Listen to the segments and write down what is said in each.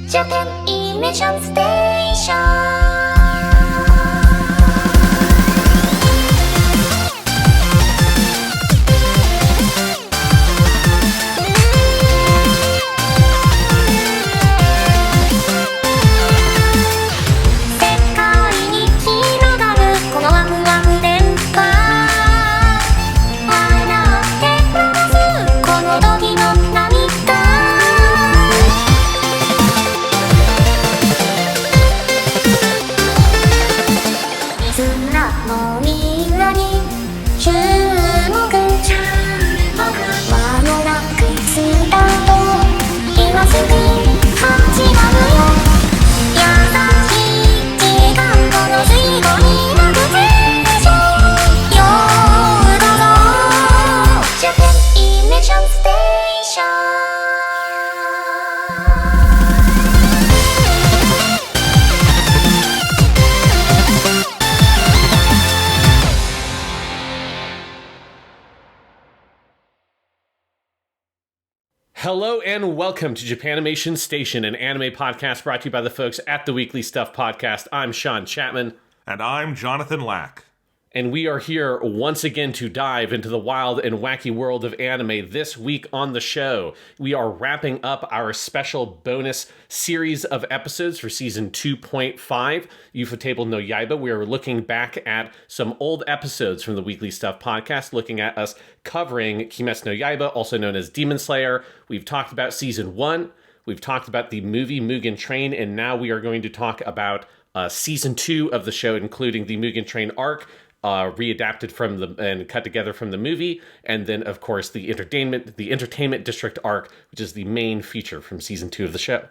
Japanimation Station. 'Hello and welcome to Japanimation Station, an anime podcast brought to you by the folks at the Weekly Stuff Podcast. I'm Sean Chapman. And I'm Jonathan Lack. And we are here once again to dive into the wild and wacky world of anime. This week on the show, we are wrapping up our special bonus series of episodes for season 2.5, ufotable no Yaiba. We are looking back at some old episodes from the Weekly Stuff Podcast, looking at us covering Kimetsu no Yaiba, also known as Demon Slayer. We've talked about season 1, we've talked about the movie Mugen Train, and now we are going to talk about season 2 of the show, including the Mugen Train Arc, readapted from and cut together from the movie, and then of course the entertainment district arc, which is the main feature from season 2 of the show.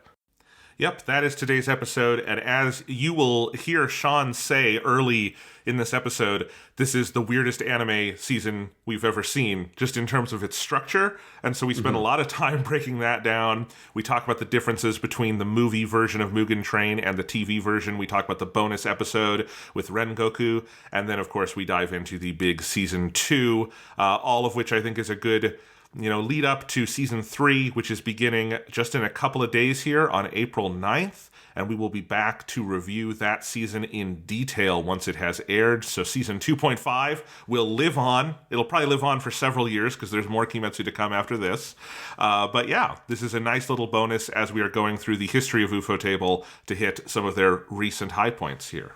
Yep, that is today's episode, and as you will hear Sean say early in this episode, this is the weirdest anime season we've ever seen, just in terms of its structure, and so we spent a lot of time breaking that down. We talk about the differences between the movie version of Mugen Train and the TV version. We talk about the bonus episode with Rengoku, and then of course we dive into the big season 2, all of which I think is a good lead up to season 3, which is beginning just in a couple of days here on April 9th. And we will be back to review that season in detail once it has aired. So season 2.5 will live on. It'll probably live on for several years because there's more Kimetsu to come after this. But yeah, this is a nice little bonus as we are going through the history of ufotable to hit some of their recent high points here.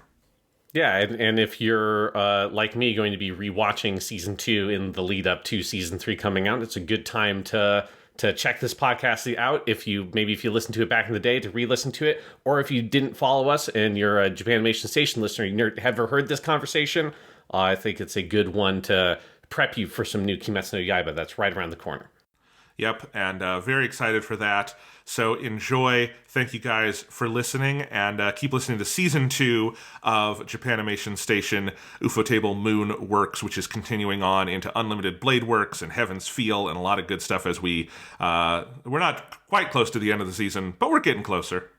Yeah, and if you're, like me, going to be rewatching season 2 in the lead up to season 3 coming out, it's a good time to check this podcast out. If you listened to it back in the day, to re-listen to it, or if you didn't follow us and you're a Japanimation Station listener, you never heard this conversation, I think it's a good one to prep you for some new Kimetsu no Yaiba that's right around the corner. Yep, and very excited for that. So enjoy. Thank you guys for listening, and keep listening to Season 2 of Japanimation Station, ufotable Moon Works, which is continuing on into Unlimited Blade Works and Heaven's Feel, and a lot of good stuff as we're not quite close to the end of the season, but we're getting closer.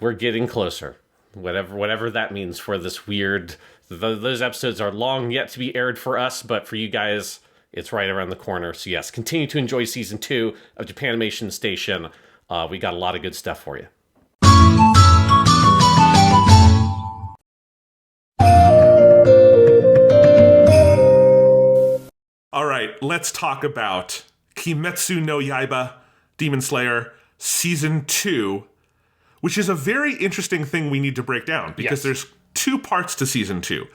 We're getting closer. Whatever that means for this weird... Those episodes are long yet to be aired for us, but for you guys... it's right around the corner. So yes, continue to enjoy season 2 of Japanimation Station. We got a lot of good stuff for you. All right, let's talk about Kimetsu no Yaiba, Demon Slayer, season 2, which is a very interesting thing we need to break down because there's 2 parts to season 2.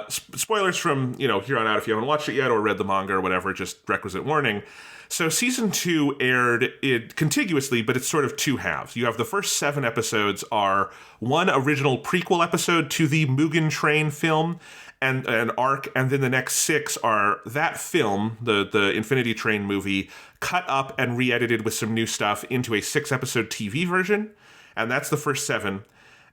Spoilers from, here on out if you haven't watched it yet or read the manga or whatever, just requisite warning. So season 2 aired contiguously, but it's sort of 2 halves. You have the first 7 episodes are one original prequel episode to the Mugen Train film and an arc, and then the next 6 are that film, the Infinity Train movie, cut up and re-edited with some new stuff into a 6-episode TV version, and that's the first 7.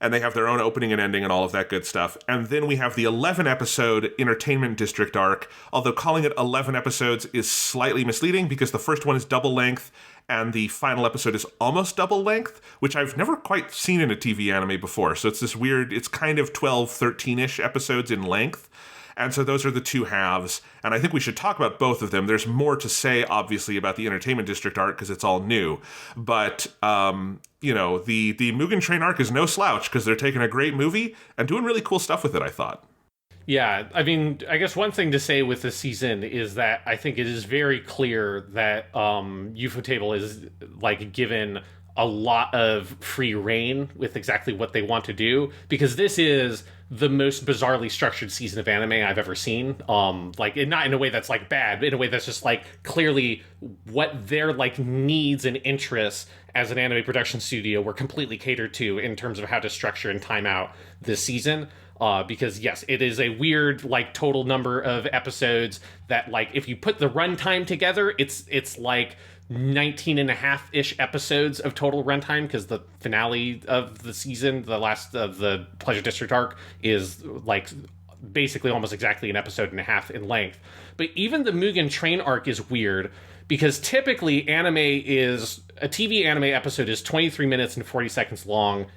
And they have their own opening and ending and all of that good stuff. And then we have the 11-episode Entertainment District arc, although calling it 11 episodes is slightly misleading because the first one is double length and the final episode is almost double length, which I've never quite seen in a TV anime before. So it's this weird, it's kind of 12, 13-ish episodes in length. And so those are the two halves. And I think we should talk about both of them. There's more to say, obviously, about the Entertainment District arc because it's all new. But, you know, the Mugen Train arc is no slouch because they're taking a great movie and doing really cool stuff with it, I thought. Yeah, I mean, I guess one thing to say with this season is that I think it is very clear that ufotable is, like, given a lot of free reign with exactly what they want to do, because this is the most bizarrely structured season of anime I've ever seen. Like, not in a way that's, like, bad, but in a way that's just, like, clearly what their, like, needs and interests as an anime production studio were completely catered to in terms of how to structure and time out this season. Because yes, it is a weird, like, total number of episodes that, like, if you put the runtime together, it's like 19 and a half-ish episodes of total runtime, because the finale of the season, the last of the Pleasure District arc, is, like, basically almost exactly an episode and a half in length. But even the Mugen Train arc is weird, because typically a TV anime episode is 23 minutes and 40 seconds long.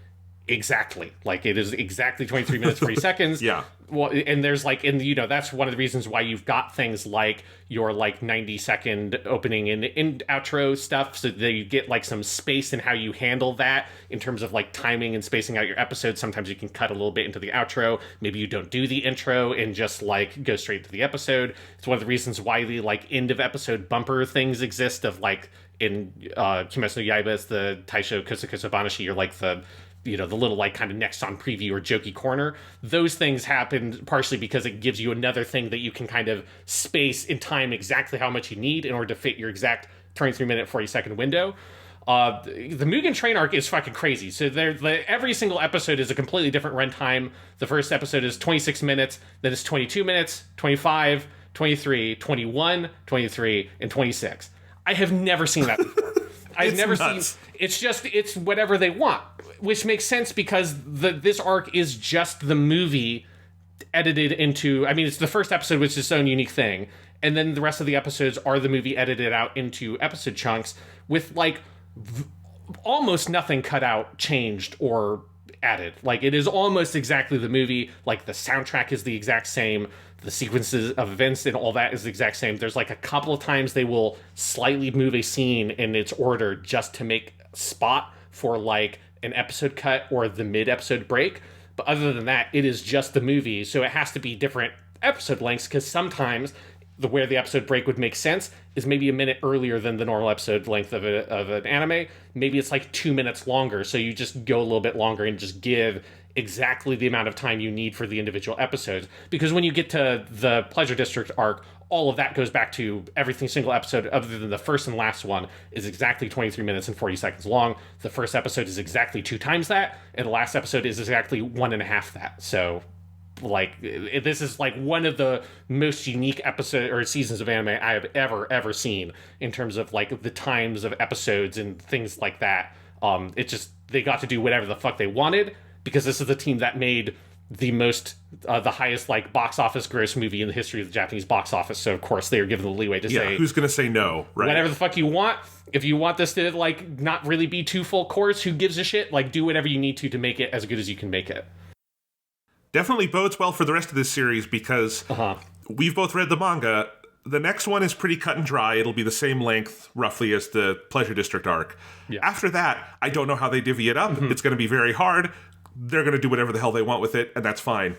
Exactly. Like, it is exactly 23 minutes, 40 seconds. Yeah. Well, and there's, like, and, you know, that's one of the reasons why you've got things like your, like, 90-second opening and outro stuff, so that you get, like, some space in how you handle that in terms of, like, timing and spacing out your episodes. Sometimes you can cut a little bit into the outro. Maybe you don't do the intro and just, like, go straight to the episode. It's one of the reasons why the, like, end of episode bumper things exist of, like, in Kimetsu no Yaiba, it's the Taisho Kosokoso Banashi, or, like, the, you know, the little, like, kind of next on preview or jokey corner. Those things happen partially because it gives you another thing that you can kind of space in time exactly how much you need in order to fit your exact 23-minute, 40-second window. The Mugen Train arc is fucking crazy. So every single episode is a completely different runtime. The first episode is 26 minutes, then it's 22 minutes, 25, 23, 21, 23, and 26. I have never seen that before. I've never seen. It's whatever they want, which makes sense because this arc is just the movie edited into. I mean, it's the first episode, which is its own unique thing, and then the rest of the episodes are the movie edited out into episode chunks with, like, almost nothing cut out, changed, or added. Like, it is almost exactly the movie. Like, the soundtrack is the exact same. The sequences of events and all that is the exact same. There's, like, a couple of times they will slightly move a scene in its order just to make spot for, like, an episode cut or the mid-episode break. But other than that, it is just the movie. So it has to be different episode lengths, because sometimes where the episode break would make sense is maybe a minute earlier than the normal episode length of an anime. Maybe it's, like, 2 minutes longer. So you just go a little bit longer and just give exactly the amount of time you need for the individual episodes. Because when you get to the Pleasure District arc, all of that goes back to every single episode other than the first and last one is exactly 23 minutes and 40 seconds long. The first episode is exactly 2 times that, and the last episode is exactly 1.5 that. So, like, this is, like, one of the most unique episode or seasons of anime I have ever seen in terms of, like, the times of episodes and things like that. It just, they got to do whatever the fuck they wanted, because this is the team that made the highest, like, box office gross movie in the history of the Japanese box office. So, of course, they are given the leeway to say, who's going to say no, right? Whatever the fuck you want. If you want this to, like, not really be too full course, who gives a shit? Like, do whatever you need to make it as good as you can make it. Definitely bodes well for the rest of this series, because we've both read the manga. The next one is pretty cut and dry. It'll be the same length, roughly, as the Pleasure District arc. Yeah. After that, I don't know how they divvy it up. Mm-hmm. It's going to be very hard. They're going to do whatever the hell they want with it, and that's fine.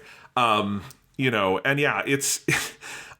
You know, and yeah, it's...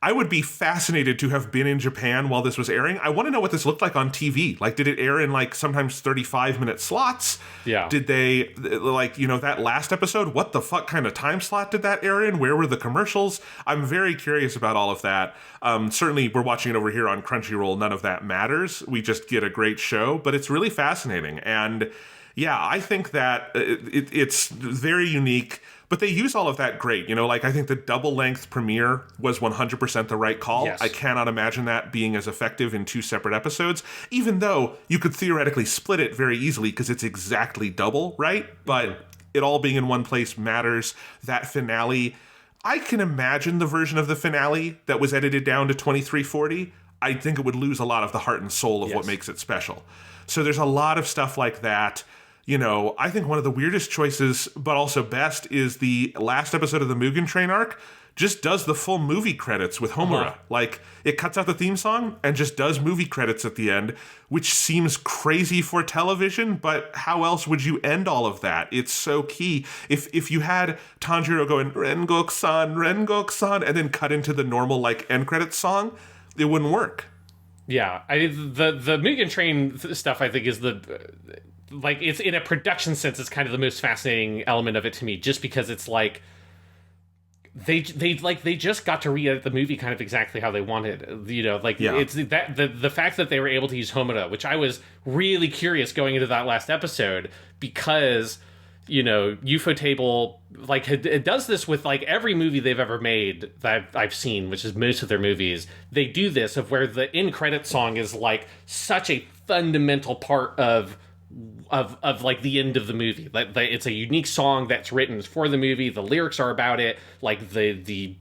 I would be fascinated to have been in Japan while this was airing. I want to know what this looked like on TV. Like, did it air in, like, sometimes 35-minute slots? Yeah. Did they, like, you know, that last episode, what the fuck kind of time slot did that air in? Where were the commercials? I'm very curious about all of that. Certainly, we're watching it over here on Crunchyroll. None of that matters. We just get a great show, but it's really fascinating. And yeah, I think that it's very unique. But they use all of that great. You know, like, I think the double-length premiere was 100% the right call. Yes. I cannot imagine that being as effective in 2 separate episodes, even though you could theoretically split it very easily because it's exactly double, right? But it all being in one place matters. That finale, I can imagine the version of the finale that was edited down to 23:40. I think it would lose a lot of the heart and soul of what makes it special. So there's a lot of stuff like that. You know, I think one of the weirdest choices, but also best, is the last episode of the Mugen Train arc just does the full movie credits with Homura. Like, it cuts out the theme song and just does movie credits at the end, which seems crazy for television, but how else would you end all of that? It's so key. If you had Tanjiro going, Rengoku-san, Rengoku-san, and then cut into the normal, like, end credits song, it wouldn't work. Yeah, the Mugen Train stuff, I think, is like, it's in a production sense, it's kind of the most fascinating element of it to me, just because it's like, they just got to re-edit the movie kind of exactly how they wanted, you know, like, it's that the fact that they were able to use Homura, which I was really curious going into that last episode, because, you know, ufotable, like, it does this with, like, every movie they've ever made that I've seen, which is most of their movies. They do this of where the end credit song is, like, such a fundamental part of like the end of the movie. Like, it's a unique song that's written for the movie. The lyrics are about it. Like, the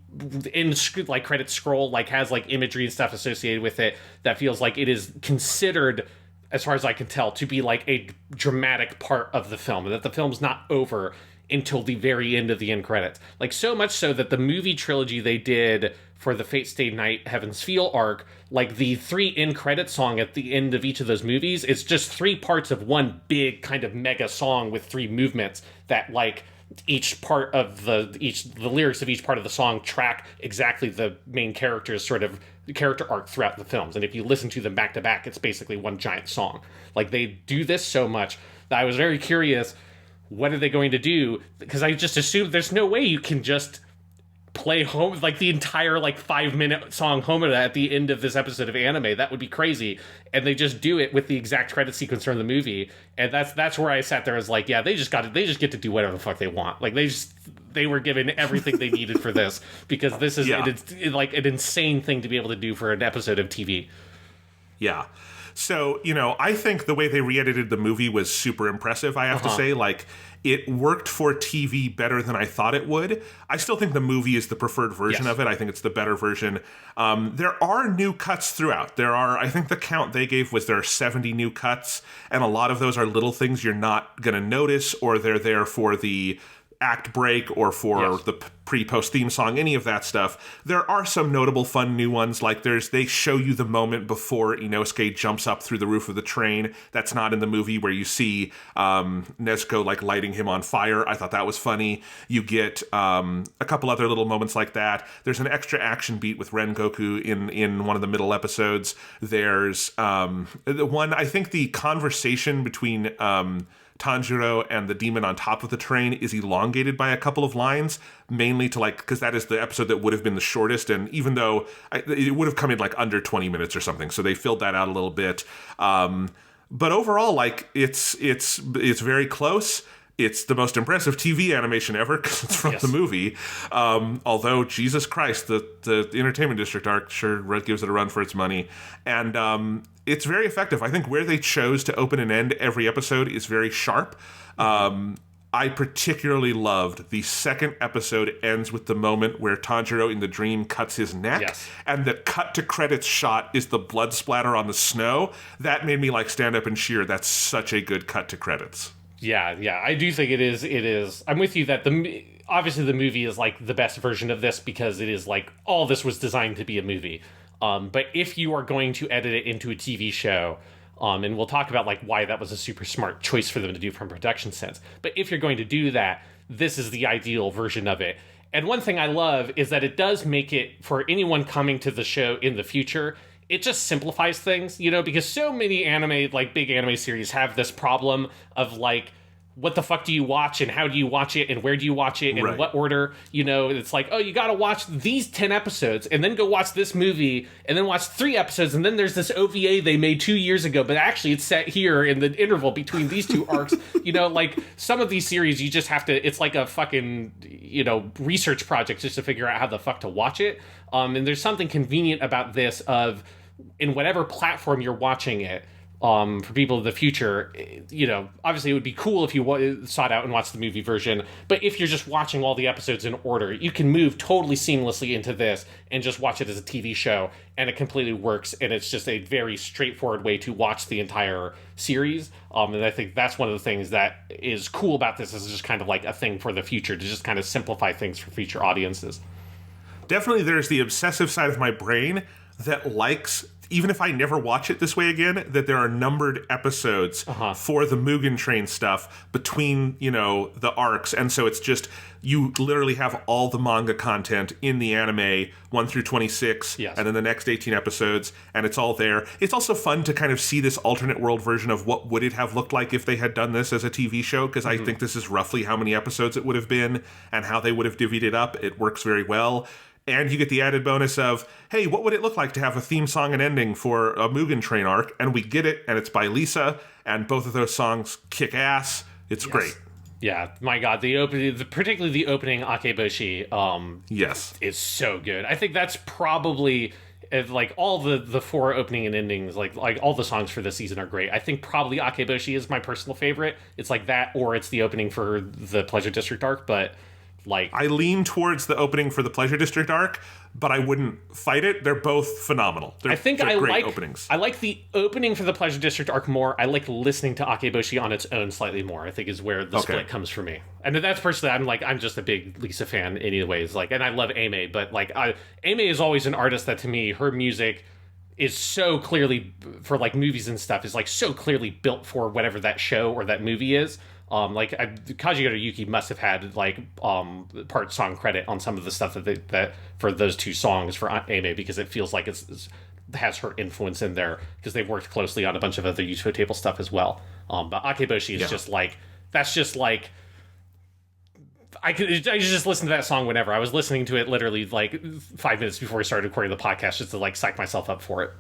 end, like, credit scroll, like, has, like, imagery and stuff associated with it that feels like it is considered, as far as I can tell, to be like a dramatic part of the film, and that the film's not over until the very end of the end credits. Like, so much so that the movie trilogy they did for the Fate Stay Night Heaven's Feel arc, like, the 3 end credit song at the end of each of those movies, it's just 3 parts of one big kind of mega song with 3 movements that, like, each part of the lyrics of each part of the song track exactly the main character's sort of character arc throughout the films. And if you listen to them back to back, it's basically one giant song. Like, they do this so much that I was very curious, what are they going to do? Because I just assumed there's no way you can just play home, like, the entire, like, 5-minute song Homura at the end of this episode of anime. That would be crazy. And they just do it with the exact credit sequence from the movie. And that's where I sat there as like, yeah, they just get to do whatever the fuck they want. Like, they were given everything they needed for this, because this is like an insane thing to be able to do for an episode of TV. Yeah. So, you know, I think the way they re-edited the movie was super impressive, I have to say. Like, it worked for TV better than I thought it would. I still think the movie is the preferred version of it. I think it's the better version. There are new cuts throughout. I think the count they gave was there are 70 new cuts, and a lot of those are little things you're not going to notice, or they're there for the act break or for the pre-post theme song, any of that stuff. There are some notable fun new ones, like they show you the moment before Inosuke jumps up through the roof of the train. That's not in the movie, where you see Nezuko, like, lighting him on fire. I thought that was funny. You get a couple other little moments like that. There's an extra action beat with Rengoku in one of the middle episodes. There's I think the conversation between Tanjiro and the demon on top of the train is elongated by a couple of lines, mainly to, like, because that is the episode that would have been the shortest, and even though it would have come in, like, under 20 minutes or something, so they filled that out a little bit. But overall, like, it's very close. It's the most impressive TV animation ever, because it's from the movie. Although, Jesus Christ, the Entertainment District arc sure gives it a run for its money. And it's very effective. I think where they chose to open and end every episode is very sharp. I particularly loved the second episode ends with the moment where Tanjiro in the dream cuts his neck, and the cut to credits shot is the blood splatter on the snow. That made me, like, stand up and cheer. That's such a good cut to credits. Yeah, I do think it is. I'm with you that obviously the movie is, like, the best version of this, because it is, like, all this was designed to be a movie. But if you are going to edit it into a TV show, and we'll talk about, like, why that was a super smart choice for them to do from a production sense. But if you're going to do that, this is the ideal version of it. And one thing I love is that it does make it, for anyone coming to the show in the future, it just simplifies things, you know, because so many anime, like, big anime series have this problem of, like, what the fuck do you watch, and how do you watch it, and where do you watch it, and what order, you know? It's like, oh, you gotta watch these 10 episodes, and then go watch this movie, and then watch 3 episodes, and then there's this OVA they made 2 years ago, but actually it's set here in the interval between these 2 arcs. You know, like, some of these series, you just have to, it's like a fucking, you know, research project just to figure out how the fuck to watch it. And there's something convenient about this of, in whatever platform you're watching it, for people of the future, you know, obviously it would be cool if you sought out and watched the movie version, but if you're just watching all the episodes in order, you can move totally seamlessly into this and just watch it as a TV show, and it completely works, and it's just a very straightforward way to watch the entire series. And I think that's one of the things that is cool about this, is just kind of like a thing for the future, to just kind of simplify things for future audiences. definitely there's the obsessive side of my brain that likes, even if I never watch it this way again, that there are numbered episodes for the Mugen Train stuff between, the arcs. And so it's just, you literally have all the manga content in the anime 1 through 26, yes. and then the next 18 episodes, and it's all there. It's also fun to kind of see this alternate world version of what would it have looked like if they had done this as a TV show, because I think this is roughly how many episodes it would have been and how they would have divvied it up. It works very well. And you get the added bonus of, hey, what would it look like to have a theme song and ending for a Mugen Train arc? And we get it, and it's by Lisa, and both of those songs kick ass. It's great. Yeah, my God, particularly the opening Akeboshi, yes, is so good. I think that's probably, like, all the 4 opening and endings, like all the songs for this season are great. I think probably Akeboshi is my personal favorite. It's like that, or it's the opening for the Pleasure District arc, but... I lean towards the opening for the Pleasure District arc, but I wouldn't fight it. They're both phenomenal. They're great openings. I like the opening for the Pleasure District arc more. I like listening to Akeboshi on its own slightly more, I think is where the split comes for me. And that's personally, I'm just a big Lisa fan anyways. And I love Aimee, but Aimee is always an artist that to me, her music is so clearly, for movies and stuff, is so clearly built for whatever that show or that movie is. Kyojuro Yuki must have had part song credit on some of the stuff that for those 2 songs for Aimee, because it feels like it has her influence in there, because they've worked closely on a bunch of other ufotable stuff as well. But Akeboshi is I just listen to that song whenever. I was listening to it literally 5 minutes before we started recording the podcast just to psych myself up for it.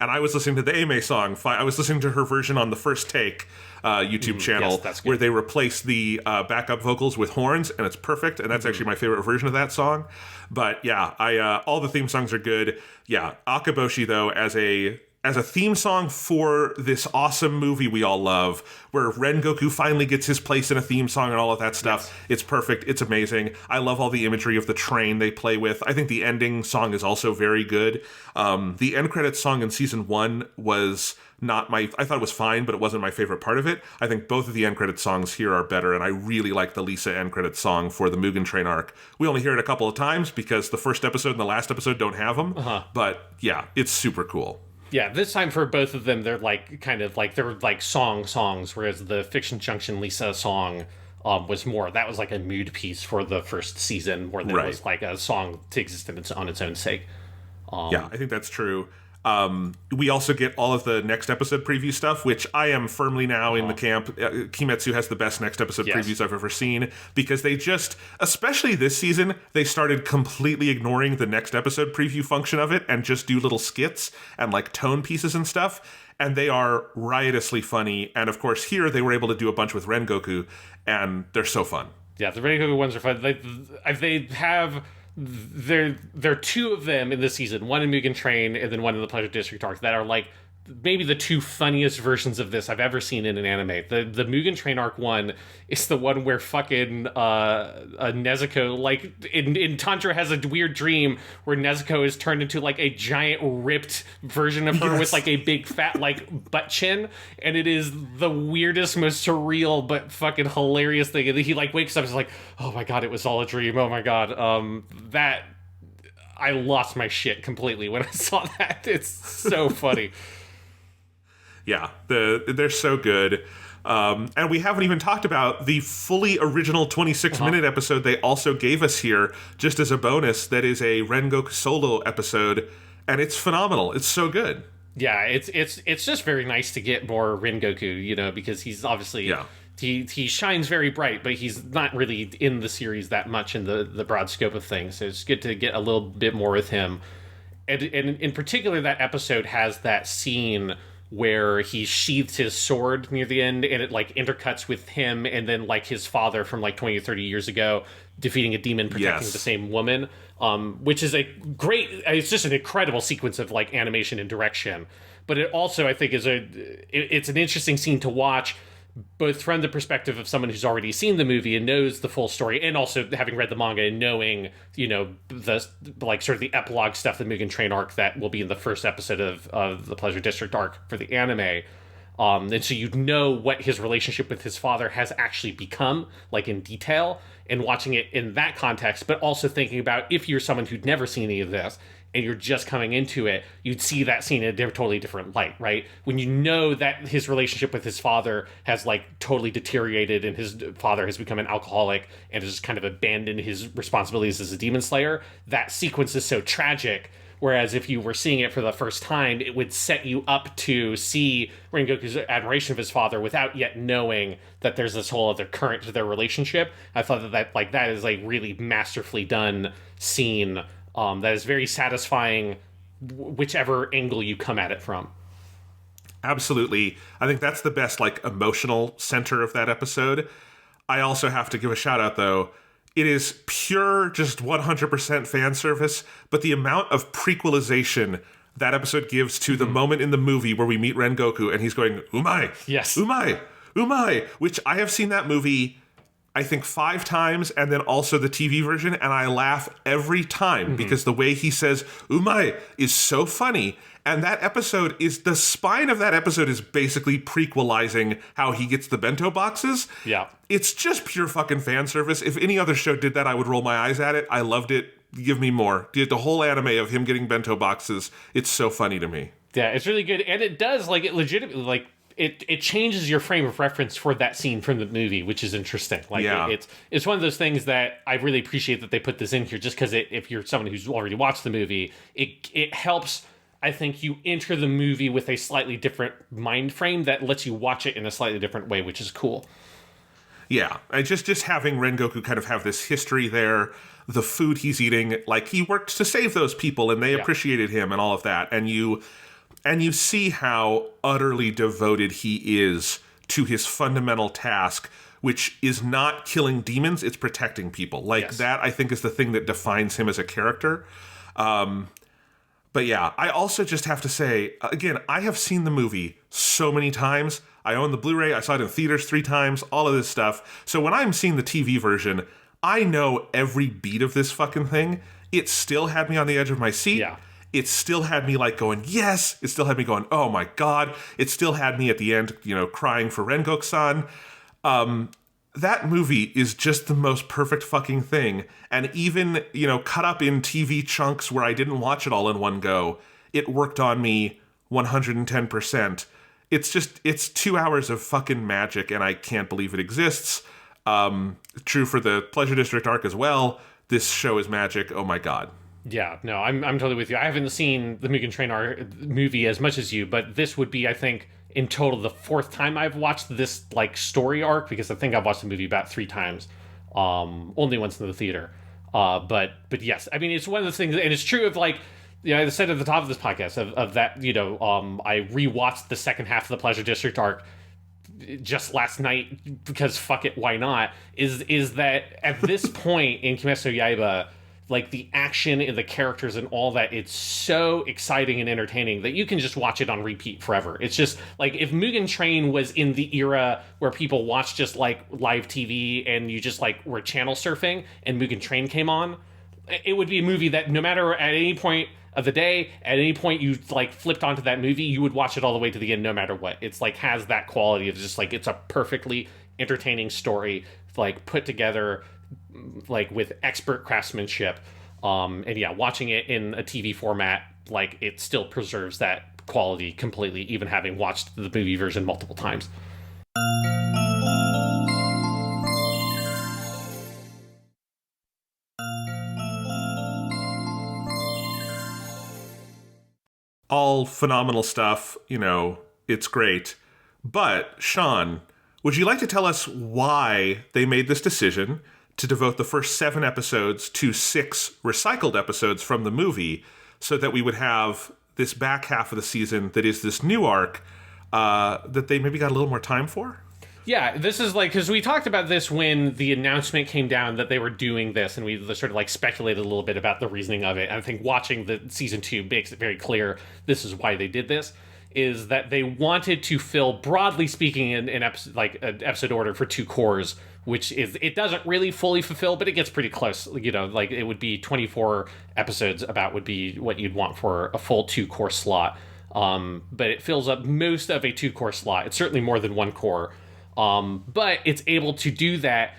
And I was listening to the Aimee song. I was listening to her version on the First Take YouTube channel, where they replace the backup vocals with horns, and it's perfect. And that's actually my favorite version of that song. But yeah, all the theme songs are good. Yeah, Akeboshi, though, as a theme song for this awesome movie we all love, where Rengoku finally gets his place in a theme song and all of that stuff. Yes. It's perfect. It's amazing. I love all the imagery of the train they play with. I think the ending song is also very good. The end credits song in season 1 was I thought it was fine, but it wasn't my favorite part of it. I think both of the end credits songs here are better, and I really like the Lisa end credits song for the Mugen Train arc. We only hear it a couple of times because the first episode and the last episode don't have them. But yeah, it's super cool. Yeah, this time for both of them, they're they're songs, whereas the Fiction Junction Lisa song was more, that was a mood piece for the first season, more than it was a song to exist on its own sake. Yeah, I think that's true. We also get all of the next episode preview stuff, which I am firmly now in the camp. Kimetsu has the best next episode previews I've ever seen, because they just, especially this season, they started completely ignoring the next episode preview function of it and just do little skits and tone pieces and stuff. And they are riotously funny. And of course, here they were able to do a bunch with Rengoku, and they're so fun. Yeah, the Rengoku ones are fun. They have... There are 2 of them in this season, one in Mugen Train and then one in the Pleasure District arc, that are maybe the 2 funniest versions of this I've ever seen in an anime. The Mugen Train arc one is the one where fucking Nezuko, in Tanjiro has a weird dream where Nezuko is turned into a giant ripped version of her with a big fat butt chin, and it is the weirdest, most surreal but fucking hilarious thing. And he wakes up and is oh my God, it was all a dream. Oh my God. That I lost my shit completely when I saw that. It's so funny. Yeah, they're so good. And we haven't even talked about the fully original 26-minute episode they also gave us here, just as a bonus, that is a Rengoku solo episode, and it's phenomenal. It's so good. Yeah, it's just very nice to get more Rengoku, because he's obviously... He shines very bright, but he's not really in the series that much in the broad scope of things. So it's good to get a little bit more with him. And in particular, that episode has that scene where he sheathed his sword near the end, and it intercuts with him and then his father from 20 or 30 years ago defeating a demon protecting the same woman, which is it's just an incredible sequence of animation and direction. But it also, I think, it's an interesting scene to watch, both from the perspective of someone who's already seen the movie and knows the full story, and also having read the manga and knowing, the sort of the epilogue stuff, the Mugen Train arc that will be in the first episode of the Pleasure District arc for the anime. And so you know what his relationship with his father has actually become, like in detail, and watching it in that context, but also thinking about if you're someone who'd never seen any of this and you're just coming into it, you'd see that scene in a totally different light, right? When you know that his relationship with his father has like totally deteriorated and his father has become an alcoholic and has just kind of abandoned his responsibilities as a demon slayer, that sequence is so tragic. Whereas if you were seeing it for the first time, it would set you up to see Rengoku's admiration of his father without yet knowing that there's this whole other current to their relationship. I thought that is like really masterfully done scene that is very satisfying, whichever angle you come at it from. Absolutely. I think that's the best like emotional center of that episode. I also have to give a shout out though. It is pure, just 100% fan service, but the amount of prequelization that episode gives to the moment in the movie where we meet Rengoku and he's going, "Umai, yes, umai, umai," which I have seen that movie, I think 5 times, and then also the TV version, and I laugh every time because the way he says "umai" is so funny. And that episode is, the spine of that episode is basically prequelizing how he gets the bento boxes. Yeah. It's just pure fucking fan service. If any other show did that, I would roll my eyes at it. I loved it. Give me more. The whole anime of him getting bento boxes, it's so funny to me. Yeah, it's really good. And it does, like, it legitimately, like, it changes your frame of reference for that scene from the movie, which is interesting. Like, yeah. It's one of those things that I really appreciate that they put this in here, just because if you're someone who's already watched the movie, it helps, I think, you enter the movie with a slightly different mind frame that lets you watch it in a slightly different way, which is cool. Yeah, I just having Rengoku kind of have this history there, the food he's eating, like he worked to save those people and they appreciated him and all of that, and you see how utterly devoted he is to his fundamental task, which is not killing demons, it's protecting people. Like that, I think, is the thing that defines him as a character. But yeah, I also just have to say, again, I have seen the movie so many times. I own the Blu-ray. I saw it in theaters 3 times, all of this stuff. So when I'm seeing the TV version, I know every beat of this fucking thing. It still had me on the edge of my seat. Yeah. It still had me like going, yes. It still had me going, oh my God. It still had me at the end, crying for Rengoku-san. That movie is just the most perfect fucking thing. And even, cut up in TV chunks where I didn't watch it all in one go, it worked on me 110%. It's 2 hours of fucking magic, and I can't believe it exists. True for the Pleasure District arc as well. This show is magic. Oh my God. Yeah, no, I'm totally with you. I haven't seen the Mugen Train Arc movie as much as you, but this would be, I think, in total the 4th time I've watched this like story arc, because I think I've watched the movie about 3 times, only once in the theater. But yes, I mean, it's one of those things, and it's true of like, I said at the top of this podcast of that, I rewatched the second half of the Pleasure District arc just last night because fuck it, why not? Is that at this point in Kimetsu no Yaiba, like the action and the characters and all that, it's so exciting and entertaining that you can just watch it on repeat forever. It's just like if Mugen Train was in the era where people watched just like live TV and you just like were channel surfing and Mugen Train came on, it would be a movie that no matter at any point of the day, at any point you like flipped onto that movie, you would watch it all the way to the end no matter what. It's like has that quality of just like it's a perfectly entertaining story, like put together like with expert craftsmanship, and yeah, watching it in a TV format, like it still preserves that quality completely, even having watched the movie version multiple times. All phenomenal stuff, it's great. But Sean, would you like to tell us why they made this decision to devote the first 7 episodes to 6 recycled episodes from the movie so that we would have this back half of the season that is this new arc that they maybe got a little more time for? Yeah, this is like, because we talked about this when the announcement came down that they were doing this, and we sort of like speculated a little bit about the reasoning of it. And I think watching the season 2 makes it very clear this is why they did this, is that they wanted to fill, broadly speaking, in episode, like an episode order for 2 cores, which is, it doesn't really fully fulfill, but it gets pretty close. Like it would be 24 episodes about would be what you'd want for a full 2 core slot. but it fills up most of a 2-core slot. It's certainly more than 1 core, but it's able to do that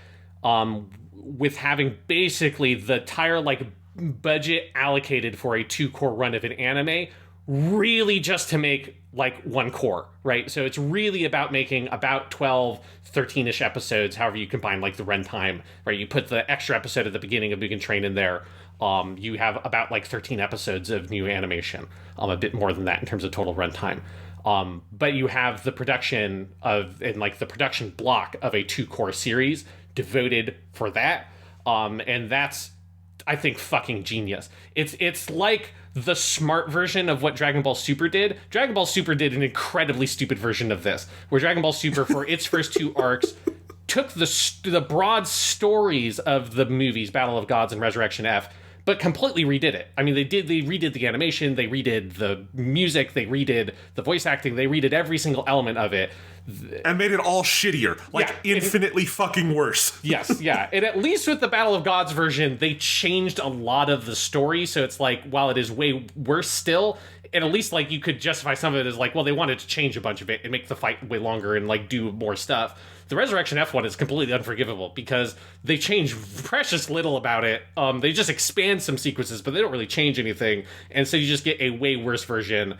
with having basically the entire like budget allocated for a 2-core run of an anime, really just to make like 1 core, right? So it's really about making about 12, 13-ish episodes, however you combine like the runtime, right? You put the extra episode at the beginning of Mugen Train in there. You have about like 13 episodes of new animation, a bit more than that in terms of total runtime. But you have the production and like the production block of a 2-core series devoted for that. And that's, I think, fucking genius. It's like the smart version of what Dragon Ball Super did. Dragon Ball Super did an incredibly stupid version of this, where Dragon Ball Super, for its first 2 arcs, took the broad stories of the movies, Battle of Gods and Resurrection F, but completely redid it. I mean, they redid the animation, they redid the music, they redid the voice acting, they redid every single element of it. And made it all shittier. Like, infinitely fucking worse. Yes, yeah. And at least with the Battle of Gods version, they changed a lot of the story, so it's like, while it is way worse still, and at least, like, you could justify some of it as, like, well, they wanted to change a bunch of it and make the fight way longer and, like, do more stuff. The Resurrection F one is completely unforgivable because they change precious little about it. They just expand some sequences, but they don't really change anything. And so you just get a way worse version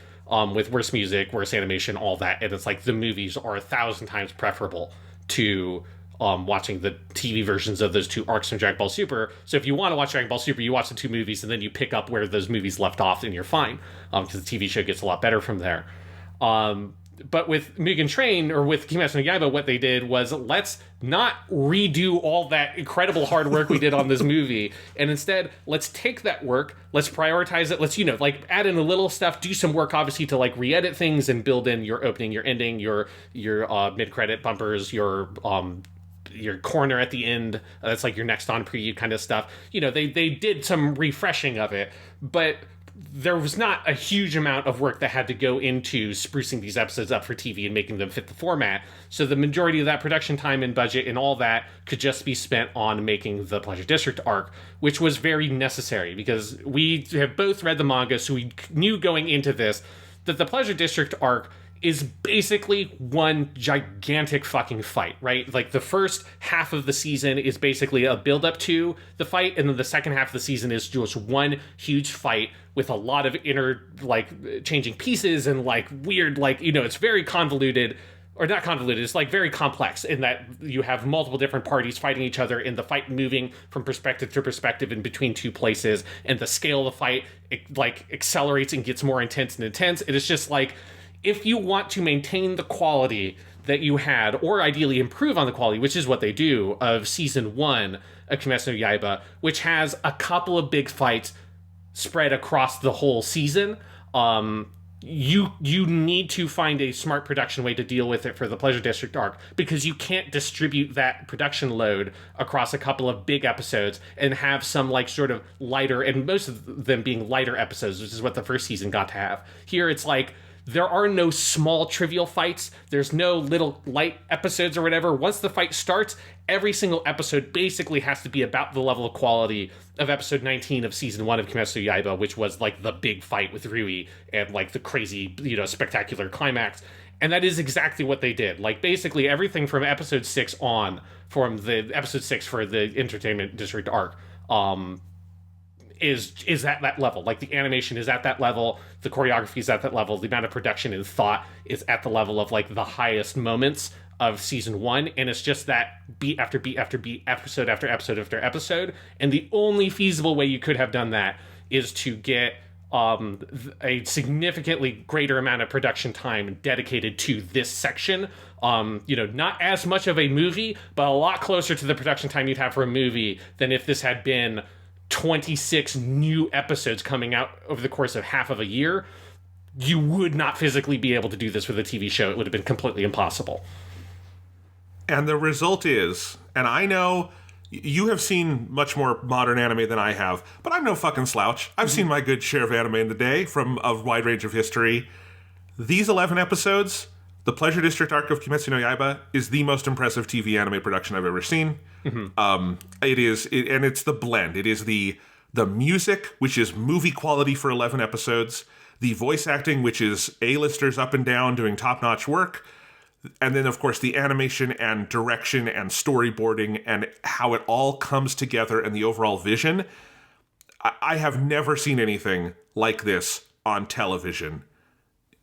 with worse music, worse animation, all that. And it's like the movies are 1,000 times preferable to watching the TV versions of those 2 arcs from Dragon Ball Super. So if you want to watch Dragon Ball Super, you watch the 2 movies and then you pick up where those movies left off and you're fine, because the TV show gets a lot better from there. But with Mugen Train, or with Kimetsu no Yaiba, what they did was, let's not redo all that incredible hard work we did on this movie, and instead, let's take that work, let's prioritize it, let's, like, add in a little stuff, do some work, obviously, to, like, re-edit things and build in your opening, your ending, your mid-credit bumpers, your corner at the end, that's like your next on preview kind of stuff. They did some refreshing of it, but there was not a huge amount of work that had to go into sprucing these episodes up for TV and making them fit the format. So the majority of that production time and budget and all that could just be spent on making the Pleasure District arc, which was very necessary because we have both read the manga, so we knew going into this that the Pleasure District arc is basically one gigantic fucking fight, right? Like, the first half of the season is basically a build-up to the fight, and then the second half of the season is just one huge fight with a lot of changing pieces and, like, weird, like, it's very convoluted, or not convoluted, it's, like, very complex in that you have multiple different parties fighting each other, and the fight moving from perspective to perspective in between 2 places, and the scale of the fight, accelerates and gets more intense and intense. It is just, like, if you want to maintain the quality that you had, or ideally improve on the quality, which is what they do, of Season 1 of Kimetsu no Yaiba, which has a couple of big fights spread across the whole season, you need to find a smart production way to deal with it for the Pleasure District arc, because you can't distribute that production load across a couple of big episodes and have some, like, sort of lighter, and most of them being lighter episodes, which is what the first season got to have. Here it's like, there are no small trivial fights. There's no little light episodes or whatever. Once the fight starts, every single episode basically has to be about the level of quality of episode 19 of season 1 of Kimetsu no Yaiba, which was, like, the big fight with Rui and, like, the crazy, spectacular climax. And that is exactly what they did. Like, basically everything from episode 6 on, from the episode 6 for the Entertainment District arc, is at that level. Like, the animation is at that level, the choreography is at that level, the amount of production and thought is at the level of, like, the highest moments of season 1, and it's just that beat after beat after beat, episode after episode after episode. And the only feasible way you could have done that is to get a significantly greater amount of production time dedicated to this section. Not as much of a movie, but a lot closer to the production time you'd have for a movie than if this had been 26 new episodes coming out over the course of half of a year. You would not physically be able to do this with a TV show. It would have been completely impossible. And the result is, and I know you have seen much more modern anime than I have, but I'm no fucking slouch. I've seen my good share of anime in the day from a wide range of history. These 11 episodes, the Pleasure District arc of Kimetsu no Yaiba, is the most impressive TV anime production I've ever seen. And it's the blend. It is the music, which is movie quality for 11 episodes. the voice acting, which is A-listers up and down doing top-notch work, and then, of course, the animation and direction and storyboarding and how it all comes together and the overall vision. I have never seen anything like this on television.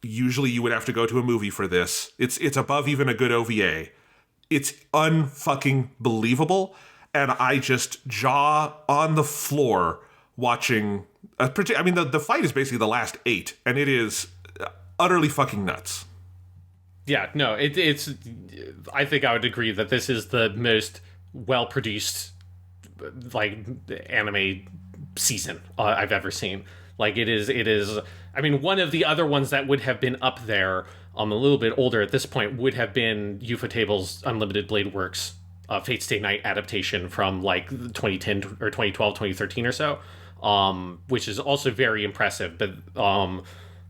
Usually you would have to go to a movie for this. It's above even a good OVA. It's unfucking believable, and I just jaw on the floor watching. The fight is basically the last 8, and it is utterly fucking nuts. Yeah, no, it's. I think I would agree that this is the most well-produced, like, anime season I've ever seen. Like, it is. I mean, one of the other ones that would have been up there, a little bit older at this point, would have been Ufotable's Unlimited Blade Works Fate Stay Night adaptation from, like, 2010 or 2012, 2013 or so, which is also very impressive. But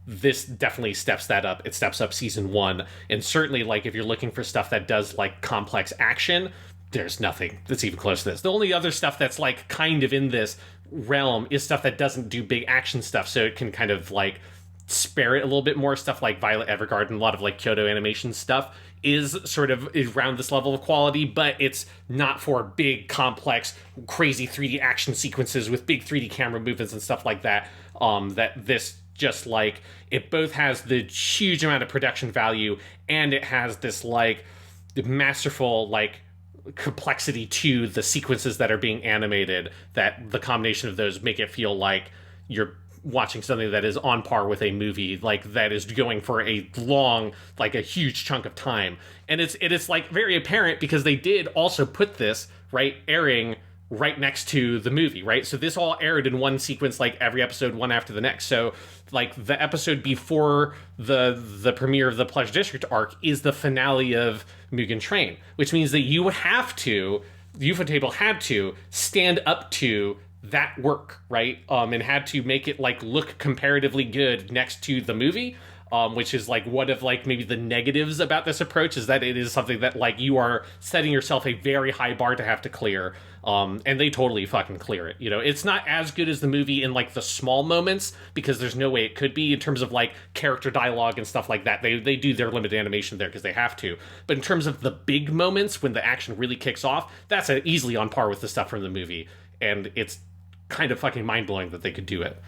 this definitely steps that up. It steps up season 1. And certainly, like, if you're looking for stuff that does, like, complex action, there's nothing that's even close to this. The only other stuff that's, like, kind of in this realm is stuff that doesn't do big action stuff, so it can kind of, like, spare it a little bit more. Stuff like Violet Evergarden, a lot of, like, Kyoto Animation stuff is sort of around this level of quality, but it's not for big, complex, crazy 3D action sequences with big 3D camera movements and stuff like that. That this just, like, it both has the huge amount of production value and it has this, like, masterful, like, complexity to the sequences that are being animated, that the combination of those make it feel like you're watching something that is on par with a movie, like, that is going for a long, like, a huge chunk of time. And it's like very apparent because they did also put this, right, airing right next to the movie, right? So this all aired in one sequence, like, every episode, one after the next. So, like, the episode before the premiere of the Pleasure District arc is the finale of Mugen Train, which means that Ufotable had to stand up to that work, right? And had to make it, like, look comparatively good next to the movie, which is, like, one of, like, maybe the negatives about this approach, is that it is something that, like, you are setting yourself a very high bar to have to clear. And they totally fucking clear it. You know, it's not as good as the movie in, like, the small moments, because there's no way it could be in terms of, like, character dialogue and stuff like that. They do their limited animation there because they have to. But in terms of the big moments when the action really kicks off, that's easily on par with the stuff from the movie. And it's kind of fucking mind-blowing that they could do it.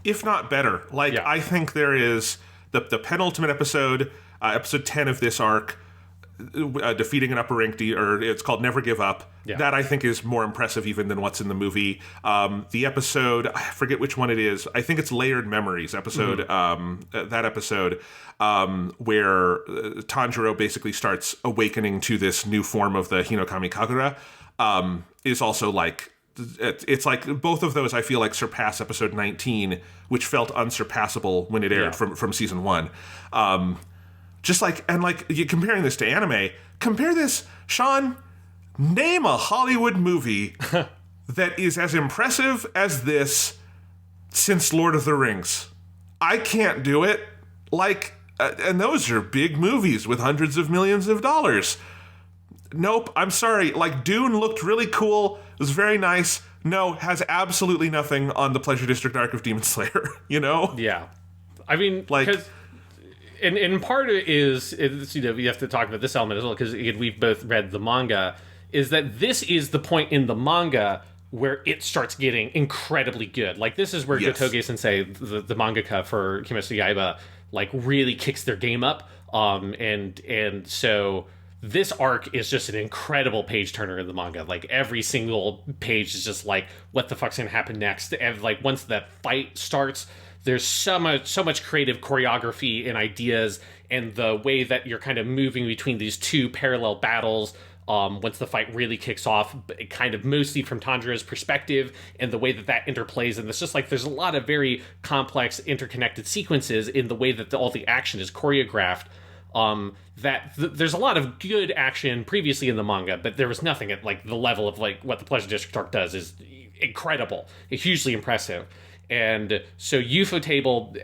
If not better. Like, yeah. I think there is the penultimate episode, episode 10 of this arc, defeating an upper rank or it's called Never Give Up. Yeah. That, I think, is more impressive even than what's in the movie. The episode, I forget which one it is. I think it's Layered Memories episode. That episode where Tanjiro basically starts awakening to this new form of the Hinokami Kagura, is also, like, it's like both of those I feel like surpass episode 19, which felt unsurpassable when it aired from season 1. Just like, and like, you comparing this to anime, compare this, Sean, name a Hollywood movie that is as impressive as this since Lord of the Rings. I can't do it. Like, and those are big movies with hundreds of millions of dollars. Nope, I'm sorry. Like, Dune looked really cool. It was very nice. No, has absolutely nothing on the Pleasure District arc of Demon Slayer, you know? Yeah. I mean, like, and part of it is, you know, we have to talk about this element as well, because we've both read the manga, is that this is the point in the manga where it starts getting incredibly good. Like, this is where Gotouge Sensei, the mangaka for Kimetsu Yaiba, like, really kicks their game up. And so this arc is just an incredible page turner in the manga. Like, every single page is just like, what the fuck's gonna happen next? And, like, once that fight starts, there's so much creative choreography and ideas, and the way that you're kind of moving between these two parallel battles, once the fight really kicks off, kind of mostly from Tanjiro's perspective, and the way that interplays. And it's just like, there's a lot of very complex, interconnected sequences in the way that all the action is choreographed. There's a lot of good action previously in the manga, but there was nothing at, like, the level of, like, what the Pleasure District arc does is incredible, hugely impressive. And so Ufotable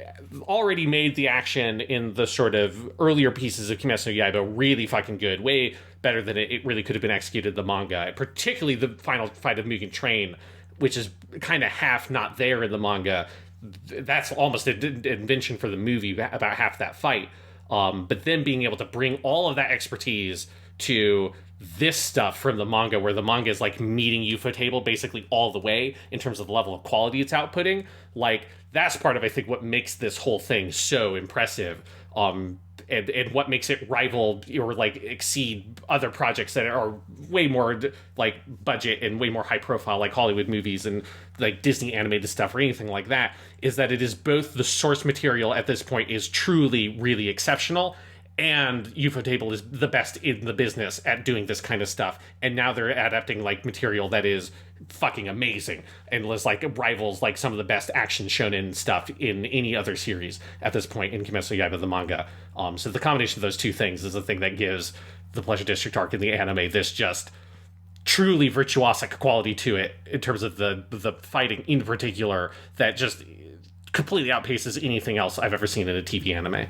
already made the action in the sort of earlier pieces of Kimetsu no Yaiba really fucking good, way better than it really could have been executed in the manga, particularly the final fight of Mugen Train, which is kind of half not there in the manga. that's almost an invention for the movie about half that fight. But then being able to bring all of that expertise to this stuff from the manga, where the manga is like meeting ufotable basically all the way in terms of the level of quality it's outputting, like that's part of, I think, what makes this whole thing so impressive. And what makes it rival or like exceed other projects that are way more like budget and way more high profile, like Hollywood movies and like Disney animated stuff or anything like that, is that it is both the source material at this point is truly really exceptional, and ufotable is the best in the business at doing this kind of stuff. And now they're adapting like material that is fucking amazing and was like rivals like some of the best action shonen stuff in any other series at this point in Kimetsu no Yaiba the manga. So the combination of those two things is the thing that gives the Pleasure District arc in the anime this just truly virtuosic quality to it in terms of the fighting in particular that just completely outpaces anything else I've ever seen in a TV anime.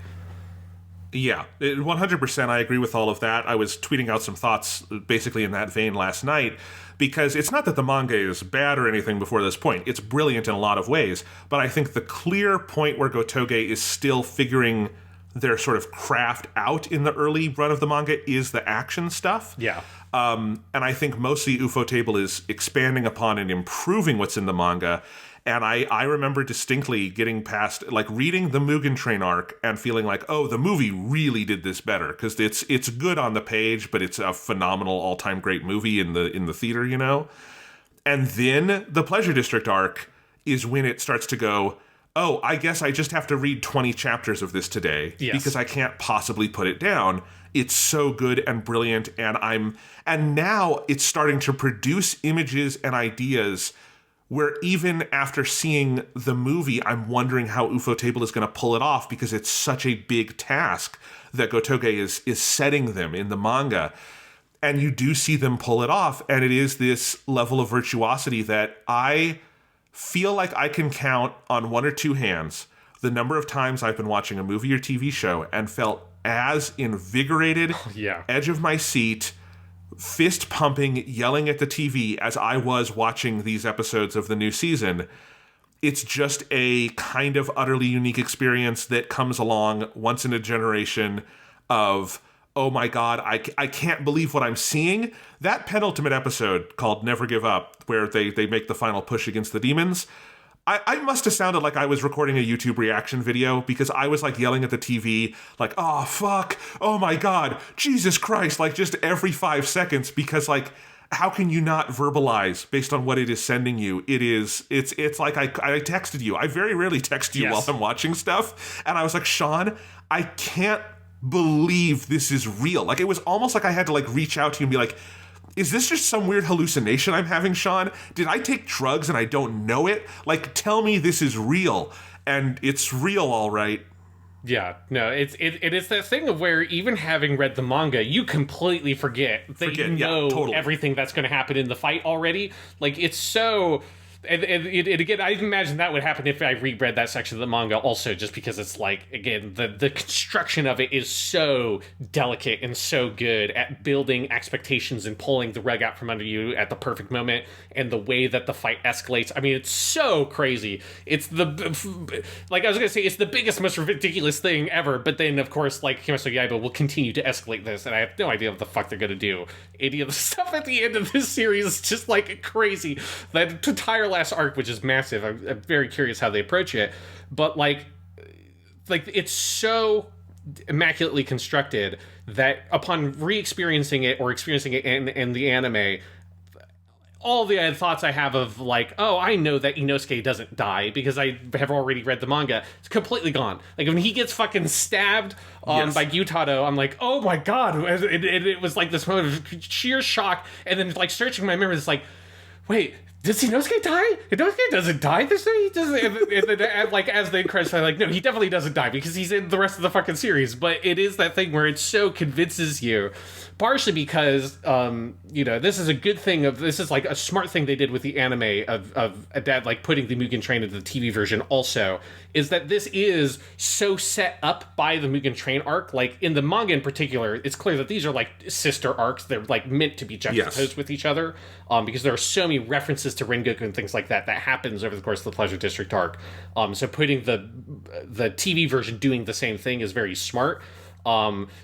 Yeah, 100% I agree with all of that. I was tweeting out some thoughts basically in that vein last night, because it's not that the manga is bad or anything before this point. It's brilliant in a lot of ways, but I think the clear point where Gotouge is still figuring their sort of craft out in the early run of the manga is the action stuff. Yeah. And I think mostly ufotable is expanding upon and improving what's in the manga. And I remember distinctly getting past, like, reading the Mugen Train arc and feeling like, oh, the movie really did this better, because it's good on the page, but it's a phenomenal all-time great movie in the theater, you know? And then the Pleasure District arc is when it starts to go, oh, I guess I just have to read 20 chapters of this today, yes, because I can't possibly put it down. It's so good and brilliant, and now it's starting to produce images and ideas where even after seeing the movie, I'm wondering how ufotable is going to pull it off, because it's such a big task that Gotouge is setting them in the manga. And you do see them pull it off, and it is this level of virtuosity that I feel like I can count on one or two hands the number of times I've been watching a movie or TV show and felt as invigorated, edge of my seat, fist pumping, yelling at the TV as I was watching these episodes of the new season. It's just a kind of utterly unique experience that comes along once in a generation of, oh my God, I can't believe what I'm seeing. That penultimate episode called Never Give Up, where they make the final push against the demons, I must have sounded like I was recording a YouTube reaction video, because I was like yelling at the TV, like, oh, fuck, oh my God, Jesus Christ, like just every 5 seconds, because like, how can you not verbalize based on what it is sending you? It's like I texted you. I very rarely text you while I'm watching stuff. And I was like, Sean, I can't believe this is real. Like, it was almost like I had to like reach out to you and be like, is this just some weird hallucination I'm having, Sean? Did I take drugs and I don't know it? Like, tell me this is real. And it's real, all right. Yeah, no, it is that thing of where even having read the manga, you completely forget that you know totally everything that's going to happen in the fight already. Like, it's so... And again, I imagine that would happen if I reread that section of the manga also, just because it's like, again, the construction of it is so delicate and so good at building expectations and pulling the rug out from under you at the perfect moment, and the way that the fight escalates. I mean, it's so crazy. It's like I was going to say, it's the biggest, most ridiculous thing ever, but then, of course, like, Kimetsu no Yaiba will continue to escalate this, and I have no idea what the fuck they're going to do. Any of the stuff at the end of this series is just, like, crazy. That entire last arc, which is massive, I'm very curious how they approach it, but like it's so immaculately constructed that upon re-experiencing it or experiencing it in the anime, all the thoughts I have of like, oh, I know that Inosuke doesn't die because I have already read the manga, it's completely gone. Like, when he gets fucking stabbed by Gyutaro, I'm like, oh my God. It was like this moment of sheer shock, and then like searching my memories, it's like, wait, does Inosuke die? Inosuke doesn't die this way? He doesn't. And like, as the credits are like, no, he definitely doesn't die because he's in the rest of the fucking series. But it is that thing where it so convinces you, partially because, this is a good thing this is like a smart thing they did with the anime of that, like putting the Mugen Train into the TV version also, is that this is so set up by the Mugen Train arc. Like, in the manga in particular, it's clear that these are like sister arcs. They're like meant to be juxtaposed with each other, because there are so many references references to Rengoku and things like that happens over the course of the Pleasure District arc. So putting the TV version doing the same thing is very smart,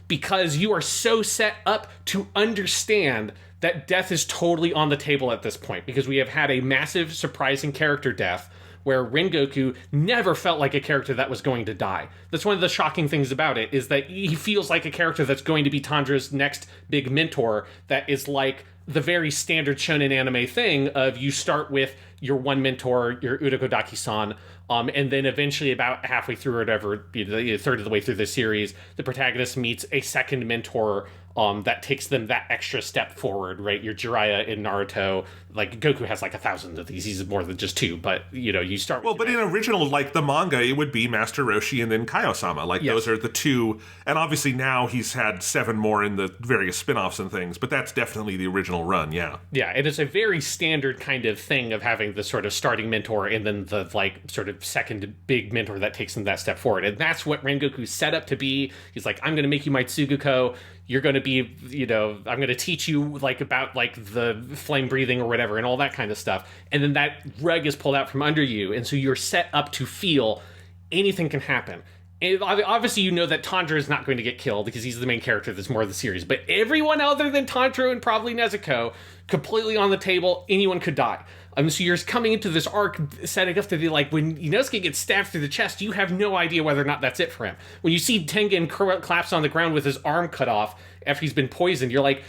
because you are so set up to understand that death is totally on the table at this point, because we have had a massive, surprising character death where Rengoku never felt like a character that was going to die. That's one of the shocking things about it, is that he feels like a character that's going to be Tanjiro's next big mentor, that is like the very standard shonen anime thing of you start with your one mentor, your Urokodaki-san, and then eventually about halfway through or whatever, a third of the way through the series, the protagonist meets a second mentor that takes them that extra step forward, right? Your Jiraiya in Naruto, like Goku has like 1,000 of these. He's more than just 2, but you start with... Well, but in original, like the manga, it would be Master Roshi and then Kaiosama. Like those are the 2, and obviously now he's had 7 more in the various spin-offs and things, but that's definitely the original run, yeah. Yeah, and it's a very standard kind of thing of having the sort of starting mentor and then the like sort of second big mentor that takes them that step forward. And that's what Rengoku's set up to be. He's like, I'm going to make you my Tsuguko. You're going to be, I'm going to teach you like about like the flame breathing or whatever and all that kind of stuff. And then that rug is pulled out from under you. And so you're set up to feel anything can happen. And obviously, you know that Tanjiro is not going to get killed because he's the main character that's more of the series. But everyone other than Tanjiro and probably Nezuko, completely on the table, anyone could die. So you're coming into this arc setting up to be like, when Inosuke gets stabbed through the chest, you have no idea whether or not that's it for him. When you see Tengen collapse on the ground with his arm cut off after he's been poisoned, you're like,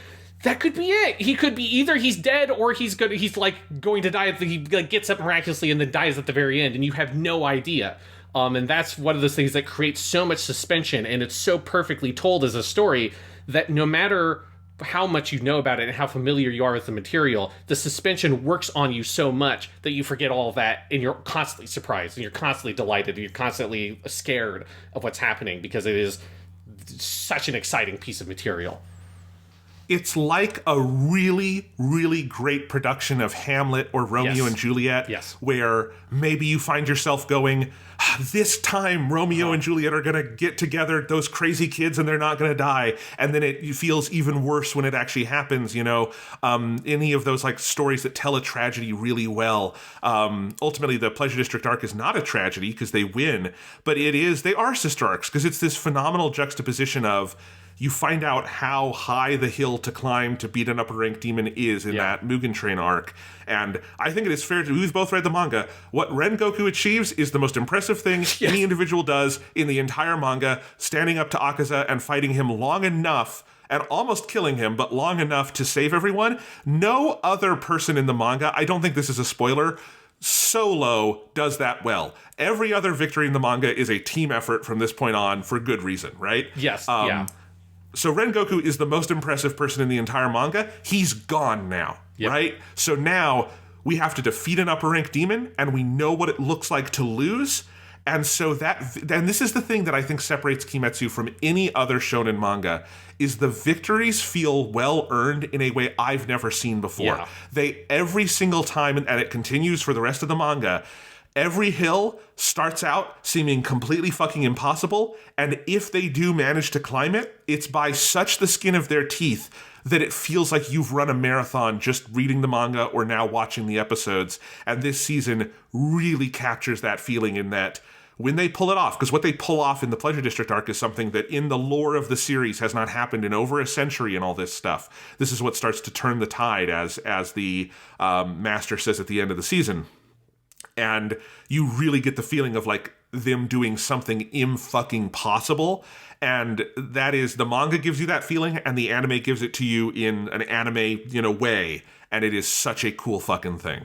that could be it. He could be either he's dead or he's going to die. He like gets up miraculously and then dies at the very end, and you have no idea. And that's one of those things that creates so much suspension, and it's so perfectly told as a story that no matter how much you know about it and how familiar you are with the material, the suspension works on you so much that you forget all of that, and you're constantly surprised, and you're constantly delighted, and you're constantly scared of what's happening, because it is such an exciting piece of material. It's like a really, really great production of Hamlet or Romeo and Juliet, where maybe you find yourself going, this time Romeo and Juliet are going to get together, those crazy kids, and they're not going to die. And then it feels even worse when it actually happens, any of those like stories that tell a tragedy really well. Ultimately, the Pleasure District arc is not a tragedy because they win, but they are sister arcs, because it's this phenomenal juxtaposition of, you find out how high the hill to climb to beat an upper rank demon is in that Mugen Train arc. And I think it is fair to, we've both read the manga, what Rengoku achieves is the most impressive thing any individual does in the entire manga, standing up to Akaza and fighting him long enough and almost killing him, but long enough to save everyone. No other person in the manga, I don't think this is a spoiler, solo does that well. Every other victory in the manga is a team effort from this point on, for good reason, right? Yes, So Rengoku is the most impressive person in the entire manga. He's gone now, right? So now we have to defeat an upper rank demon, and we know what it looks like to lose. And so and this is the thing that I think separates Kimetsu from any other shonen manga, is the victories feel well earned in a way I've never seen before. They, every single time, and it continues for the rest of the manga, every hill starts out seeming completely fucking impossible, and if they do manage to climb it, it's by such the skin of their teeth that it feels like you've run a marathon just reading the manga or now watching the episodes. And this season really captures that feeling, in that when they pull it off, because what they pull off in the Pleasure District arc is something that in the lore of the series has not happened in over a century and all this stuff. This is what starts to turn the tide, as the master says at the end of the season. And you really get the feeling of like them doing something fucking possible. And that is, the manga gives you that feeling, and the anime gives it to you in an anime, way. And it is such a cool fucking thing.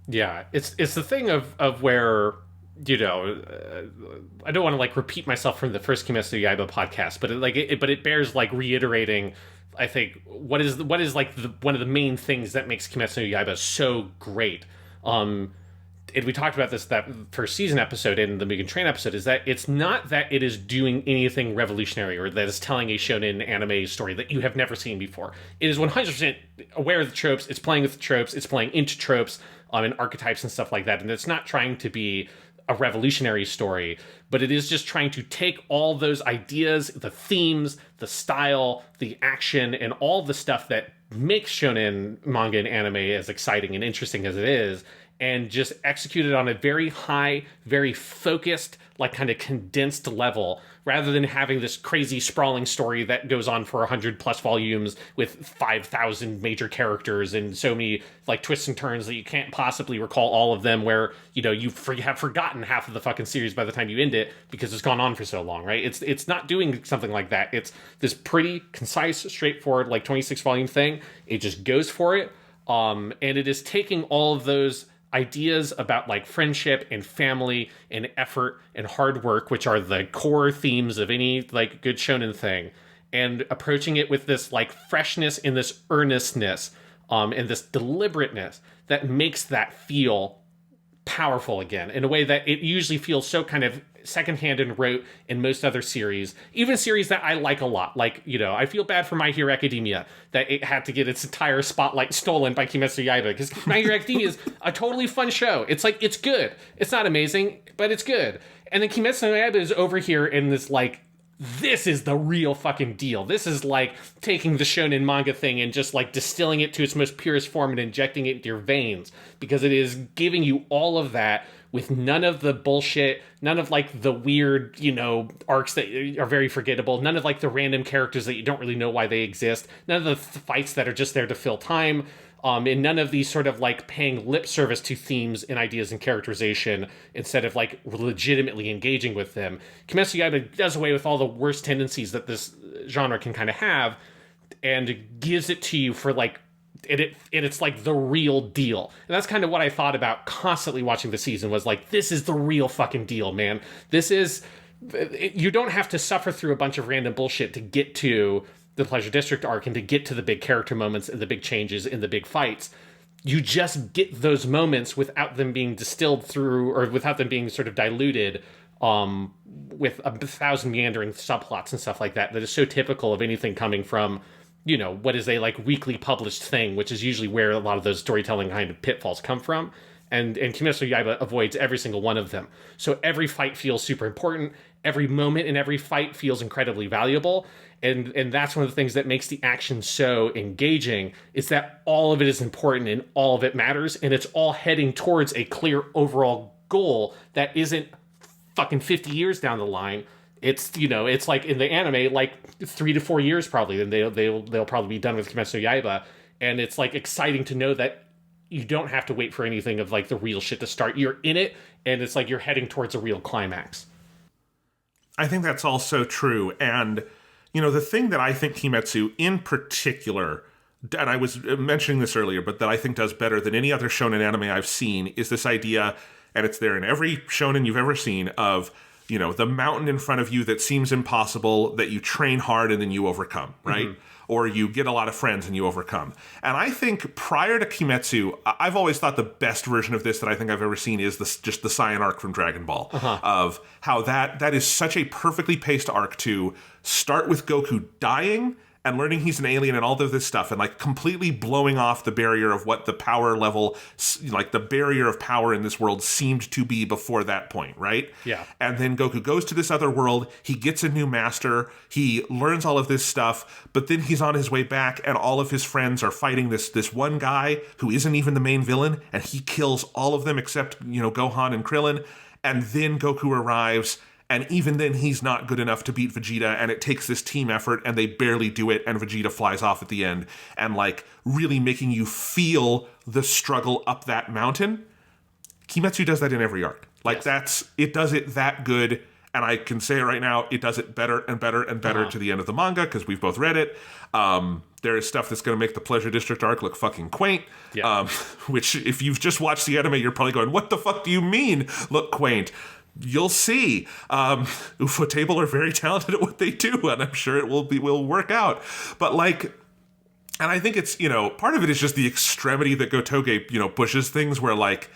Yeah, it's the thing of where, I don't want to like repeat myself from the first Kimetsu Yaiba podcast, but it bears like reiterating, I think, what is like one of the main things that makes Kimetsu Yaiba so great. And we talked about this, that first season episode in the Mugen Train episode, is that it's not that it is doing anything revolutionary or that it's telling a shonen anime story that you have never seen before. It is 100% aware of the tropes, it's playing with the tropes, it's playing into tropes and archetypes and stuff like that, and it's not trying to be a revolutionary story, but it is just trying to take all those ideas, the themes, the style, the action, and all the stuff that makes shonen manga and anime as exciting and interesting as it is, and just execute it on a very high, very focused, like kind of condensed level, rather than having this crazy sprawling story that goes on for 100 plus volumes with 5,000 major characters and so many like twists and turns that you can't possibly recall all of them, where, you know, you have forgotten half of the fucking series by the time you end it because it's gone on for so long, right? It's not doing something like that. It's this pretty concise, straightforward, like 26 volume thing. It just goes for it. And it is taking all of those ideas about like friendship and family and effort and hard work, which are the core themes of any like good shonen thing, and approaching it with this like freshness and this earnestness, and this deliberateness that makes that feel powerful again in a way that it usually feels so kind of secondhand and rote in most other series, even series that I like a lot. Like, you know, I feel bad for My Hero Academia that it had to get its entire spotlight stolen by Kimetsu Yaiba, because My Hero Academia is a totally fun show. It's like, it's good. It's not amazing, but it's good. And then Kimetsu Yaiba is over here in this like, this is the real fucking deal. This is like taking the shonen manga thing and just like distilling it to its most purest form and injecting it into your veins, because it is giving you all of that with none of the bullshit, none of like the weird, you know, arcs that are very forgettable, none of like the random characters that you don't really know why they exist, none of the fights that are just there to fill time, and none of these sort of like paying lip service to themes and ideas and characterization instead of like legitimately engaging with them. Kimetsu Yaiba does away with all the worst tendencies that this genre can kind of have and gives it to you for like, it's like the real deal. And that's kind of what I thought about constantly watching the season, was like, this is the real fucking deal, man. This is, you don't have to suffer through a bunch of random bullshit to get to the Pleasure District arc and to get to the big character moments and the big changes and the big fights. You just get those moments without them being distilled through, or without them being sort of diluted with 1,000 meandering subplots and stuff like that is so typical of anything coming from, you know, what is a like weekly published thing, which is usually where a lot of those storytelling kind of pitfalls come from. And Kimetsu Yaiba avoids every single one of them. So every fight feels super important. Every moment in every fight feels incredibly valuable. And that's one of the things that makes the action so engaging, is that all of it is important and all of it matters. And it's all heading towards a clear overall goal that isn't fucking 50 years down the line. It's, you know, it's like in the anime, like 3 to 4 years probably, then they'll probably be done with Kimetsu Yaiba. And it's like exciting to know that you don't have to wait for anything of like the real shit to start. You're in it, and it's like you're heading towards a real climax. I think that's also true. And, you know, the thing that I think Kimetsu in particular, and I was mentioning this earlier, but that I think does better than any other shonen anime I've seen, is this idea, and it's there in every shonen you've ever seen, of, you know, the mountain in front of you that seems impossible, that you train hard and then you overcome, right? Mm-hmm. Or you get a lot of friends and you overcome. And I think prior to Kimetsu, I've always thought the best version of this that I think I've ever seen is just the Saiyan arc from Dragon Ball. Of how that is such a perfectly paced arc to start with Goku dying and learning he's an alien and all of this stuff, and like completely blowing off the barrier of what the power level, like the barrier of power in this world seemed to be before that point, right? Yeah. And then Goku goes to this other world, he gets a new master, he learns all of this stuff, but then he's on his way back and all of his friends are fighting this one guy who isn't even the main villain, and he kills all of them except, you know, Gohan and Krillin. And then Goku arrives, and even then, he's not good enough to beat Vegeta, and it takes this team effort, and they barely do it, and Vegeta flies off at the end, and, like, really making you feel the struggle up that mountain. Kimetsu does that in every arc. Like, yes. It does it that good, and I can say it right now, it does it better and better and better to the end of the manga, because we've both read it. There is stuff that's going to make the Pleasure District arc look fucking quaint, which, if you've just watched the anime, you're probably going, what the fuck do you mean, look quaint? You'll see. Ufotable are very talented at what they do, and I'm sure it will work out. But like, and I think it's, you know, part of it is just the extremity that Gotouge, you know, pushes things, where like,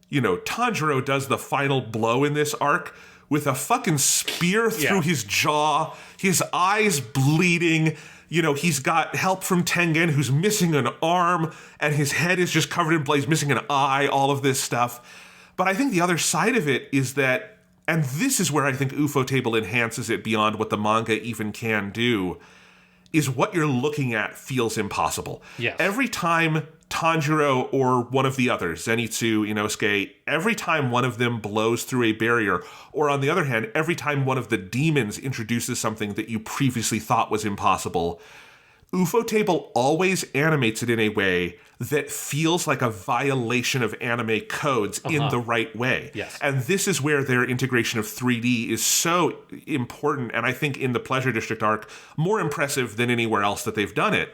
you know, Tanjiro does the final blow in this arc with a fucking spear through his jaw, his eyes bleeding. You know, he's got help from Tengen, who's missing an arm, and his head is just covered in blood. He's missing an eye, all of this stuff. But I think the other side of it is that, and this is where I think ufotable enhances it beyond what the manga even can do, is what you're looking at feels impossible. Yes. Every time Tanjiro or one of the others, Zenitsu, Inosuke, every time one of them blows through a barrier, or on the other hand, every time one of the demons introduces something that you previously thought was impossible, ufotable always animates it in a way that feels like a violation of anime codes in the right way. Yes. And this is where their integration of 3D is so important, and I think in the Pleasure District arc, more impressive than anywhere else that they've done it,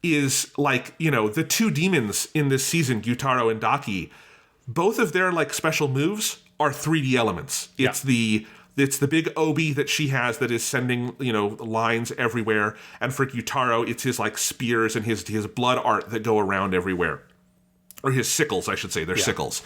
is like, the two demons in this season, Gyutaro and Daki, both of their like special moves are 3D elements. It's the big obi that she has that is sending, lines everywhere. And for Gyutaro, it's his like spears and his blood art that go around everywhere. Or his sickles, I should say. They're sickles.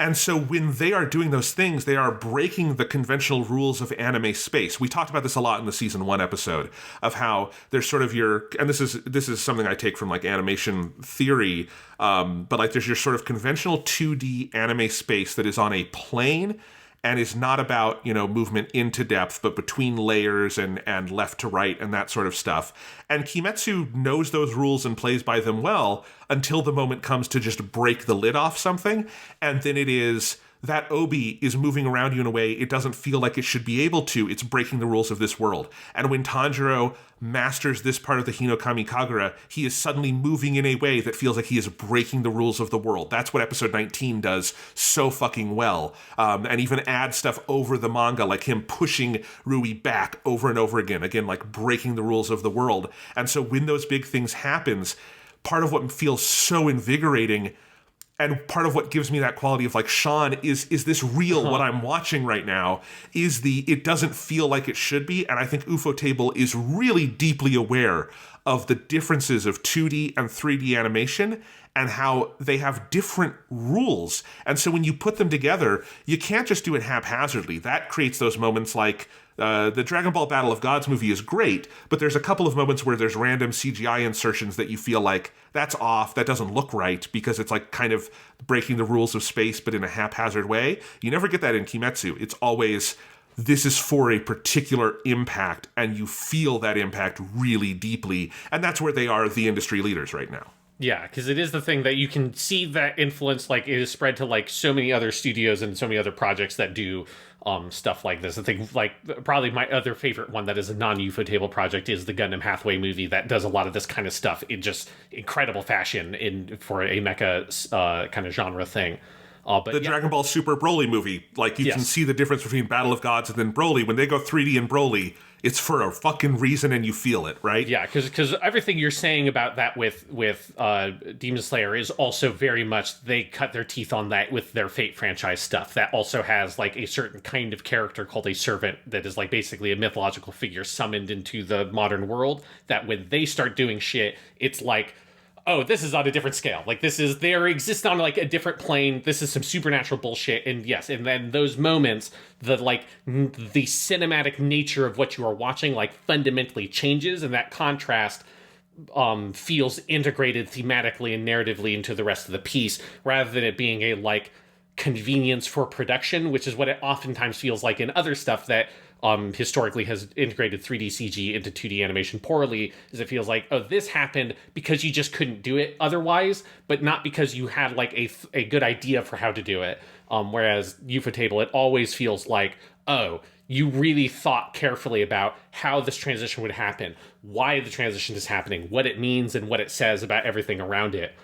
And so when they are doing those things, they are breaking the conventional rules of anime space. We talked about this a lot in the season 1 episode of how there's sort of and this is something I take from like animation theory, but like there's your sort of conventional 2D anime space that is on a plane and is not about, movement into depth, but between layers and left to right and that sort of stuff. And Kimetsu knows those rules and plays by them well until the moment comes to just break the lid off something. And then it is that obi is moving around you in a way it doesn't feel like it should be able to. It's breaking the rules of this world. And when Tanjiro masters this part of the Hinokami Kagura, he is suddenly moving in a way that feels like he is breaking the rules of the world. That's what episode 19 does so fucking well. And even adds stuff over the manga, like him pushing Rui back over and over again, like breaking the rules of the world. And so when those big things happens, part of what feels so invigorating and part of what gives me that quality of like, Sean, is this real? What I'm watching right now is it doesn't feel like it should be. And I think ufotable is really deeply aware of the differences of 2D and 3D animation and how they have different rules. And so when you put them together, you can't just do it haphazardly. That creates those moments like the Dragon Ball Battle of Gods movie is great, but there's a couple of moments where there's random CGI insertions that you feel like that's off, that doesn't look right, because it's like kind of breaking the rules of space, but in a haphazard way. You never get that in Kimetsu. It's always, this is for a particular impact, and you feel that impact really deeply. And that's where they are the industry leaders right now. Yeah, because it is the thing that you can see that influence, like, it is spread to, like, so many other studios and so many other projects that do stuff like this. I think, like, probably my other favorite one that is a non-ufotable project is the Gundam Hathaway movie that does a lot of this kind of stuff in just incredible fashion for a mecha kind of genre thing. But the Dragon Ball Super Broly movie, like, you can see the difference between Battle of Gods and then Broly. When they go 3D in Broly, it's for a fucking reason, and you feel it, right? Yeah, because everything you're saying about that with Demon Slayer is also very much, they cut their teeth on that with their Fate franchise stuff. That also has, like, a certain kind of character called a servant that is, like, basically a mythological figure summoned into the modern world, that when they start doing shit, it's like, oh, this is on a different scale. Like, they exist on, like, a different plane. This is some supernatural bullshit. And yes, and then those moments, the cinematic nature of what you are watching, like, fundamentally changes, and that contrast feels integrated thematically and narratively into the rest of the piece, rather than it being a, like, convenience for production, which is what it oftentimes feels like in other stuff that historically has integrated 3D CG into 2D animation poorly, is it feels like, oh, this happened because you just couldn't do it otherwise, but not because you had, like, a good idea for how to do it. Whereas ufotable, it always feels like, oh, you really thought carefully about how this transition would happen, why the transition is happening, what it means, and what it says about everything around it.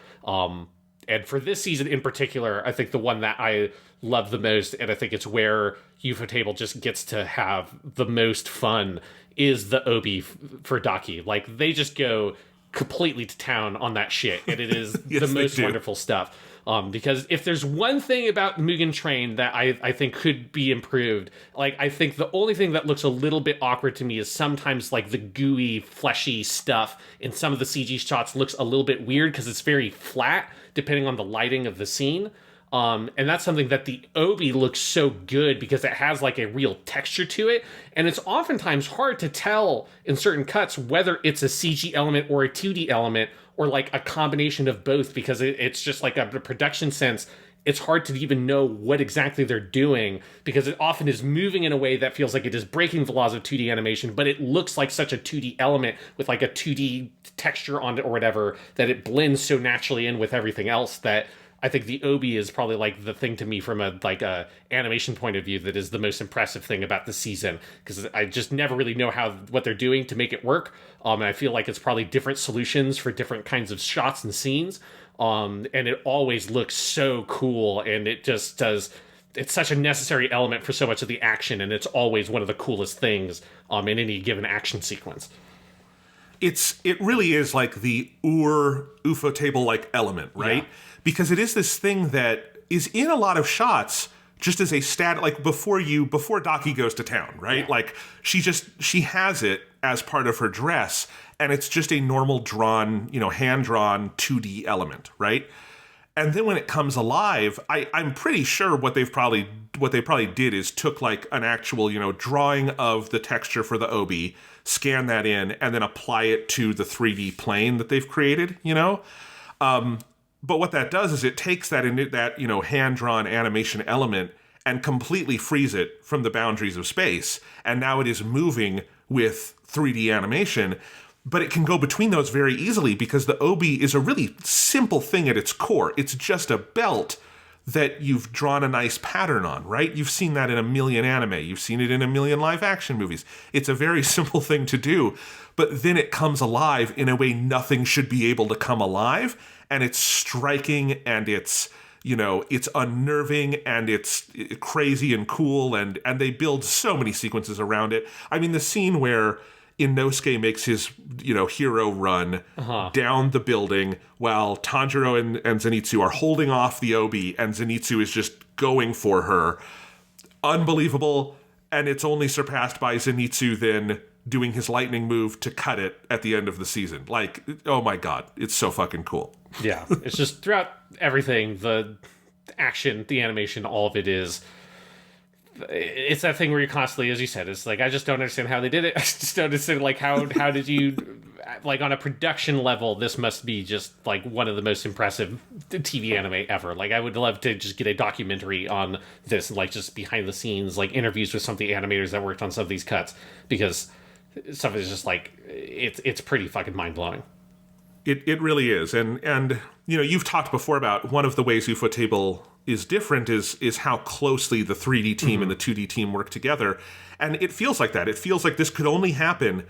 And for this season in particular, I think the one that I love the most, and I think it's where ufotable just gets to have the most fun, is the obi for Daki. Like, they just go completely to town on that shit, and it is yes, the most wonderful stuff. Because if there's one thing about Mugen Train that I think could be improved, like, I think the only thing that looks a little bit awkward to me is sometimes, like, the gooey, fleshy stuff in some of the CG shots looks a little bit weird because it's very flat, depending on the lighting of the scene. And that's something that the obi looks so good because it has, like, a real texture to it. And it's oftentimes hard to tell in certain cuts whether it's a CG element or a 2D element, or, like, a combination of both, because it's just, like, a production sense. it's hard to even know what exactly they're doing, because it often is moving in a way that feels like it is breaking the laws of 2D animation, but it looks like such a 2D element with like a 2D texture on it or whatever, that it blends so naturally in with everything else that I think the obi is probably like the thing to me from a animation point of view that is the most impressive thing about the season, because I just never really know what they're doing to make it work. And I feel like it's probably different solutions for different kinds of shots and scenes. And it always looks so cool, and it just does. It's such a necessary element for so much of the action, and it's always one of the coolest things in any given action sequence. It really is like the ufotable like element, right? Yeah. Because it is this thing that is in a lot of shots just as a stat, like before Daki goes to town, right? Yeah. Like she has it as part of her dress, and it's just a normal drawn, hand-drawn 2D element, right? And then when it comes alive, I'm pretty sure what they probably did is took like an actual, drawing of the texture for the obi, scan that in, and then apply it to the 3D plane that they've created, But what that does is it takes that hand-drawn animation element and completely frees it from the boundaries of space, and now it is moving with 3D animation. But it can go between those very easily because the obi is a really simple thing at its core. It's just a belt that you've drawn a nice pattern on, right? You've seen that in a million anime. You've seen it in a million live-action movies. It's a very simple thing to do, but then it comes alive in a way nothing should be able to come alive, and it's striking, and it's unnerving, and it's crazy and cool, and they build so many sequences around it. I mean, the scene where Inosuke makes his, hero run down the building while Tanjiro and Zenitsu are holding off the obi, and Zenitsu is just going for her. Unbelievable, and it's only surpassed by Zenitsu then doing his lightning move to cut it at the end of the season. Like, oh my god, it's so fucking cool. Yeah, it's just throughout everything, the action, the animation, all of it is... It's that thing where you constantly, as you said, it's like, I just don't understand how they did it. I just don't understand, like, how did you, like, on a production level, this must be just, like, one of the most impressive TV anime ever. Like, I would love to just get a documentary on this, like, just behind the scenes, like, interviews with some of the animators that worked on some of these cuts, because stuff is just, like, it's pretty fucking mind-blowing. It really is. And you've talked before about one of the ways ufotable is different is how closely the 3D team and the 2D team work together. And it feels like that. It feels like this could only happen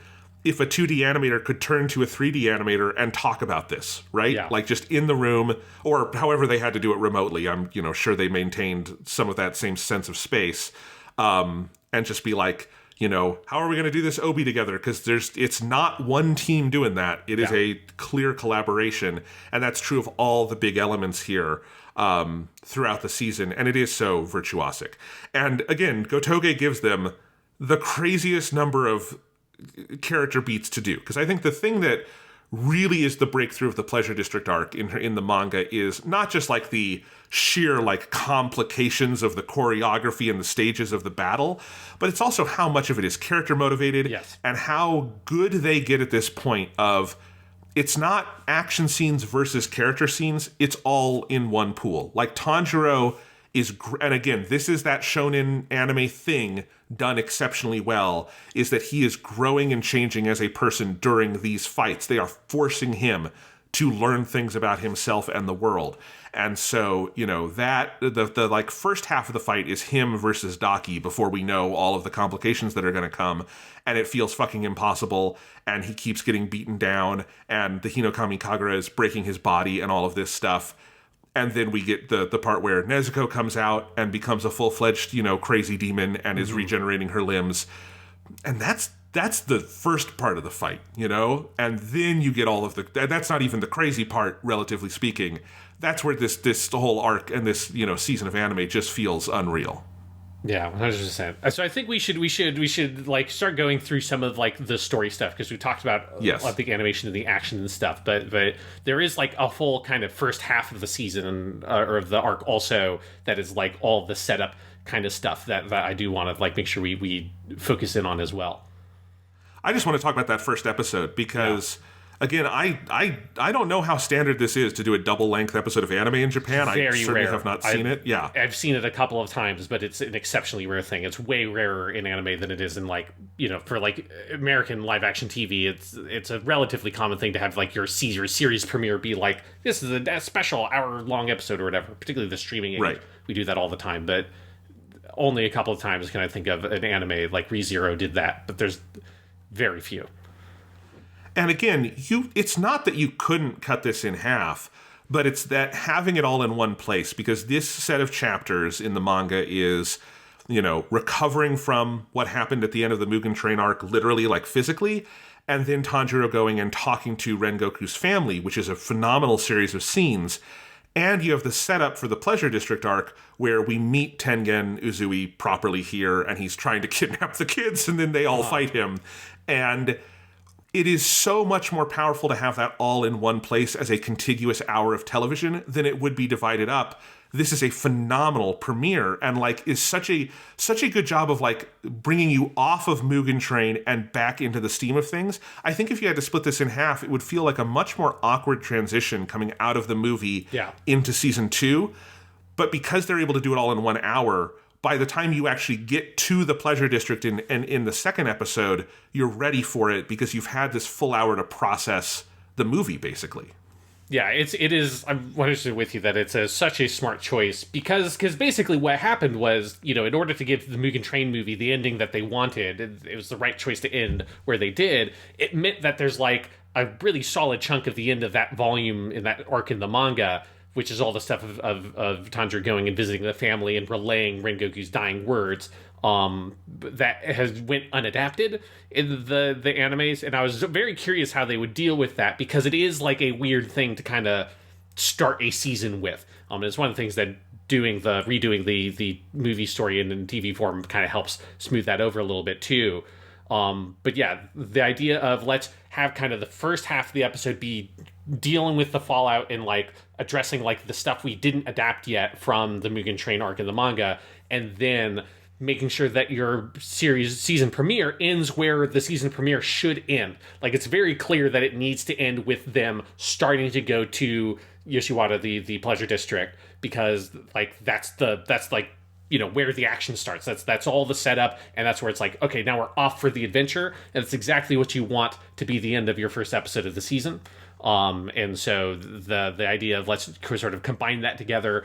if a 2D animator could turn to a 3D animator and talk about this, right? Yeah. Like just in the room, or however they had to do it remotely. I'm sure they maintained some of that same sense of space. And just be like, how are we going to do this obi together? Because it's not one team doing that. It is a clear collaboration. And that's true of all the big elements here throughout the season. And it is so virtuosic. And again, Gotouge gives them the craziest number of character beats to do. Because I think the thing that really is the breakthrough of the Pleasure District arc in the manga is not just like the sheer like complications of the choreography and the stages of the battle, but it's also how much of it is character motivated. Yes. And how good they get at this point of it's not action scenes versus character scenes, it's all in one pool. Like Tanjiro is, and again, this is that shonen anime thing done exceptionally well, is that he is growing and changing as a person during these fights. They are forcing him to learn things about himself and the world. And so, that the like first half of the fight is him versus Daki before we know all of the complications that are going to come. And it feels fucking impossible. And he keeps getting beaten down. And the Hinokami Kagura is breaking his body and all of this stuff. And then we get the part where Nezuko comes out and becomes a full-fledged, crazy demon and is regenerating her limbs. And that's the first part of the fight, And then you get all of that's not even the crazy part, relatively speaking. That's where this whole arc and this, season of anime just feels unreal. Yeah, 100%. So I think we should like start going through some of like the story stuff, because we talked about the animation and the action and stuff, but there is like a full kind of first half of the season or of the arc also that is like all the setup kind of stuff that I do want to like make sure we focus in on as well. I just want to talk about that first episode because Again, I don't know how standard this is to do a double-length episode of anime in Japan. I certainly have not seen it. Yeah. I've seen it a couple of times, but it's an exceptionally rare thing. It's way rarer in anime than it is in, like, you know, for, like, American live-action TV. It's a relatively common thing to have, like, your series premiere be like, this is a special hour-long episode or whatever, particularly the streaming age. Right. We do that all the time, but only a couple of times can I think of an anime like ReZero did that, but there's very few. And again, it's not that you couldn't cut this in half, but it's that having it all in one place, because this set of chapters in the manga is, you know, recovering from what happened at the end of the Mugen Train arc, literally, like physically, and then Tanjiro going and talking to Rengoku's family, which is a phenomenal series of scenes. And you have the setup for the Pleasure District arc, where we meet Tengen Uzui properly here, and he's trying to kidnap the kids, and then they all fight him. And it is so much more powerful to have that all in one place as a contiguous hour of television than it would be divided up. This is a phenomenal premiere, and like is such a good job of like bringing you off of Mugen Train and back into the steam of things. I think if you had to split this in half, it would feel like a much more awkward transition coming out of the movie into season 2. But because they're able to do it all in 1 hour, by the time you actually get to the Pleasure District and in the second episode, you're ready for it because you've had this full hour to process the movie, basically. Yeah, it is. I'm 100% with you that it's such a smart choice because basically what happened was, you know, in order to give the Mugen Train movie the ending that they wanted, it was the right choice to end where they did. It meant that there's like a really solid chunk of the end of that volume in that arc in the manga, which is all the stuff of Tanjiro going and visiting the family and relaying Rengoku's dying words, that has went unadapted in the animes. And I was very curious how they would deal with that, because it is like a weird thing to kind of start a season with. It's one of the things that redoing the movie story in TV form kind of helps smooth that over a little bit too. But yeah, the idea of let's have kind of the first half of the episode be dealing with the fallout and like addressing like the stuff we didn't adapt yet from the Mugen Train arc in the manga, and then making sure that your season premiere ends where the season premiere should end. Like it's very clear that it needs to end with them starting to go to Yoshiwara, the Pleasure District, because like that's like, you know, where the action starts. That's all the setup, and that's where it's like, okay, now we're off for the adventure, and it's exactly what you want to be the end of your first episode of the season. And so the idea of let's sort of combine that together,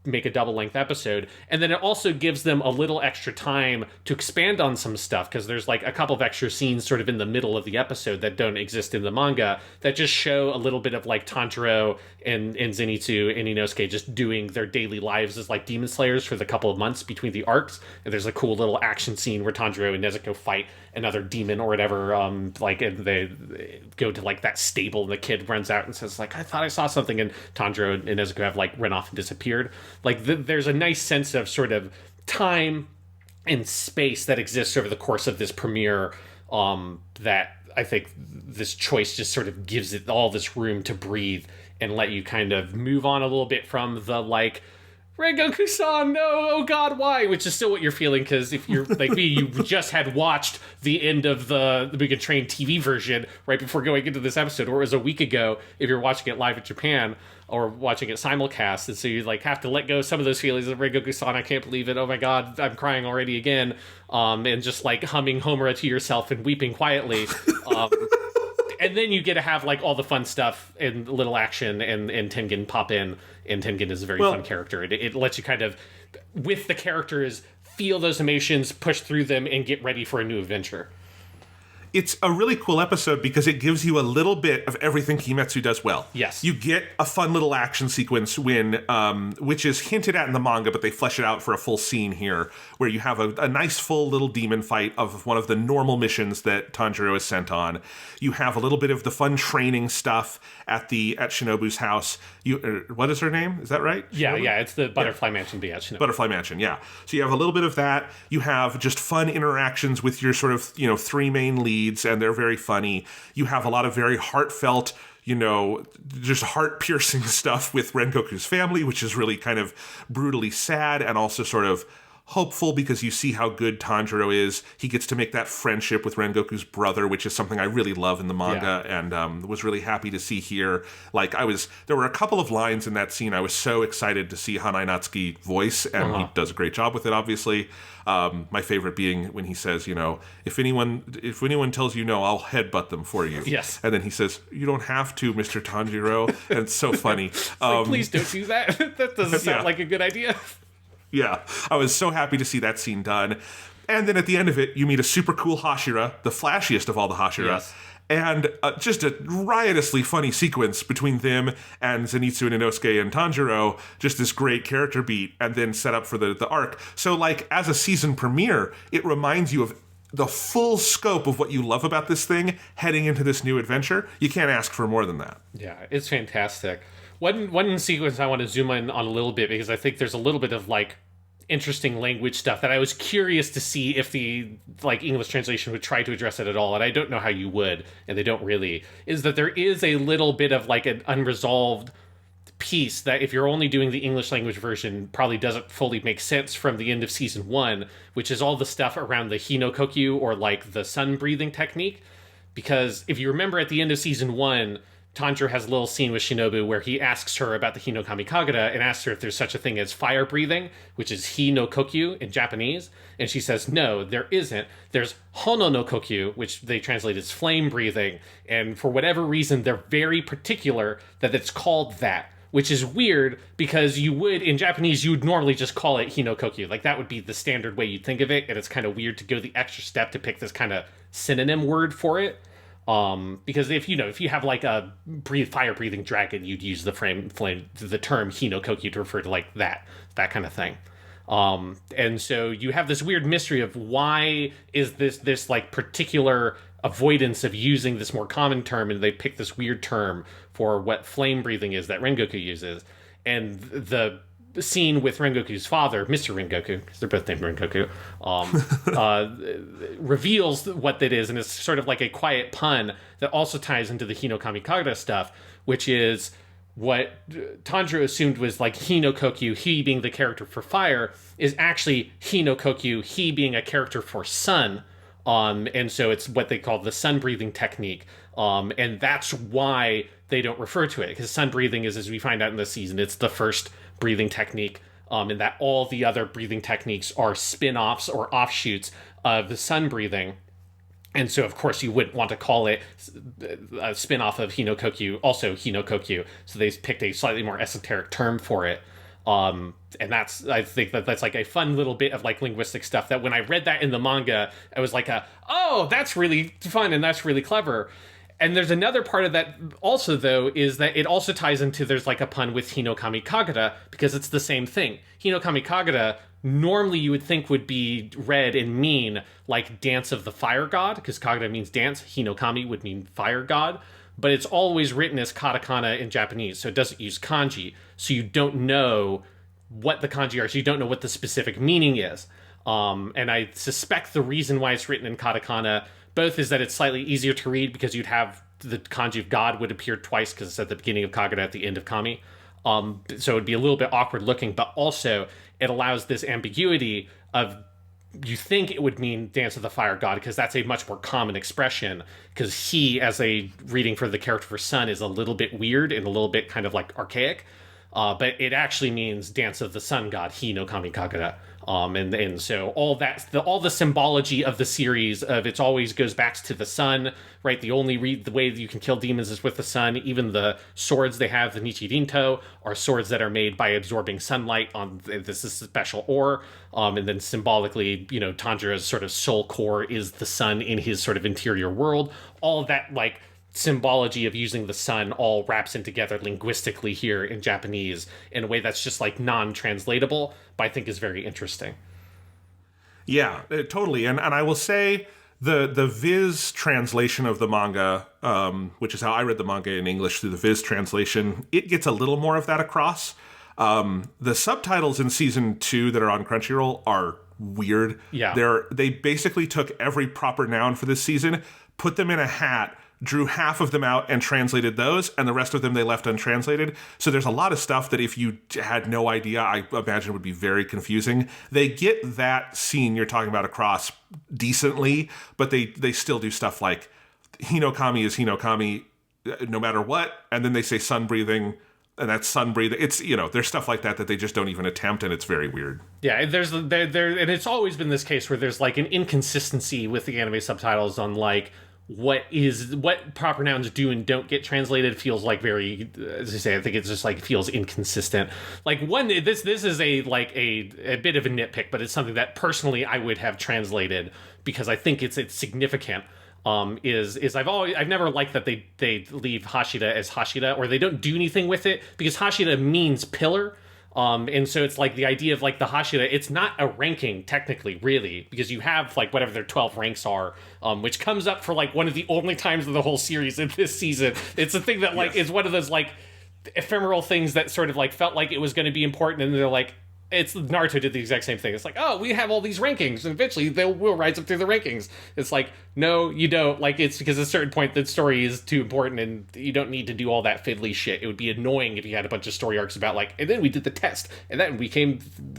make a double-length episode, and then it also gives them a little extra time to expand on some stuff, because there's like a couple of extra scenes sort of in the middle of the episode that don't exist in the manga that just show a little bit of like Tanjiro and Zenitsu and Inosuke just doing their daily lives as like demon slayers for the couple of months between the arcs. And there's a cool little action scene where Tanjiro and Nezuko fight another demon or whatever, like, and they go to like that stable, and the kid runs out and says like, I thought I saw something, and Tanjiro and Nezuko have like run off and disappeared. Like there's a nice sense of sort of time and space that exists over the course of this premiere, that I think this choice just sort of gives it all this room to breathe and let you kind of move on a little bit from the like, Rengoku-san, no, oh god, why? Which is still what you're feeling, because if you're like me, you just had watched the end of the Mugen Train TV version right before going into this episode, or it was a week ago if you're watching it live in Japan or watching it simulcast, and so you like have to let go of some of those feelings of Rengoku-san, I can't believe it, oh my god, I'm crying already again, and just like humming Homura to yourself and weeping quietly. And then you get to have like all the fun stuff and little action, and Tengen pop in, and Tengen is a very fun character. It lets you kind of, with the characters, feel those emotions, push through them, and get ready for a new adventure. It's a really cool episode because it gives you a little bit of everything Kimetsu does well. Yes. You get a fun little action sequence which is hinted at in the manga, but they flesh it out for a full scene here, where you have a nice full little demon fight of one of the normal missions that Tanjiro is sent on. You have a little bit of the fun training stuff at Shinobu's house. What is her name? Is that right? Yeah, Shinobu? yeah, it's the Butterfly Mansion at Shinobu. Butterfly Mansion, yeah. So you have a little bit of that. You have just fun interactions with your sort of, you know, 3 main leads, and they're very funny. You have a lot of very heartfelt, you know, just heart-piercing stuff with Rengoku's family, which is really kind of brutally sad and also sort of hopeful because you see how good Tanjiro is. He gets to make that friendship with Rengoku's brother, which is something I really love in the manga, and was really happy to see here. Like, there were a couple of lines in that scene I was so excited to see Hanai Natsuki voice, and he does a great job with it, obviously. My favorite being when he says, if anyone tells you no, I'll headbutt them for you. Yes. And then he says, you don't have to, Mr. Tanjiro. And it's so funny. Please don't do that. That doesn't sound like a good idea. Yeah, I was so happy to see that scene done. And then at the end of it, you meet a super cool Hashira, the flashiest of all the Hashira. Yes. And just a riotously funny sequence between them and Zenitsu and Inosuke and Tanjiro. Just this great character beat and then set up for the arc. So, like, as a season premiere, it reminds you of the full scope of what you love about this thing heading into this new adventure. You can't ask for more than that. Yeah, it's fantastic. One sequence I want to zoom in on a little bit, because I think there's a little bit of, like, interesting language stuff that I was curious to see if the, like, English translation would try to address it at all, and I don't know how you would, and they don't really, is that there is a little bit of, like, an unresolved piece that, if you're only doing the English language version, probably doesn't fully make sense from the end of season 1, which is all the stuff around the hinokokyu, or, like, the sun breathing technique. Because if you remember at the end of season 1, Tanjiro has a little scene with Shinobu where he asks her about the Hinokami Kagura and asks her if there's such a thing as fire breathing, which is Hi no Kokyu in Japanese. And she says, no, there isn't. There's Hono no Kokyu, which they translate as flame breathing. And for whatever reason, they're very particular that it's called that, which is weird because in Japanese, you would normally just call it Hi no Kokyu. Like, that would be the standard way you'd think of it. And it's kind of weird to go the extra step to pick this kind of synonym word for it. Because if you have like a fire breathing dragon, you'd use the term hinokokyu to refer to like that kind of thing. And so you have this weird mystery of why is this like particular avoidance of using this more common term, and they pick this weird term for what flame breathing is that Rengoku uses. And the scene with Rengoku's father, Mr. Rengoku, because they're both named Rengoku, reveals what that is, and it's sort of like a quiet pun that also ties into the Hinokami Kagura stuff, which is what Tanjiro assumed was like Hinokokyu, he being the character for fire, is actually Hinokokyu, he being a character for sun, and so it's what they call the sun breathing technique, and that's why they don't refer to it, because sun breathing is, as we find out in this season, it's the first breathing technique, and that all the other breathing techniques are spin-offs or offshoots of the sun breathing. And so, of course, you wouldn't want to call it a spin-off of Hinokokyu, also Hinokokyu. So they picked a slightly more esoteric term for it. And I think that's like a fun little bit of like linguistic stuff that when I read that in the manga, I was like, oh, that's really fun and that's really clever. And there's another part of that also, though, is that it also ties into, there's like a pun with Hinokami Kagura, because it's the same thing. Hinokami Kagura, normally you would think would be read and mean like dance of the fire god, because Kagura means dance, Hinokami would mean fire god, but it's always written as katakana in Japanese, so it doesn't use kanji, so you don't know what the kanji are, so you don't know what the specific meaning is. And I suspect the reason why it's written in katakana both is that it's slightly easier to read because you'd have the kanji of God would appear twice because it's at the beginning of Kagura, at the end of Kami. So it'd be a little bit awkward looking, but also it allows this ambiguity of, you think it would mean Dance of the Fire God because that's a much more common expression, because he, as a reading for the character for Sun, is a little bit weird and a little bit kind of like archaic. But it actually means Dance of the Sun God, Hi no Kami Kagura. And so all the symbology of the series of it always goes back to the sun, right? The way that you can kill demons is with the sun. Even the swords they have, the Nichirinto, are swords that are made by absorbing sunlight on this special ore. And then symbolically, Tanjiro's sort of soul core is the sun in his sort of interior world. All of that, like, symbology of using the sun all wraps in together linguistically here in Japanese in a way that's just like non-translatable, but I think is very interesting. Yeah, totally. And I will say the Viz translation of the manga, which is how I read the manga in English through the Viz translation, it gets a little more of that across. The subtitles in season 2 that are on Crunchyroll are weird. Yeah. They basically took every proper noun for this season, put them in a hat, drew half of them out and translated those, and the rest of them they left untranslated. So there's a lot of stuff that if you had no idea, I imagine would be very confusing. They get that scene you're talking about across decently, but they still do stuff like Hinokami is Hinokami no matter what, and then they say sun breathing, and that's sun breathing. It's, there's stuff like that they just don't even attempt, and it's very weird. Yeah, there's and it's always been this case where there's like an inconsistency with the anime subtitles on like what proper nouns do and don't get translated. Feels like very, as I say, I think it's just like feels inconsistent. Like this is a bit of a nitpick, but it's something that personally I would have translated because I think it's significant. I've never liked that they leave hashira as hashira, or they don't do anything with it, because hashira means pillar. And so it's like the idea of like the hashira, it's not a ranking technically, really, because you have like whatever their 12 ranks are, which comes up for like one of the only times of the whole series in this season. It's a thing that like is one of those like ephemeral things that sort of like felt like it was going to be important, and they're like, Naruto did the exact same thing. It's like, oh, we have all these rankings, and eventually we'll rise up through the rankings. It's like, no, you don't. Like, it's because at a certain point the story is too important, and you don't need to do all that fiddly shit. It would be annoying if you had a bunch of story arcs about like, and then we did the test, and then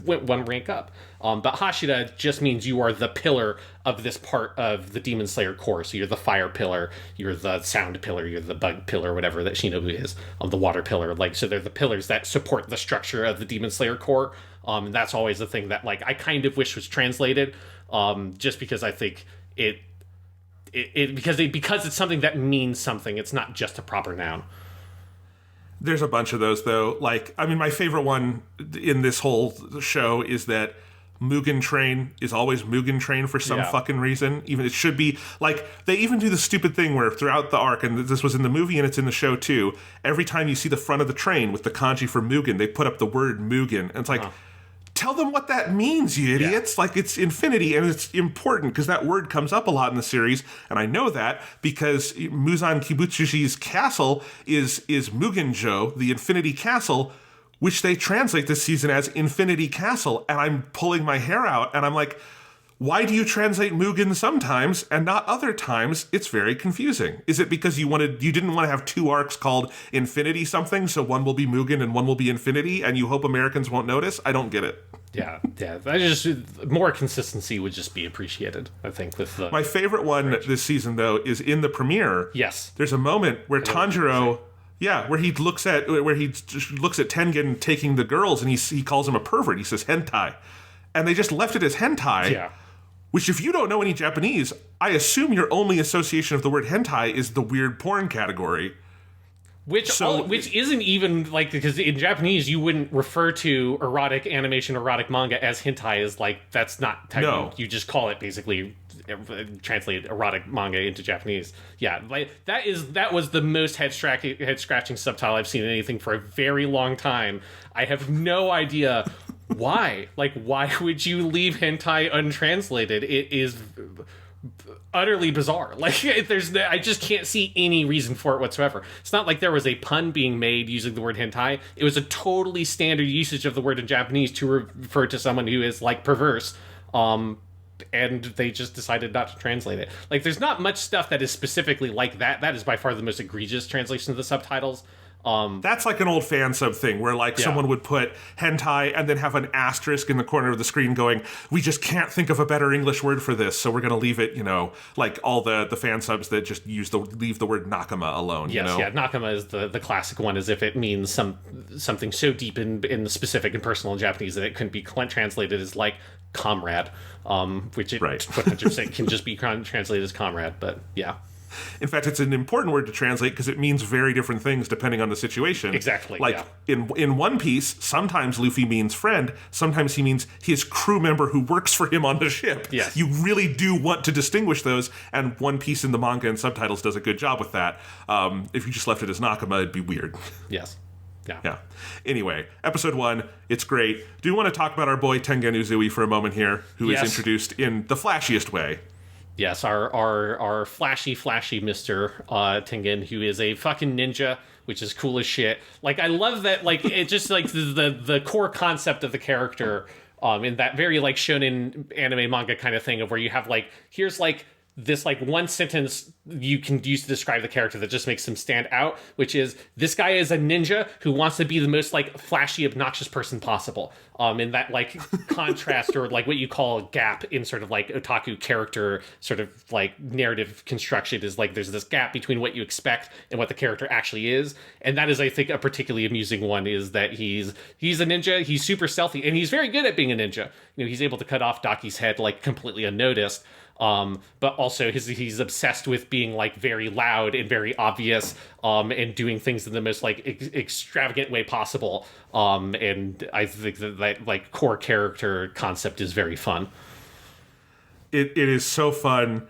went one rank up. But hashira just means you are the pillar of this part of the Demon Slayer core. So you're the fire pillar, you're the sound pillar, you're the bug pillar, whatever that Shinobu is, the water pillar. Like, so they're the pillars that support the structure of the Demon Slayer core. And that's always the thing that like I kind of wish was translated, just because I think because it's something that means something. It's not just a proper noun. There's a bunch of those though. Like, I mean, my favorite one in this whole show is that Mugen Train is always Mugen Train for some fucking reason. Even it should be like, they even do the stupid thing where throughout the arc, and this was in the movie and it's in the show too, every time you see the front of the train with the kanji for Mugen, they put up the word Mugen, and it's like, tell them what that means, you idiots. Like, it's infinity, and it's important because that word comes up a lot in the series, and I know that because Muzan Kibutsushi's castle is Mugenjo, the infinity castle, which they translate this season as Infinity Castle, and I'm pulling my hair out, and I'm like, why do you translate Mugen sometimes and not other times? It's very confusing. Is it because you didn't want to have two arcs called Infinity something, so one will be Mugen and one will be Infinity, and you hope Americans won't notice? I don't get it. Yeah. More consistency would just be appreciated, I think. My favorite one this season, though, is in the premiere. Yes. There's a moment where Tanjiro... Yeah, where he looks at Tengen taking the girls, and he calls him a pervert. He says hentai, and they just left it as hentai. Yeah. Which, if you don't know any Japanese, I assume your only association of the word hentai is the weird porn category. Which isn't even like, because in Japanese you wouldn't refer to erotic animation, erotic manga as hentai. Is like, that's not technical. No. You just call it basically. Translate erotic manga into Japanese. Yeah, like that was the most head scratching subtitle I've seen in anything for a very long time. I have no idea why. Like, why would you leave hentai untranslated? It is utterly bizarre. Like, I just can't see any reason for it whatsoever. It's not like there was a pun being made using the word hentai. It was a totally standard usage of the word in Japanese to refer to someone who is like perverse. And they just decided not to translate it. Like, there's not much stuff that is specifically like that. That is by far the most egregious translation of the subtitles. That's like an old fan sub thing where like someone would put hentai and then have an asterisk in the corner of the screen going, we just can't think of a better English word for this, so we're going to leave it, like all the fan subs that just leave the word nakama alone. Yes, yeah, nakama is the classic one, as if it means something so deep in the specific and personal in Japanese that it couldn't be translated as like comrade, which it 100% can just be translated as comrade, but yeah. In fact, it's an important word to translate because it means very different things depending on the situation. Exactly. Like in One Piece, sometimes Luffy means friend, sometimes he means his crew member who works for him on the ship. Yes. You really do want to distinguish those, and One Piece in the manga and subtitles does a good job with that. If you just left it as Nakama, it'd be weird. Yes. Yeah. Anyway, episode 1, it's great. Do you want to talk about our boy Tengen Uzui for a moment here, who is introduced in the flashiest way? Yes, our flashy Mr. Tengen, who is a fucking ninja, which is cool as shit. Like, I love that, like, it just, like, the core concept of the character, in that very, like, shonen anime manga kind of thing of where you have, like, here's, like, this like one sentence you can use to describe the character that just makes him stand out, which is, this guy is a ninja who wants to be the most like flashy, obnoxious person possible. In that like contrast, or like what you call a gap in sort of like otaku character sort of like narrative construction, is like there's this gap between what you expect and what the character actually is. And that is, I think, a particularly amusing one, is that he's a ninja, he's super stealthy, and he's very good at being a ninja. You know, he's able to cut off Daki's head like completely unnoticed. But also he's obsessed with being like very loud and very obvious, and doing things in the most like extravagant way possible. And I think that like core character concept is very fun. It is so fun.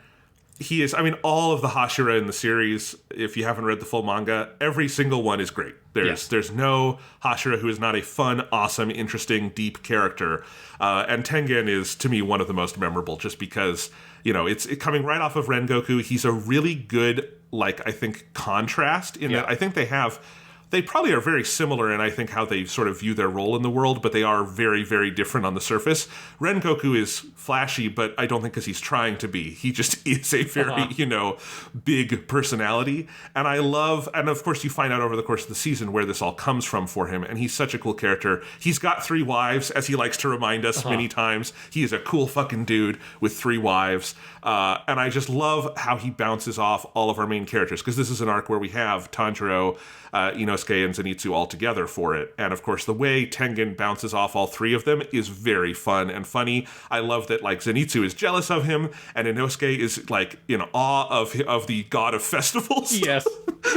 He is, I mean, all of the hashira in the series, if you haven't read the full manga, every single one is great. There's no hashira who is not a fun, awesome, interesting, deep character. And Tengen is, to me, one of the most memorable, just because, you know, it's coming right off of Rengoku. He's a really good, like, I think, contrast in that I think they probably are very similar in, I think, how they sort of view their role in the world, but they are very, very different on the surface. Rengoku is flashy, but I don't think because he's trying to be. He just is a very, you know, big personality. And I love, and of course you find out over the course of the season where this all comes from for him, and he's such a cool character. He's got 3 wives, as he likes to remind us many times. He is a cool fucking dude with 3 wives. And I just love how he bounces off all of our main characters, because this is an arc where we have Tanjiro, Inosuke, and Zenitsu all together for it. And of course, the way Tengen bounces off all 3 of them is very fun and funny. I love that like Zenitsu is jealous of him, and Inosuke is like in awe of the god of festivals. Yes.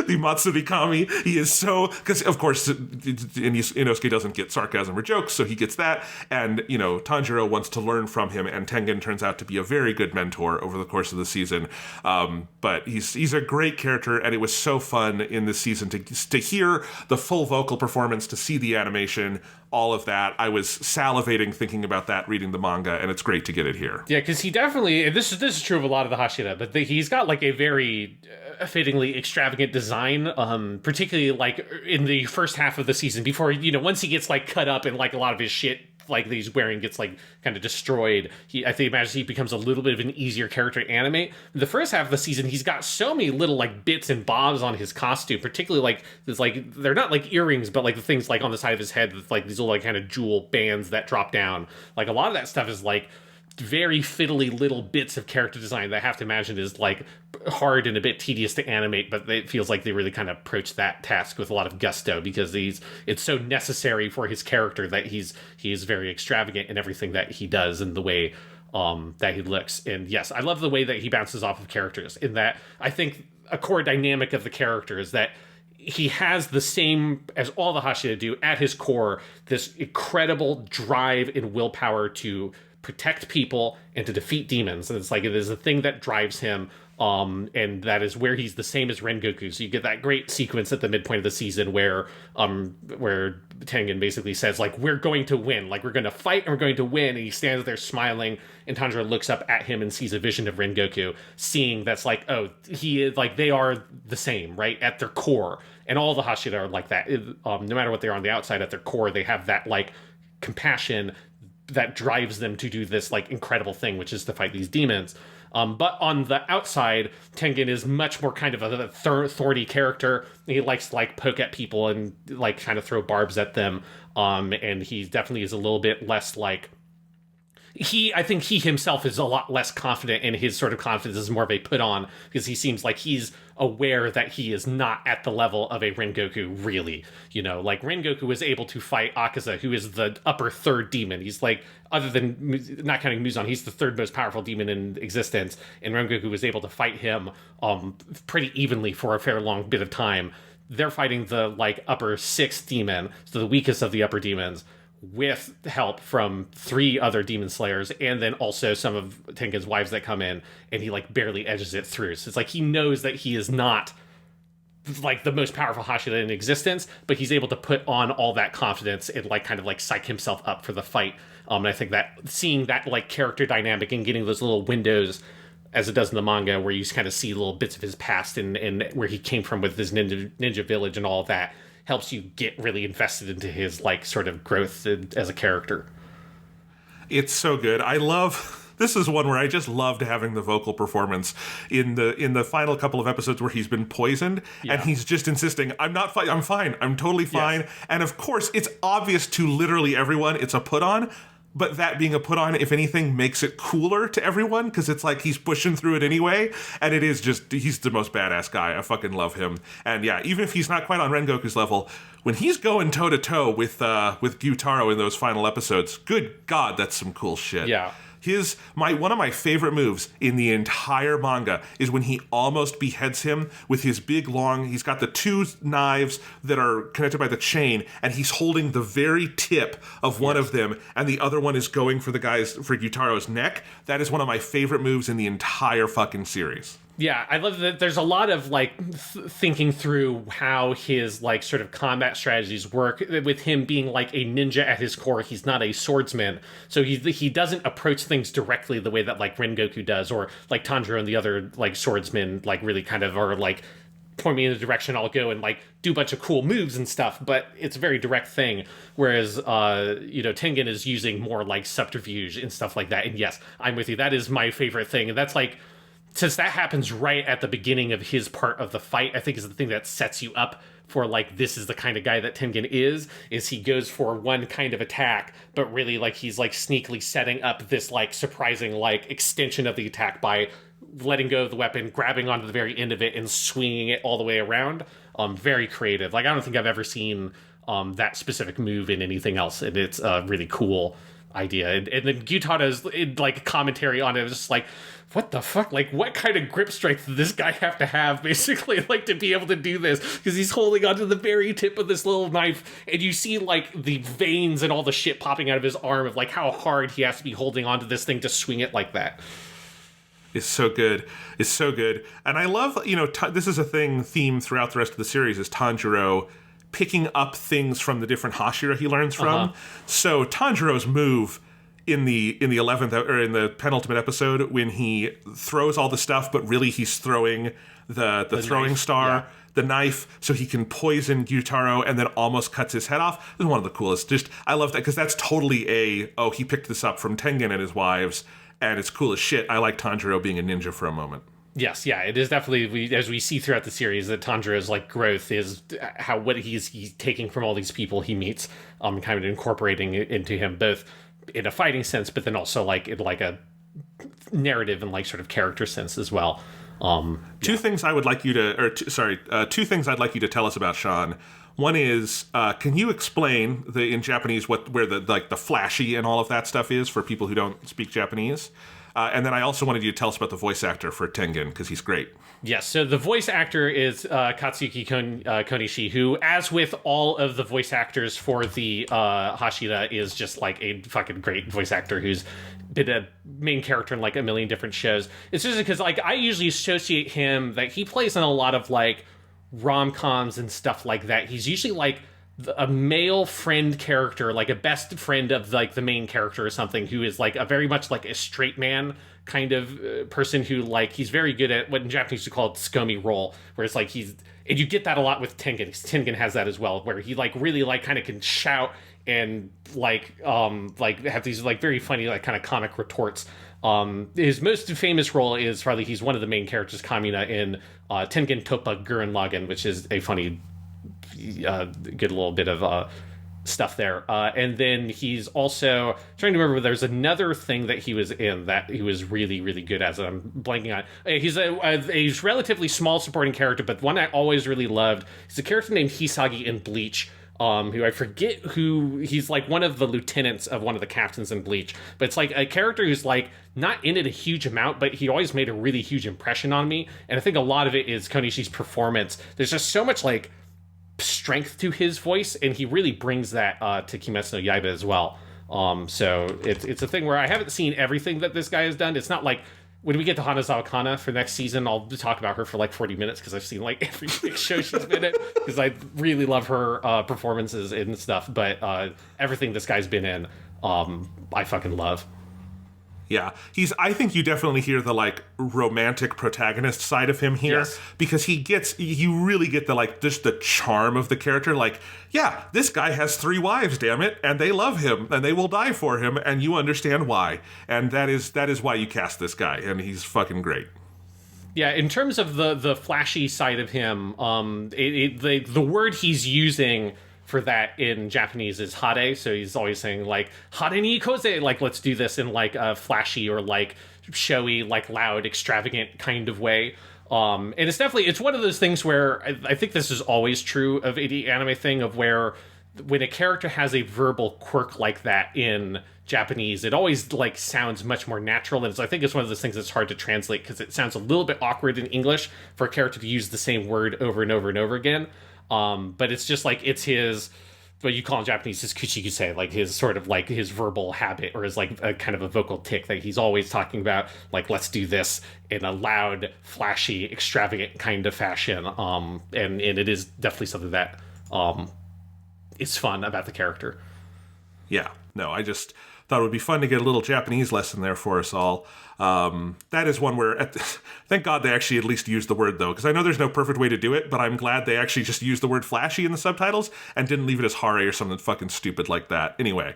The Matsuri Kami. He is so, because of course Inosuke doesn't get sarcasm or jokes, so he gets that. And, you know, Tanjiro wants to learn from him, and Tengen turns out to be a very good mentor over the course of the season. But he's a great character, and it was so fun in this season to hear the full vocal performance, to see the animation, all of that. I was salivating thinking about that reading the manga, and it's great to get it here. Yeah, because he definitely, and this is true of a lot of the hashira, but he's got like a very fittingly extravagant design, particularly like in the first half of the season, before, you know, once he gets like cut up and like a lot of his shit like that he's wearing gets like kind of destroyed, I think imagine he becomes a little bit of an easier character to animate. In the first half of the season, he's got so many little like bits and bobs on his costume, particularly like there's like, they're not like earrings, but like the things like on the side of his head with like these little like kind of jewel bands that drop down. Like a lot of that stuff is like very fiddly little bits of character design that I have to imagine is like hard and a bit tedious to animate, but it feels like they really kind of approached that task with a lot of gusto, because it's so necessary for his character that he is very extravagant in everything that he does and the way that he looks. And yes, I love the way that he bounces off of characters, in that I think a core dynamic of the character is that he has the same as all the hashira do at his core, this incredible drive and willpower to protect people and to defeat demons. And it's like, it is a thing that drives him. And that is where he's the same as Rengoku. So you get that great sequence at the midpoint of the season where Tengen basically says, like, we're going to win, like, we're going to fight and we're going to win. And he stands there smiling, and Tanjiro looks up at him and sees a vision of Rengoku, seeing that's like, oh, he is like, they are the same, right, at their core. And all the hashira are like that. No matter what they're on the outside, at their core, they have that like compassion that drives them to do this like incredible thing, which is to fight these demons. But on the outside, Tengen is much more kind of a thorny character. He likes to like poke at people and like kind of throw barbs at them. And he definitely is a little bit less like, I think he himself is a lot less confident, and his sort of confidence is more of a put on, because he seems like he's aware that he is not at the level of a Rengoku, really. You know, like Rengoku was able to fight Akaza, who is the upper third demon. He's like, other than not counting Muzan, he's the third most powerful demon in existence, and Rengoku was able to fight him pretty evenly for a fair long bit of time. They're fighting the like upper sixth demon, so the weakest of the upper demons, with help from 3 other demon slayers, and then also some of Tengen's wives that come in, and he like barely edges it through. So it's like he knows that he is not like the most powerful hashira in existence, but he's able to put on all that confidence and like kind of like psych himself up for the fight. And I think that seeing that like character dynamic and getting those little windows, as it does in the manga, where you kind of see little bits of his past and where he came from with his ninja village and all of that, helps you get really invested into his like sort of growth as a character. It's so good. I love this is one where I just loved having the vocal performance in the final couple of episodes where he's been poisoned and he's just insisting, I'm not fine, I'm fine, I'm totally fine. Yes. And of course, it's obvious to literally everyone it's a put on. But that being a put on, if anything, makes it cooler to everyone because it's like he's pushing through it anyway. And it is just, he's the most badass guy. I fucking love him. And yeah, even if he's not quite on Rengoku's level, when he's going toe to toe with Gyutaro in those final episodes, good God, that's some cool shit. Yeah. One of my favorite moves in the entire manga is when he almost beheads him with his big long, he's got the two knives that are connected by the chain, and he's holding the very tip of one of them, and the other one is going for Gyutaro's neck. That is one of my favorite moves in the entire fucking series. Yeah, I love that there's a lot of, like, thinking through how his, like, sort of combat strategies work. With him being, like, a ninja at his core, he's not a swordsman. So he doesn't approach things directly the way that, like, Rengoku does, or, like, Tanjiro and the other, like, swordsmen, like, really kind of are, like, point me in the direction I'll go and, like, do a bunch of cool moves and stuff, but it's a very direct thing. Whereas, Tengen is using more, like, subterfuge and stuff like that. And yes, I'm with you. That is my favorite thing. And that's, like, since that happens right at the beginning of his part of the fight, I think is the thing that sets you up for, like, this is the kind of guy that Tengen is he goes for one kind of attack, but really, like, he's, like, sneakily setting up this, like, surprising, like, extension of the attack by letting go of the weapon, grabbing onto the very end of it, and swinging it all the way around. Very creative. Like, I don't think I've ever seen that specific move in anything else, and it's a really cool idea. And then Gyutaro's, like, commentary on it was just like, what the fuck? Like, what kind of grip strength does this guy have, basically, like, to be able to do this? Because he's holding onto the very tip of this little knife, and you see, like, the veins and all the shit popping out of his arm of, like, how hard he has to be holding onto this thing to swing it like that. It's so good. It's so good. And I love, this is a theme throughout the rest of the series, is Tanjiro picking up things from the different hashira he learns from. So Tanjiro's move in the 11th or in the penultimate episode, when he throws all the stuff, but really he's throwing the throwing knife, star, the knife, so he can poison Gyutaro and then almost cuts his head off. This is one of the coolest. Just, I love that because that's totally he picked this up from Tengen and his wives, and it's cool as shit. I like Tanjiro being a ninja for a moment. Yes, yeah, it is definitely, as we see throughout the series, that Tanjiro's, like, growth is what he's taking from all these people he meets, kind of incorporating it into him, both in a fighting sense, but then also, like, in, like, a narrative and, like, sort of character sense as well. Two things I'd like you to tell us about, Sean. One is, can you explain in Japanese where the flashy and all of that stuff is for people who don't speak Japanese? And then I also wanted you to tell us about the voice actor for Tengen, because he's great. Yes, so the voice actor is Katsuyuki Konishi, who, as with all of the voice actors for the hashira, is just, like, a fucking great voice actor who's been a main character in, like, a million different shows. It's just because, like, I usually associate him, that he plays in a lot of, like, rom-coms and stuff like that. He's usually, like, a male friend character, like a best friend of, like, the main character or something, who is, like, a very much, like, a straight man kind of person who, like, he's very good at what in Japanese you call it tsukomi role, where it's like and you get that a lot with Tengen. Tengen has that as well, where he, like, really, like, kind of can shout and, like have these, like, very funny, like, kind of comic retorts. His most famous role is probably he's one of the main characters, Kamina, in Tengen Toppa Gurren Lagann, which is a funny, good little bit of stuff there. And then he's also trying to remember, there's another thing that he was in that he was really, really good at. I'm blanking on. He's a relatively small supporting character, but one I always really loved. He's a character named Hisagi in Bleach, who I forget who, he's, like, one of the lieutenants of one of the captains in Bleach, but it's, like, a character who's, like, not in it a huge amount, but he always made a really huge impression on me, and I think a lot of it is Konishi's performance. There's just so much, like, strength to his voice, and he really brings that to Kimetsu no Yaiba as well. So it's a thing where I haven't seen everything that this guy has done. It's not like when we get to Hanazawa Kana for next season, I'll talk about her for, like, 40 minutes, because I've seen, like, every big show she's been in, because I really love her performances and stuff. But everything this guy's been in, I fucking love. Yeah, I think you definitely hear the like romantic protagonist side of him here, because you really get the like just the charm of the character. Like, yeah, this guy has 3 wives, damn it, and they love him and they will die for him, and you understand why. And that is why you cast this guy, and he's fucking great. Yeah, in terms of the flashy side of him, the word he's using for that in Japanese is hare, so he's always saying like hare ni ikoze, like let's do this in like a flashy or like showy, like loud, extravagant kind of way. And it's one of those things where I think this is always true of any anime thing, of where when a character has a verbal quirk like that in Japanese, it always like sounds much more natural. And I think it's one of those things that's hard to translate because it sounds a little bit awkward in English for a character to use the same word over and over and over again. But it's just like, it's his, what you call in Japanese, his kuchikuse, like his sort of like his verbal habit, or his like a kind of a vocal tick that he's always talking about, like, let's do this in a loud, flashy, extravagant kind of fashion. And it is definitely something that is fun about the character. Yeah, no, I just thought it would be fun to get a little Japanese lesson there for us all. That is one where, thank God they actually at least used the word, though, because I know there's no perfect way to do it, but I'm glad they actually just used the word flashy in the subtitles and didn't leave it as hare or something fucking stupid like that. Anyway,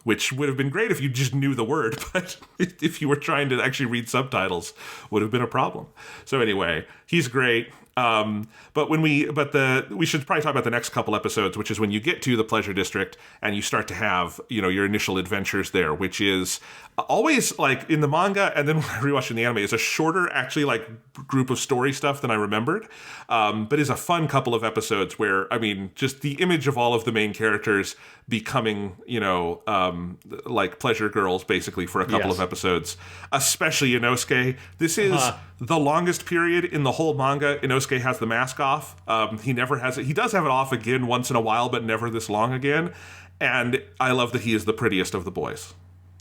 which would have been great if you just knew the word, but if you were trying to actually read subtitles, would have been a problem. So anyway, he's great. But we should probably talk about the next couple episodes, which is when you get to the Pleasure District and you start to have, your initial adventures there, which is always like in the manga, and then when I rewatched in the anime, is a shorter actually like group of story stuff than I remembered. But is a fun couple of episodes where, I mean, just the image of all of the main characters becoming, like pleasure girls basically for a couple of episodes, especially Inosuke. This is the longest period in the whole manga. Inosuke has the mask off. He never has it. He does have it off again once in a while, but never this long again. And I love that he is the prettiest of the boys.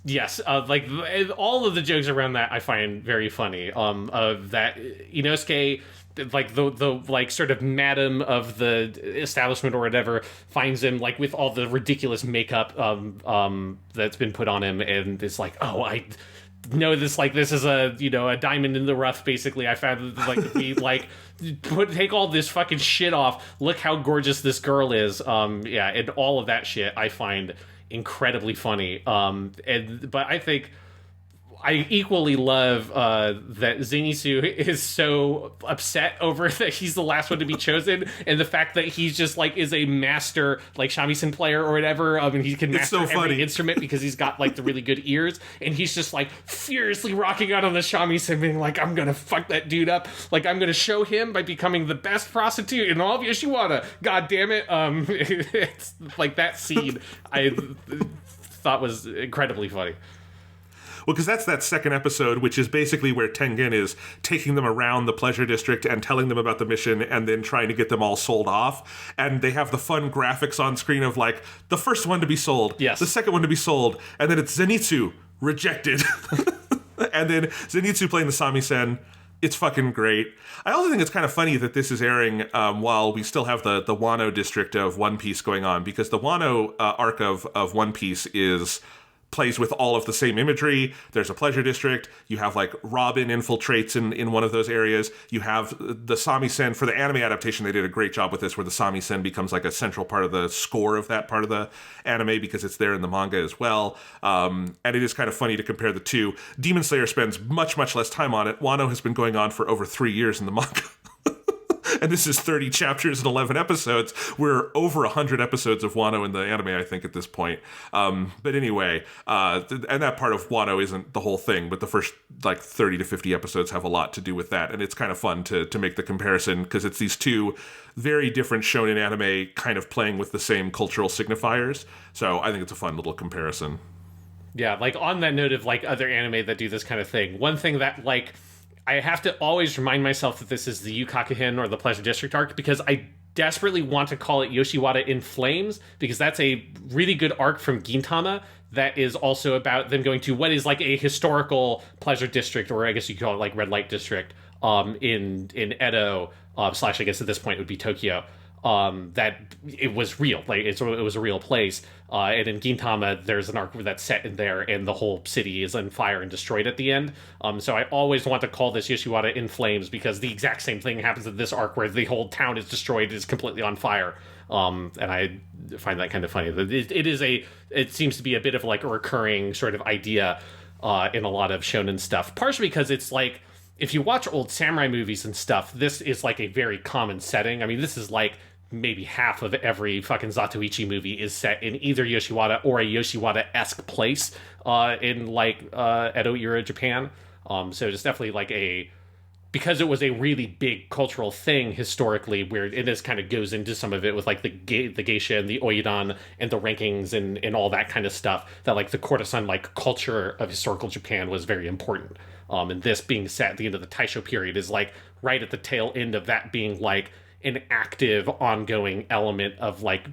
Yes, like all of the jokes around that I find very funny. That Inosuke, like the like sort of madam of the establishment or whatever, finds him like with all the ridiculous makeup that's been put on him, and it's like, oh, I know this, like this is a a diamond in the rough. Basically, I found like if we like take all this fucking shit off, look how gorgeous this girl is. And all of that shit I find incredibly funny. But I think I equally love that Zenitsu is so upset over that he's the last one to be chosen, and the fact that he's just like is a master like shamisen player or whatever. And he can master every instrument because he's got like the really good ears, and he's just like furiously rocking out on the shamisen, being like, "I'm gonna fuck that dude up. Like I'm gonna show him by becoming the best prostitute in all of Yoshiwara. God damn it!" It's like that scene I thought was incredibly funny. Well, because that's that second episode, which is basically where Tengen is taking them around the Pleasure District and telling them about the mission and then trying to get them all sold off. And they have the fun graphics on screen of like, the first one to be sold, the second one to be sold, and then it's Zenitsu, rejected. And then Zenitsu playing the samisen. It's fucking great. I also think it's kind of funny that this is airing while we still have the Wano district of One Piece going on, because the Wano arc of One Piece plays with all of the same imagery. There's a pleasure district. You have like Robin infiltrates in one of those areas. You have the samisen. For the anime adaptation, they did a great job with this, where the samisen becomes like a central part of the score of that part of the anime, because it's there in the manga as well. And it is kind of funny to compare the two. Demon Slayer spends much, much less time on it. Wano has been going on for over 3 years in the manga. And this is 30 chapters and 11 episodes. We're over 100 episodes of Wano in the anime, I think, at this point. But anyway, and that part of Wano isn't the whole thing, but the first like 30 to 50 episodes have a lot to do with that. And it's kind of fun to make the comparison, because it's these two very different shonen anime kind of playing with the same cultural signifiers. So I think it's a fun little comparison. Yeah, like on that note of like other anime that do this kind of thing, one thing that like I have to always remind myself that this is the Yukakuhin or the Pleasure District arc, because I desperately want to call it Yoshiwara in Flames, because that's a really good arc from Gintama that is also about them going to what is like a historical pleasure district, or I guess you could call it like red light district, in Edo, / I guess at this point it would be Tokyo. that it was real. Like it was a real place. And in Gintama, there's an arc that's set in there, and the whole city is on fire and destroyed at the end. So I always want to call this Yoshiwara in flames, because the exact same thing happens in this arc, where the whole town is destroyed, is completely on fire. And I find that kind of funny. It seems to be a bit of like a recurring sort of idea in a lot of shonen stuff. Partially because it's like, if you watch old samurai movies and stuff, this is like a very common setting. I mean, this is like maybe half of every fucking Zatoichi movie is set in either Yoshiwara or a Yoshiwara-esque place in like Edo era Japan. So it's definitely like because it was a really big cultural thing historically, where it just kind of goes into some of it with like the geisha and the oidan and the rankings and all that kind of stuff, that like the courtesan like culture of historical Japan was very important. And this being set at the end of the Taisho period is like right at the tail end of that being like an active, ongoing element of like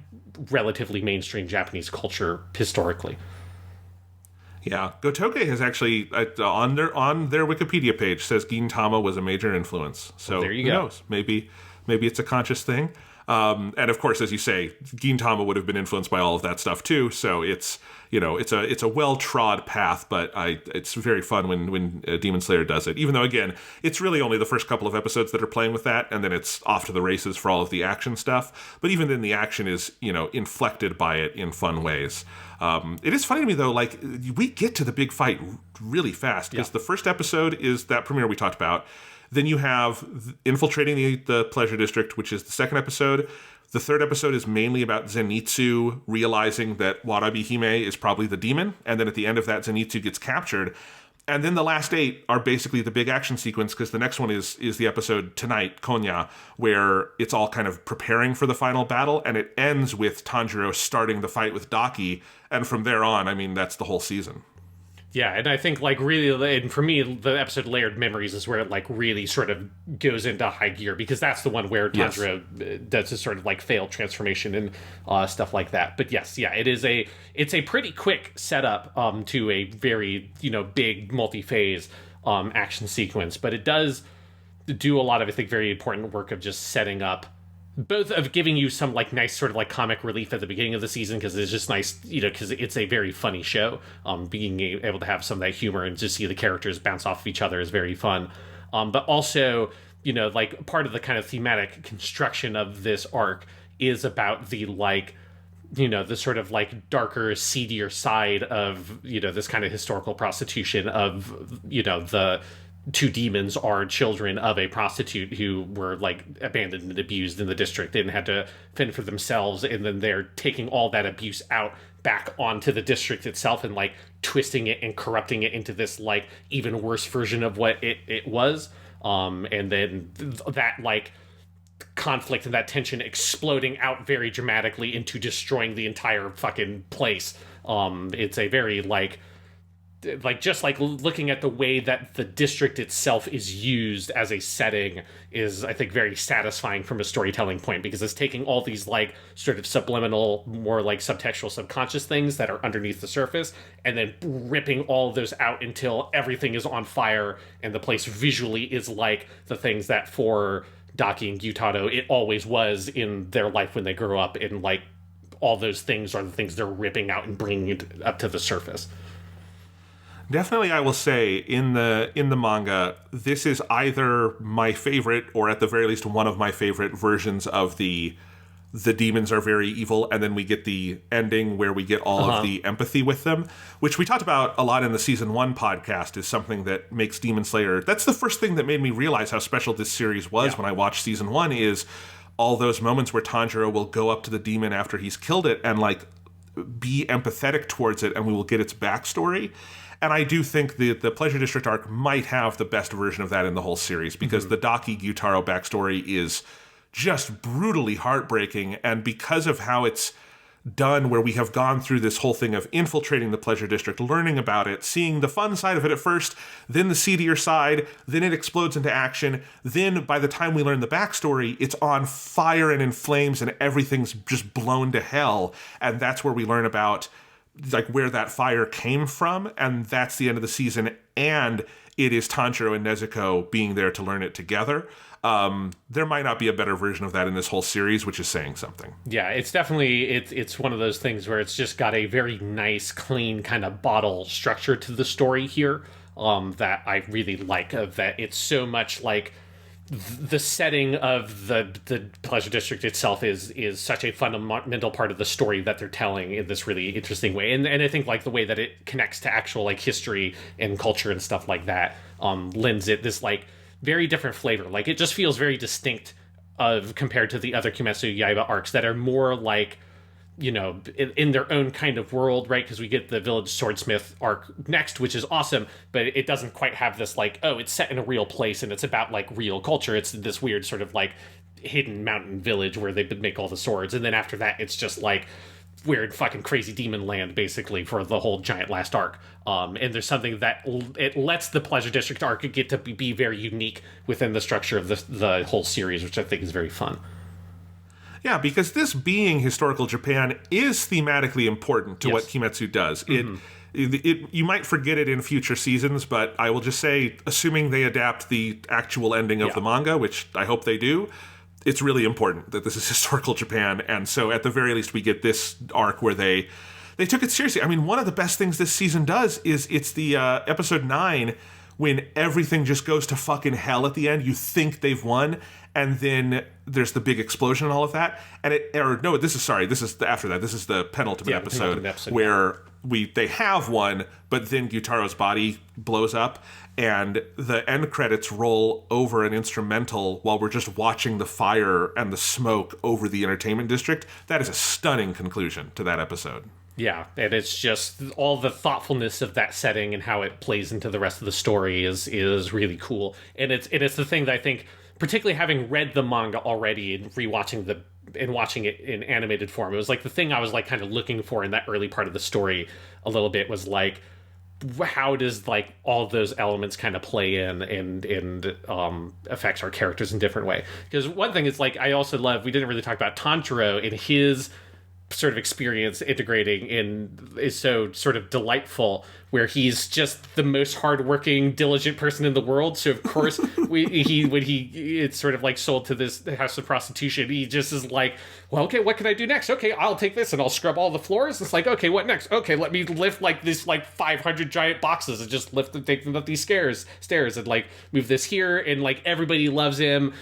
relatively mainstream Japanese culture historically. Yeah, Gotouge has actually on their Wikipedia page says Gintama was a major influence. So there you who go. knows? Maybe it's a conscious thing. And of course, as you say, Gintama would have been influenced by all of that stuff too. So it's a well-trod path, but it's very fun when Demon Slayer does it. Even though, again, it's really only the first couple of episodes that are playing with that, and then it's off to the races for all of the action stuff. But even then, the action is inflected by it in fun ways. It is funny to me though, like we get to the big fight really fast, because the first episode is that premiere we talked about. Then you have infiltrating the Pleasure District, which is the second episode. The third episode is mainly about Zenitsu realizing that Warabi Hime is probably the demon. And then at the end of that, Zenitsu gets captured. And then the last 8 are basically the big action sequence, because the next one is the episode tonight, Konya, where it's all kind of preparing for the final battle. And it ends with Tanjiro starting the fight with Daki. And from there on, I mean, that's the whole season. Yeah, and I think like really, and for me, the episode Layered Memories is where it like really sort of goes into high gear, because that's the one where Tanjiro does this sort of like failed transformation and stuff like that. But yes, yeah, it's a pretty quick setup to a very big multi-phase action sequence, but it does do a lot of, I think, very important work of just setting up, both of giving you some like nice sort of like comic relief at the beginning of the season, because it's just nice, because it's a very funny show. Being able to have some of that humor and just see the characters bounce off of each other is very fun. But also, like part of the kind of thematic construction of this arc is about the like, the sort of like darker, seedier side of, this kind of historical prostitution of, the two demons are children of a prostitute who were like abandoned and abused in the district and had to fend for themselves, and then they're taking all that abuse out back onto the district itself and like twisting it and corrupting it into this like even worse version of what it was, and then that like conflict and that tension exploding out very dramatically into destroying the entire fucking place. It's a very like just like looking at the way that the district itself is used as a setting is, I think, very satisfying from a storytelling point, because it's taking all these like sort of subliminal, more like subtextual, subconscious things that are underneath the surface, and then ripping all of those out until everything is on fire and the place visually is like the things that for Daki and Gyutaro it always was in their life when they grew up, and like all those things are the things they're ripping out and bringing it up to the surface. Definitely, I will say in the manga, this is either my favorite, or at the very least one of my favorite versions of the demons are very evil, and then we get the ending where we get all of the empathy with them, which we talked about a lot in the season 1 podcast, is something that makes Demon Slayer. That's the first thing that made me realize how special this series was when I watched season 1, is all those moments where Tanjiro will go up to the demon after he's killed it and like be empathetic towards it, and we will get its backstory. And I do think the Pleasure District arc might have the best version of that in the whole series, because the Daki Gyutaro backstory is just brutally heartbreaking. And because of how it's done, where we have gone through this whole thing of infiltrating the Pleasure District, learning about it, seeing the fun side of it at first, then the seedier side, then it explodes into action. Then by the time we learn the backstory, it's on fire and in flames and everything's just blown to hell. And that's where we learn about like where that fire came from, and that's the end of the season, and it is Tanjiro and Nezuko being there to learn it together. there might not be a better version of that in this whole series, which is saying something. Yeah, it's definitely, it's one of those things where it's just got a very nice, clean kind of bottle structure to the story here that I really like, that it's so much like the setting of the Pleasure District itself is such a fundamental part of the story that they're telling in this really interesting way. And I think like the way that it connects to actual like history and culture and stuff like that lends it this like very different flavor. Like it just feels very distinct compared to the other Kimetsu Yaiba arcs that are more like, you know, in their own kind of world, right? Because we get the Village Swordsmith arc next, which is awesome, but it doesn't quite have this like, oh, it's set in a real place and it's about like real culture. It's this weird sort of like hidden mountain village where they make all the swords. And then after that, it's just like weird fucking crazy demon land basically for the whole giant last arc. And there's something that it lets the Pleasure District arc get to be very unique within the structure of the whole series, which I think is very fun. Yeah, because this being historical Japan is thematically important to what Kimetsu does. Mm-hmm. It you might forget it in future seasons, but I will just say, assuming they adapt the actual ending of the manga, which I hope they do, it's really important that this is historical Japan. And so at the very least, we get this arc where they took it seriously. I mean, one of the best things this season does is it's the episode 9 when everything just goes to fucking hell at the end. You think they've won, and then there's the big explosion and all of that. And this is after that. This is the penultimate episode where they have won, but then Gyutaro's body blows up, and the end credits roll over an instrumental while we're just watching the fire and the smoke over the entertainment district. That is a stunning conclusion to that episode. Yeah, and it's just all the thoughtfulness of that setting and how it plays into the rest of the story is really cool. And it's the thing that I think, particularly having read the manga already and watching it in animated form, it was like the thing I was like kind of looking for in that early part of the story a little bit was like, how does like all those elements kind of play in and affects our characters in a different way? Because one thing is like I also love, we didn't really talk about Tanjiro in his sort of experience integrating in is so sort of delightful, where he's just the most hardworking, diligent person in the world. So of course, when it's sort of like sold to this house of prostitution, he just is like, well, okay, what can I do next? Okay, I'll take this and I'll scrub all the floors. It's like, okay, what next? Okay, let me lift like this like 500 giant boxes and just lift and take them up these stairs and like move this here, and like everybody loves him.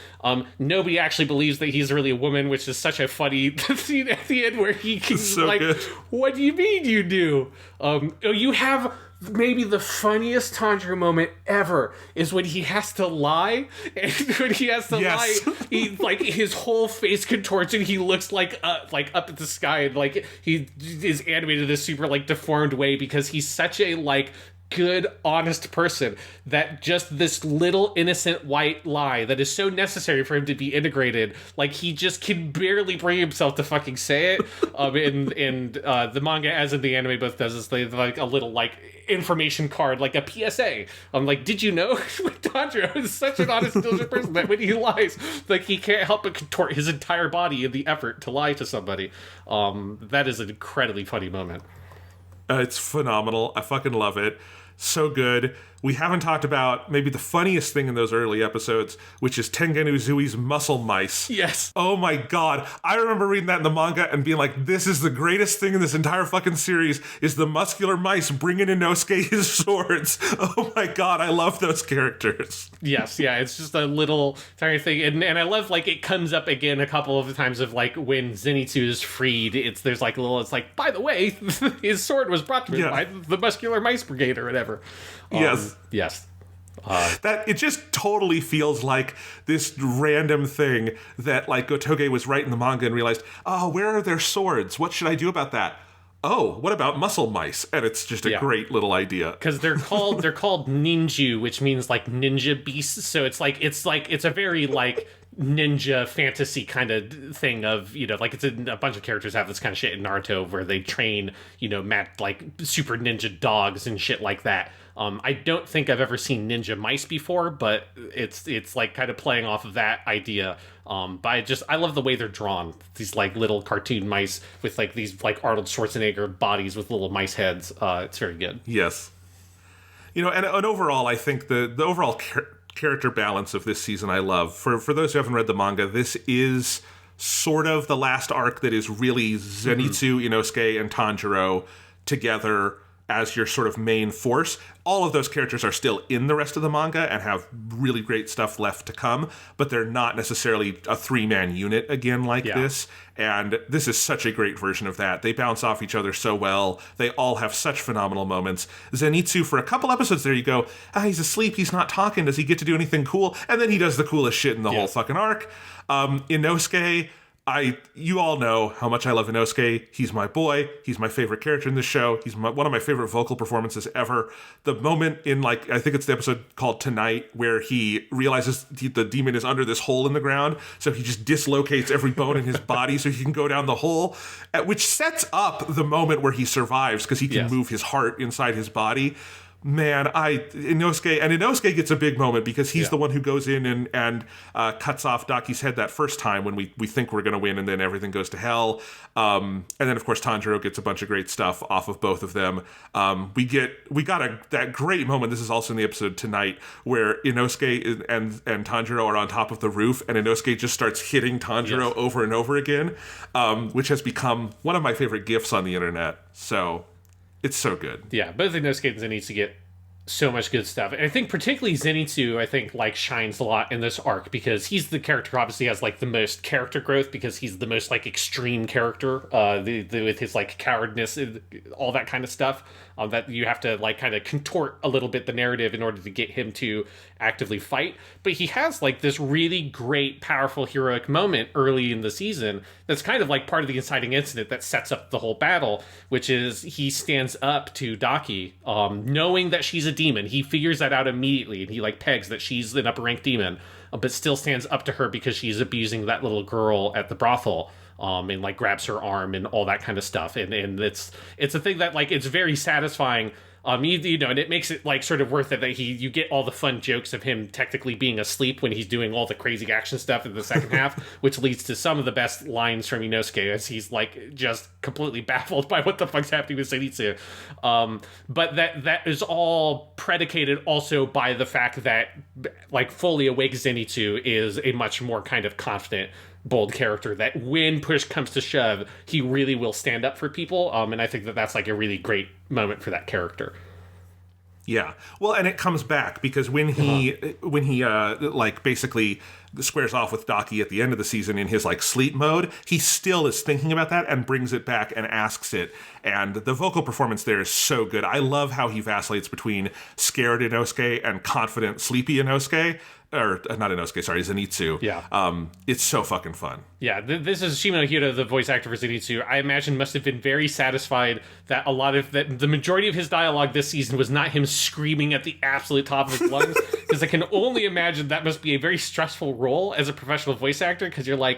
Nobody actually believes that he's really a woman, which is such a funny scene at the end where he can so like, good. What do you mean you do? You have maybe the funniest Tanjiro moment ever is when he has to lie, and when he has to lie, he like his whole face contorts and he looks like up at the sky, and like he is animated in this super like deformed way because he's such a like good, honest person that just this little innocent white lie that is so necessary for him to be integrated, like he just can barely bring himself to fucking say it. And the manga as in the anime both does this, they like a little like information card, like a PSA. I'm like, did you know Tanjiro is such an honest, diligent person that when he lies, like he can't help but contort his entire body in the effort to lie to somebody. That is an incredibly funny moment. It's phenomenal. I fucking love it. So good. We haven't talked about maybe the funniest thing in those early episodes, which is Tengen Uzui's muscle mice. Yes. Oh my god. I remember reading that in the manga and being like, this is the greatest thing in this entire fucking series, is the muscular mice bringing Inosuke his swords. Oh my god, I love those characters. Yes, yeah, it's just a little tiny thing. And I love, like, it comes up again a couple of times of, like, when Zenitsu is freed, there's like a little, it's like, by the way, his sword was brought to him by the muscular mice brigade or whatever. Yes. Yes. That it just totally feels like this random thing that like Gotouge was writing the manga and realized, oh, where are their swords? What should I do about that? Oh, what about muscle mice? And it's just a great little idea. Because they're called ninju, which means like ninja beasts. So it's a very like ninja fantasy kind of thing of, you know, like it's a bunch of characters have this kind of shit in Naruto where they train, you know, like super ninja dogs and shit like that. I don't think I've ever seen ninja mice before, but it's like kind of playing off of that idea. But I love the way they're drawn. These like little cartoon mice with like these like Arnold Schwarzenegger bodies with little mice heads. It's very good. Yes. You know, and overall, I think the overall character balance of this season I love. For those who haven't read the manga, this is sort of the last arc that is really Zenitsu, Inosuke, and Tanjiro together as your sort of main force. All of those characters are still in the rest of the manga and have really great stuff left to come, but they're not necessarily a 3-man unit again like this. And this is such a great version of that. They bounce off each other so well. They all have such phenomenal moments. Zenitsu, for a couple episodes there, you go, he's asleep, he's not talking, does he get to do anything cool? And then he does the coolest shit in the whole fucking arc. Inosuke, you all know how much I love Inosuke. He's my boy. He's my favorite character in the show. He's one of my favorite vocal performances ever. The moment in, I think it's the episode called Tonight, where he realizes the demon is under this hole in the ground, so he just dislocates every bone in his body so he can go down the hole, which sets up the moment where he survives because he can move his heart inside his body. Man, Inosuke gets a big moment because he's the one who goes in and cuts off Daki's head that first time when we think we're going to win, and then everything goes to hell. And then, of course, Tanjiro gets a bunch of great stuff off of both of them. We got that great moment. This is also in the episode Tonight, where Inosuke and Tanjiro are on top of the roof, and Inosuke just starts hitting Tanjiro over and over again, which has become one of my favorite GIFs on the internet. So it's so good. Yeah, both Inosuke and Zenitsu get so much good stuff. And I think particularly Zenitsu, shines a lot in this arc because he's the character who obviously has, the most character growth because he's the most, extreme character with his, cowardness and all that kind of stuff that you have to, kind of contort a little bit the narrative in order to get him to actively fight. But he has, this really great, powerful, heroic moment early in the season that's kind of, part of the inciting incident that sets up the whole battle, which is he stands up to Daki, knowing that she's a demon. He figures that out immediately, and he pegs that she's an upper rank demon, but still stands up to her because she's abusing that little girl at the brothel, and grabs her arm and all that kind of stuff. And it's a thing that it's very satisfying. And it makes it sort of worth it that you get all the fun jokes of him technically being asleep when he's doing all the crazy action stuff in the second half, which leads to some of the best lines from Inosuke as he's just completely baffled by what the fuck's happening with Zenitsu. But that is all predicated also by the fact that fully awake Zenitsu is a much more kind of confident, bold character that when push comes to shove, he really will stand up for people. And I think that that's a really great moment for that character. Yeah. Well, and it comes back because when he basically squares off with Daki at the end of the season in his sleep mode, he still is thinking about that and brings it back and asks it. And the vocal performance there is so good. I love how he vacillates between scared Inosuke and confident, sleepy Inosuke. Or not Inosuke, sorry, Zenitsu. Yeah. It's so fucking fun. Yeah, this is Shimano Hiro, the voice actor for Zenitsu. I imagine must have been very satisfied that the majority of his dialogue this season was not him screaming at the absolute top of his lungs, because I can only imagine that must be a very stressful role as a professional voice actor, because you're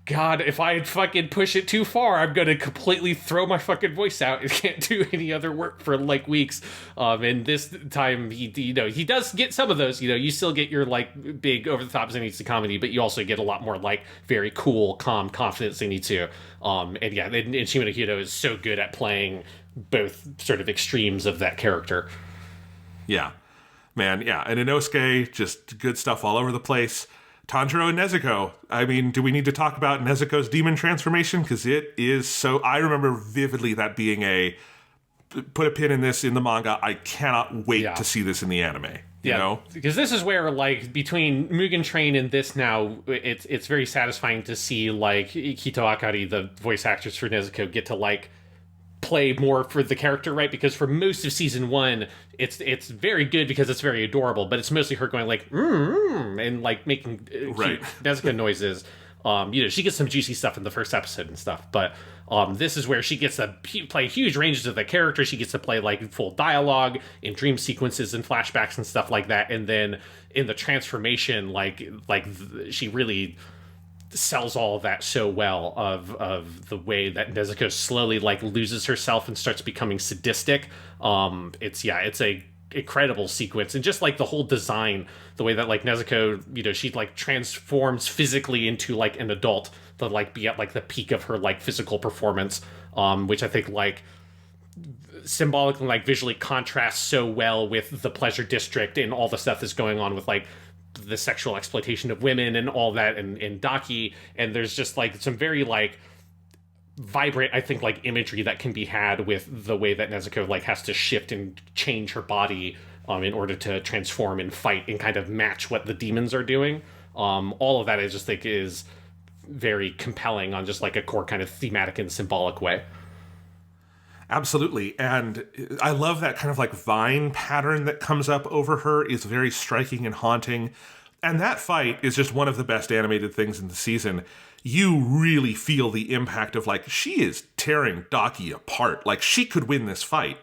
God, if I fucking push it too far, I'm going to completely throw my fucking voice out. I can't do any other work for weeks. And this time, he does get some of those. You still get your big over the top Zenitsu comedy, but you also get a lot more very cool, calm, confident Zenitsu. And Shimano Hiro is so good at playing both sort of extremes of that character. Yeah, man. Yeah, and Inosuke, just good stuff all over the place. Tanjiro and Nezuko. I mean, do we need to talk about Nezuko's demon transformation? Because it is so... I remember vividly that being put a pin in this in the manga. I cannot wait to see this in the anime. You know? Because this is where, between Mugen Train and this now, it's very satisfying to see, Kito Akari, the voice actors for Nezuko, get to, play more for the character, right? Because for most of season 1, it's very good because it's very adorable, but it's mostly her going and making cute Nezuko noises. She gets some juicy stuff in the first episode and stuff, but this is where she gets to play huge ranges of the character. She gets to play full dialogue in dream sequences and flashbacks and stuff like that, and then in the transformation, she really sells all of that so well of the way that Nezuko slowly loses herself and starts becoming sadistic. It's a incredible sequence, and just the whole design, the way that Nezuko, she transforms physically into an adult to be at the peak of her physical performance, which I think symbolically visually contrasts so well with the pleasure district and all the stuff that's going on with the sexual exploitation of women and all that in Daki. And there's just like some very like vibrant, I think, like imagery that can be had with the way that Nezuko like has to shift and change her body in order to transform and fight and kind of match what the demons are doing. All of that I just think is very compelling on just like a core kind of thematic and symbolic way. Absolutely. And I love that kind of like vine pattern that comes up over her is very striking and haunting. And that fight is just one of the best animated things in the season. You really feel the impact of like, she is tearing Daki apart. Like, she could win this fight.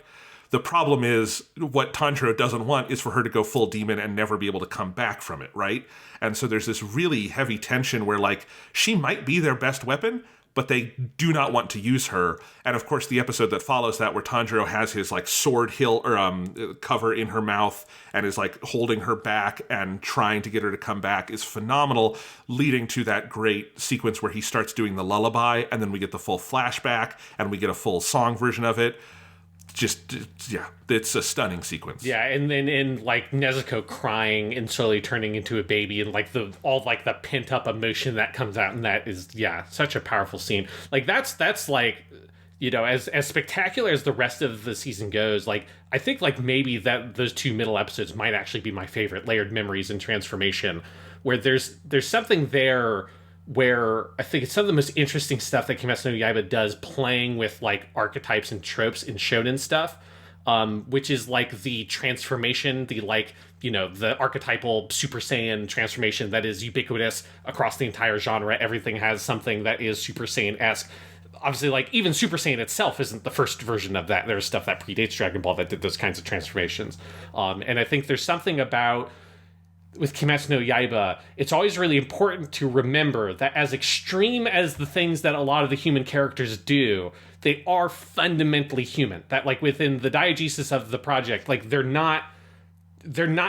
The problem is what Tanjiro doesn't want is for her to go full demon and never be able to come back from it, right? And so there's this really heavy tension where like, she might be their best weapon, but they do not want to use her. And of course, the episode that follows that, where Tanjiro has his like sword hilt or cover in her mouth and is like holding her back and trying to get her to come back, is phenomenal, leading to that great sequence where he starts doing the lullaby, and then we get the full flashback and we get a full song version of it. Just, yeah, it's a stunning sequence. Yeah, and then in like Nezuko crying and slowly turning into a baby, and like all the pent up emotion that comes out, and that is, yeah, such a powerful scene. Like that's like, you know, as spectacular as the rest of the season goes, like I think like maybe that those two middle episodes might actually be my favorite, Layered Memories and Transformation, where there's something there where I think it's some of the most interesting stuff that Kimetsu no Yaiba does, playing with like archetypes and tropes in shonen stuff, which is like the transformation, the like, you know, the archetypal Super Saiyan transformation that is ubiquitous across the entire genre. Everything has something that is Super Saiyan-esque. Obviously, like, even Super Saiyan itself isn't the first version of that. There's stuff that predates Dragon Ball that did those kinds of transformations. And I think there's something about, with Kimetsu no Yaiba, it's always really important to remember that as extreme as the things that a lot of the human characters do, they are fundamentally human. That, like, within the diegesis of the project, like, they're not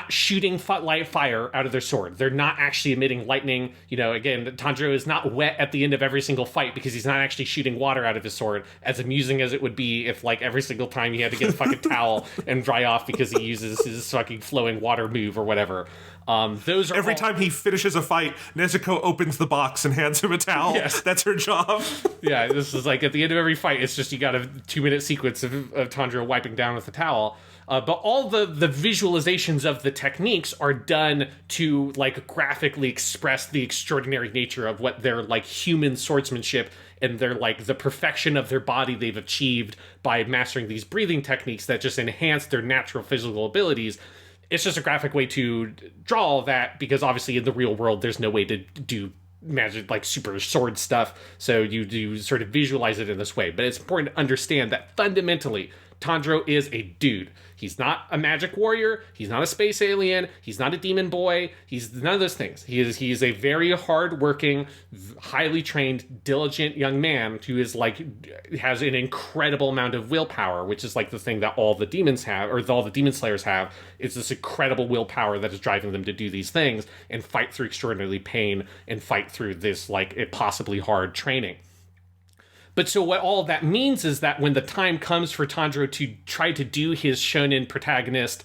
shooting light fire out of their sword. They're not actually emitting lightning. You know, again, Tanjiro is not wet at the end of every single fight because he's not actually shooting water out of his sword, as amusing as it would be if, like, every single time he had to get a fucking towel and dry off because he uses his fucking flowing water move or whatever. Those are every time he finishes a fight, Nezuko opens the box and hands him a towel. Yes. That's her job. Yeah, this is like at the end of every fight, it's just you got a 2-minute sequence of Tanjiro wiping down with a towel. But all the visualizations of the techniques are done to like graphically express the extraordinary nature of what their like human swordsmanship and their like the perfection of their body they've achieved by mastering these breathing techniques that just enhance their natural physical abilities. It's just a graphic way to draw all that, because obviously in the real world there's no way to do magic like super sword stuff, so you do sort of visualize it in this way. But it's important to understand that fundamentally Tanjiro is a dude. He's not a magic warrior. He's not a space alien. He's not a demon boy. He's none of those things. He is a very hard-working, highly trained, diligent young man who is like has an incredible amount of willpower, which is like the thing that all the demons have, or all the demon slayers have. It's this incredible willpower that is driving them to do these things and fight through extraordinary pain and fight through this like impossibly hard training. But so what all that means is that when the time comes for Tanjiro to try to do his shonen protagonist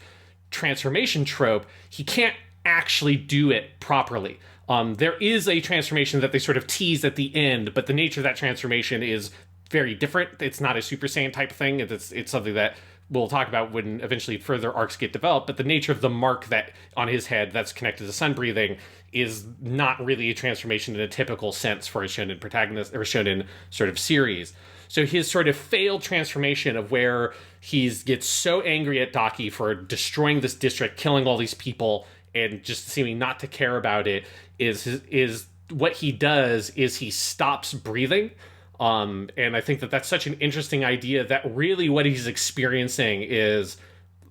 transformation trope, he can't actually do it properly. There is a transformation that they sort of tease at the end, but the nature of that transformation is very different. It's not a Super Saiyan type thing. It's something that we'll talk about when eventually further arcs get developed, but the nature of the mark that on his head that's connected to sun breathing is not really a transformation in a typical sense for a shonen protagonist or a shonen sort of series. So his sort of failed transformation of where he gets so angry at Daki for destroying this district, killing all these people, and just seeming not to care about it is what he does is he stops breathing. And I think that that's such an interesting idea, that really what he's experiencing is,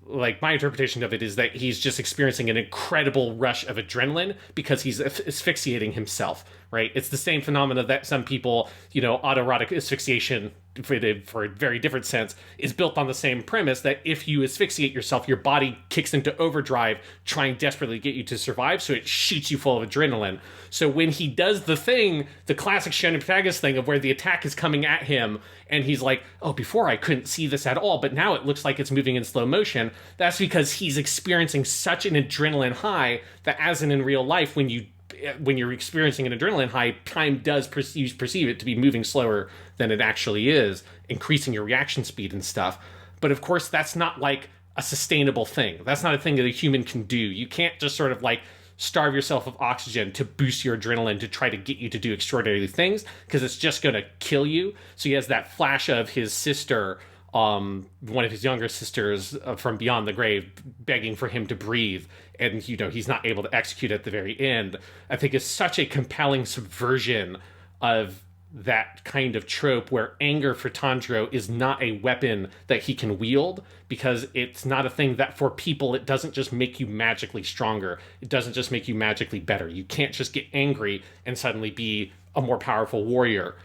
like, my interpretation of it is that he's just experiencing an incredible rush of adrenaline because he's asphyxiating himself, right? It's the same phenomena that some people, you know, autoerotic asphyxiation for a very different sense, is built on the same premise that if you asphyxiate yourself, your body kicks into overdrive, trying desperately to get you to survive, so it shoots you full of adrenaline. So when he does the thing, the classic shonen protagonist thing of where the attack is coming at him, and he's like, oh, before I couldn't see this at all, but now it looks like it's moving in slow motion, that's because he's experiencing such an adrenaline high that, as in real life, when you're experiencing an adrenaline high, time does perceive it to be moving slower than it actually is, increasing your reaction speed and stuff. But of course, that's not like a sustainable thing. That's not a thing that a human can do. You can't just sort of like starve yourself of oxygen to boost your adrenaline to try to get you to do extraordinary things, because it's just going to kill you. So he has that flash of his sister, one of his younger sisters from beyond the grave, begging for him to breathe, and he's not able to execute at the very end. I think is such a compelling subversion of that kind of trope where anger for Tanjiro is not a weapon that he can wield, because it's not a thing that for people, it doesn't just make you magically stronger. It doesn't just make you magically better. You can't just get angry and suddenly be a more powerful warrior.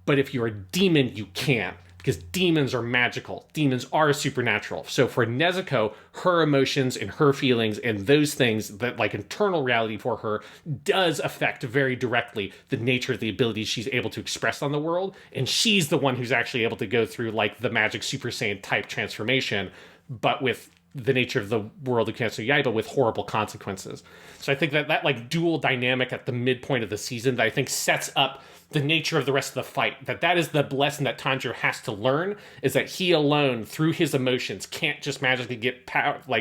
But if you're a demon, you can, because demons are magical. Demons are supernatural. So for Nezuko, her emotions and her feelings and those things, that like internal reality for her, does affect very directly the nature of the abilities she's able to express on the world. And she's the one who's actually able to go through like the magic Super Saiyan type transformation, but with the nature of the world of Kimetsu Yaiba with horrible consequences. So I think that like dual dynamic at the midpoint of the season, that I think sets up the nature of the rest of the fight, that is the lesson that Tanjiro has to learn, is that he alone, through his emotions, can't just magically get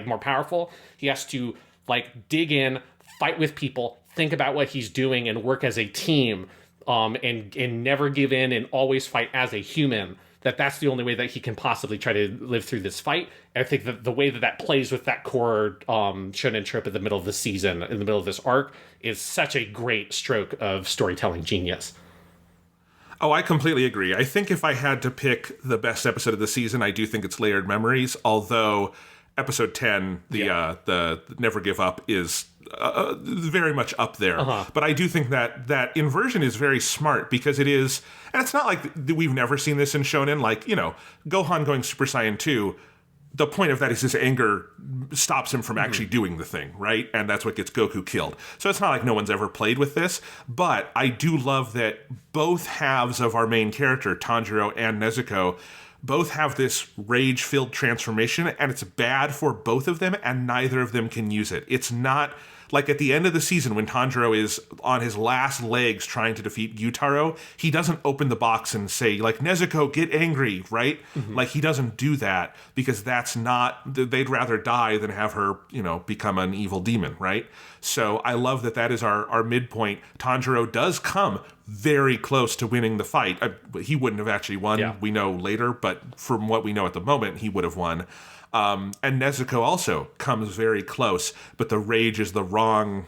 more powerful. He has to like dig in, fight with people, think about what he's doing, and work as a team, and never give in, and always fight as a human. That's the only way that he can possibly try to live through this fight. And I think that the way that plays with that core shonen trope in the middle of the season, in the middle of this arc, is such a great stroke of storytelling genius. Oh, I completely agree. I think if I had to pick the best episode of the season, I do think it's Layered Memories, although episode 10, the Never Give Up, is very much up there. Uh-huh. But I do think that inversion is very smart, because it is, and it's not like we've never seen this in shonen, like, Gohan going Super Saiyan 2, the point of that is his anger stops him from actually doing the thing, right? And that's what gets Goku killed. So it's not like no one's ever played with this, but I do love that both halves of our main character, Tanjiro and Nezuko, both have this rage-filled transformation, and it's bad for both of them, and neither of them can use it. It's not like at the end of the season when Tanjiro is on his last legs trying to defeat Gyutaro, he doesn't open the box and say, like, Nezuko, get angry, right? Mm-hmm. Like, he doesn't do that, because that's not, they'd rather die than have her, become an evil demon, right? So I love that is our midpoint. Tanjiro does come very close to winning the fight. He wouldn't have actually won, we know later, but from what we know at the moment, he would have won. And Nezuko also comes very close, but the rage is the wrong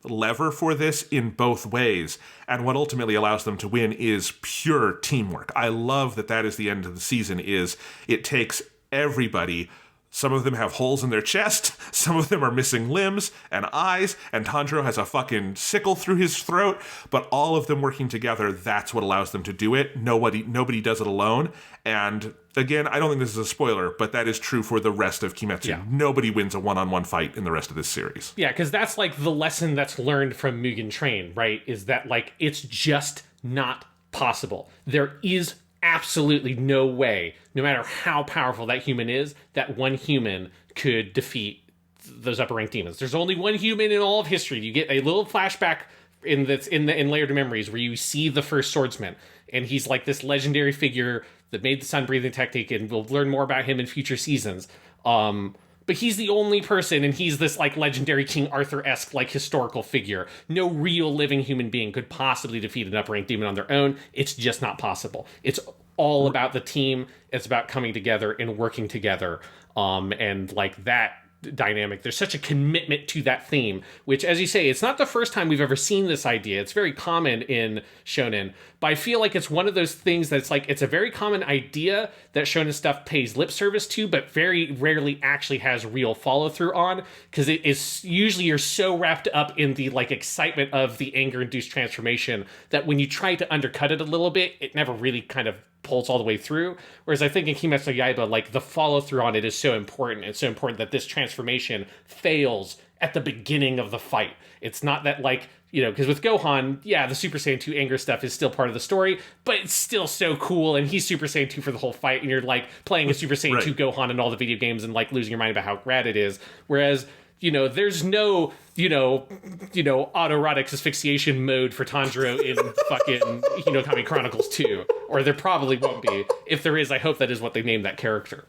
lever for this in both ways. And what ultimately allows them to win is pure teamwork. I love that is the end of the season, is it takes everybody. Some of them have holes in their chest, some of them are missing limbs and eyes, and Tanjiro has a fucking sickle through his throat, but all of them working together, that's what allows them to do it. Nobody does it alone. And again, I don't think this is a spoiler, but that is true for the rest of Kimetsu. Yeah. Nobody wins a one-on-one fight in the rest of this series. Yeah, because that's like the lesson that's learned from Mugen Train, right? Is that it's just not possible. There is absolutely no way, no matter how powerful that human is, that one human could defeat those upper rank demons. There's only one human in all of history. You get a little flashback in Layered Memories where you see the first swordsman, and he's like this legendary figure that made the sun breathing technique, and we'll learn more about him in future seasons. But he's the only person, and he's this legendary King Arthur-esque historical figure. No real living human being could possibly defeat an upper rank demon on their own. It's just not possible. It's all about the team. It's about coming together and working together. And that dynamic. There's such a commitment to that theme, which, as you say, it's not the first time we've ever seen this idea. It's very common in shonen, but I feel like it's one of those things that's like, it's a very common idea that shonen stuff pays lip service to, but very rarely actually has real follow through on, because it is usually you're so wrapped up in the like excitement of the anger induced transformation that when you try to undercut it a little bit, it never really kind of pulls all the way through. Whereas I think in Kimetsu no Yaiba, like the follow through on it is so important. It's so important that this transformation fails at the beginning of the fight. It's not that like, you know, because with Gohan, yeah, the Super Saiyan 2 anger stuff is still part of the story, but it's still so cool, and he's Super Saiyan 2 for the whole fight, and you're like playing a Super Saiyan 2 Gohan in all the video games and like losing your mind about how rad it is. Whereas, you know, there's no, autoerotic asphyxiation mode for Tanjiro in fucking Hinokami Chronicles 2. Or there probably won't be. If there is, I hope that is what they named that character.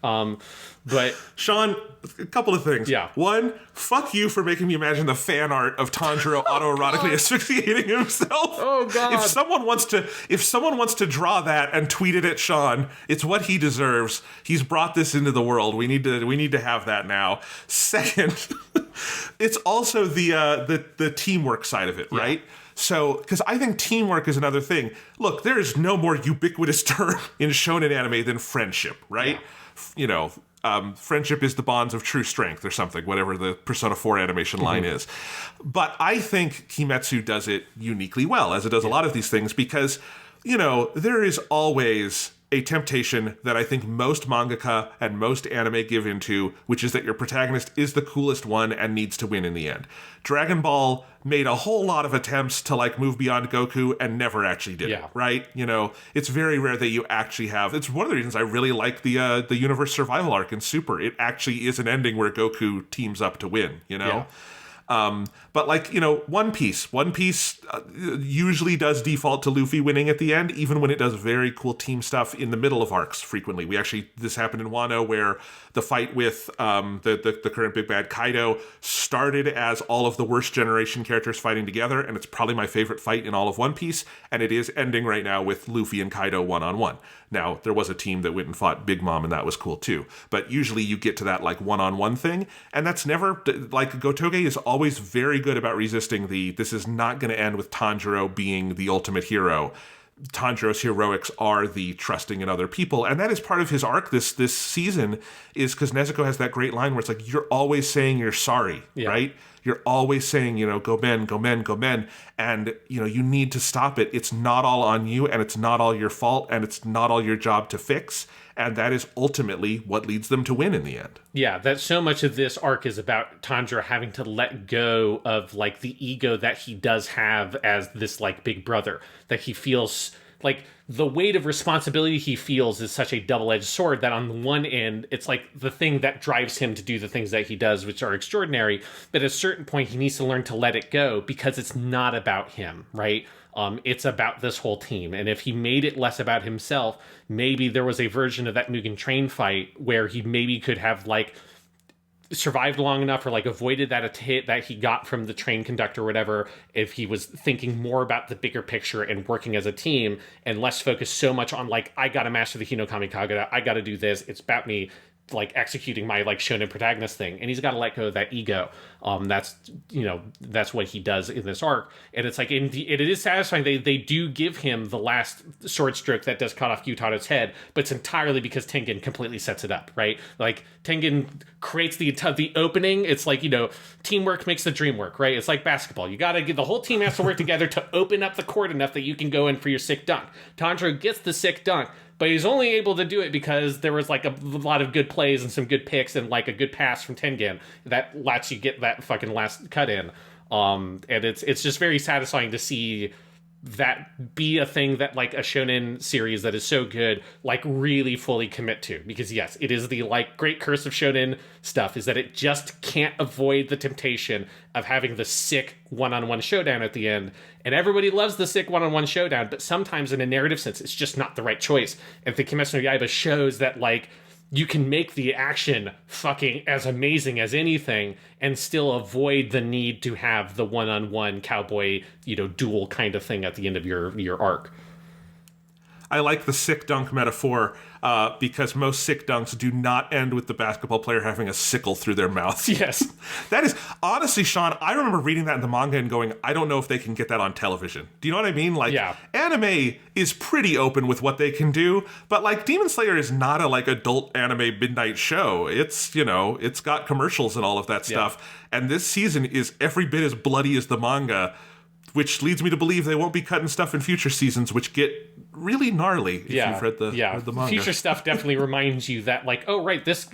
But Sean, a couple of things. Yeah. One, fuck you for making me imagine the fan art of Tanjiro autoerotically asphyxiating himself. Oh God. If someone wants to draw that and tweet it at Sean, it's what he deserves. He's brought this into the world. We need to have that now. Second, it's also the teamwork side of it, right? So, because I think teamwork is another thing. Look, there is no more ubiquitous term in shonen anime than friendship, right? Yeah. Friendship is the bonds of true strength or something, whatever the Persona 4 animation line is. But I think Kimetsu does it uniquely well, as it does a lot of these things, because, there is always a temptation that I think most mangaka and most anime give into, which is that your protagonist is the coolest one and needs to win in the end. Dragon Ball made a whole lot of attempts to like move beyond Goku and never actually did it, right? It's very rare that you actually have. It's one of the reasons I really like the universe survival arc in Super. It actually is an ending where Goku teams up to win, Yeah. But like, One Piece usually does default to Luffy winning at the end, even when it does very cool team stuff in the middle of arcs frequently. This happened in Wano, where the fight with the current big bad Kaido started as all of the worst generation characters fighting together, and it's probably my favorite fight in all of One Piece, and it is ending right now with Luffy and Kaido one-on-one. Now, there was a team that went and fought Big Mom, and that was cool too. But usually you get to that like one-on-one thing, and that's never, like, Gotouge is always very good about resisting this is not going to end with Tanjiro being the ultimate hero. Tanjiro's heroics are the trusting in other people, and that is part of his arc this season, is because Nezuko has that great line where it's like, you're always saying you're sorry, right? You're always saying, go men, go men, go men, and, you need to stop it. It's not all on you, and it's not all your fault, and it's not all your job to fix, and that is ultimately what leads them to win in the end. Yeah, that so much of this arc is about Tanjiro having to let go of, like, the ego that he does have as this, like, big brother, that he feels like the weight of responsibility he feels is such a double-edged sword that on the one end, it's like the thing that drives him to do the things that he does, which are extraordinary. But at a certain point, he needs to learn to let it go because it's not about him, right? It's about this whole team. And if he made it less about himself, maybe there was a version of that Mugen Train fight where he maybe could have, like, survived long enough or like avoided that hit that he got from the train conductor or whatever, if he was thinking more about the bigger picture and working as a team and less focused so much on like, I gotta master the Hinokami Kagura, I gotta do this, it's about me like executing my like shonen protagonist thing, and he's got to let go of that ego. That's what he does in this arc, and it's like it is satisfying. They do give him the last sword stroke that does cut off Gyutaro's head, but it's entirely because Tengen completely sets it up, right? Like Tengen creates the opening. It's like, teamwork makes the dream work, right? It's like basketball. You got to get the whole team has to work together to open up the court enough that you can go in for your sick dunk. Tanjiro gets the sick dunk, but he's only able to do it because there was like a lot of good plays and some good picks and like a good pass from Tengen that lets you get that fucking last cut in. And it's just very satisfying to see that be a thing that like a shonen series that is so good like really fully commit to, because yes, it is the like great curse of shonen stuff is that it just can't avoid the temptation of having the sick one-on-one showdown at the end, and everybody loves the sick one-on-one showdown, but sometimes in a narrative sense it's just not the right choice. And the Kimetsu no Yaiba shows that like you can make the action fucking as amazing as anything and still avoid the need to have the one-on-one cowboy, duel kind of thing at the end of your arc. I like the sick dunk metaphor because most sick dunks do not end with the basketball player having a sickle through their mouth. Yes. That is, honestly, Sean, I remember reading that in the manga and going, I don't know if they can get that on television. Do you know what I mean? Like, anime is pretty open with what they can do, but like Demon Slayer is not a like adult anime midnight show. It's, you know, it's got commercials and all of that stuff. And this season is every bit as bloody as the manga, which leads me to believe they won't be cutting stuff in future seasons, which get really gnarly if you've read the manga. Future stuff definitely reminds you that, like, oh, right, this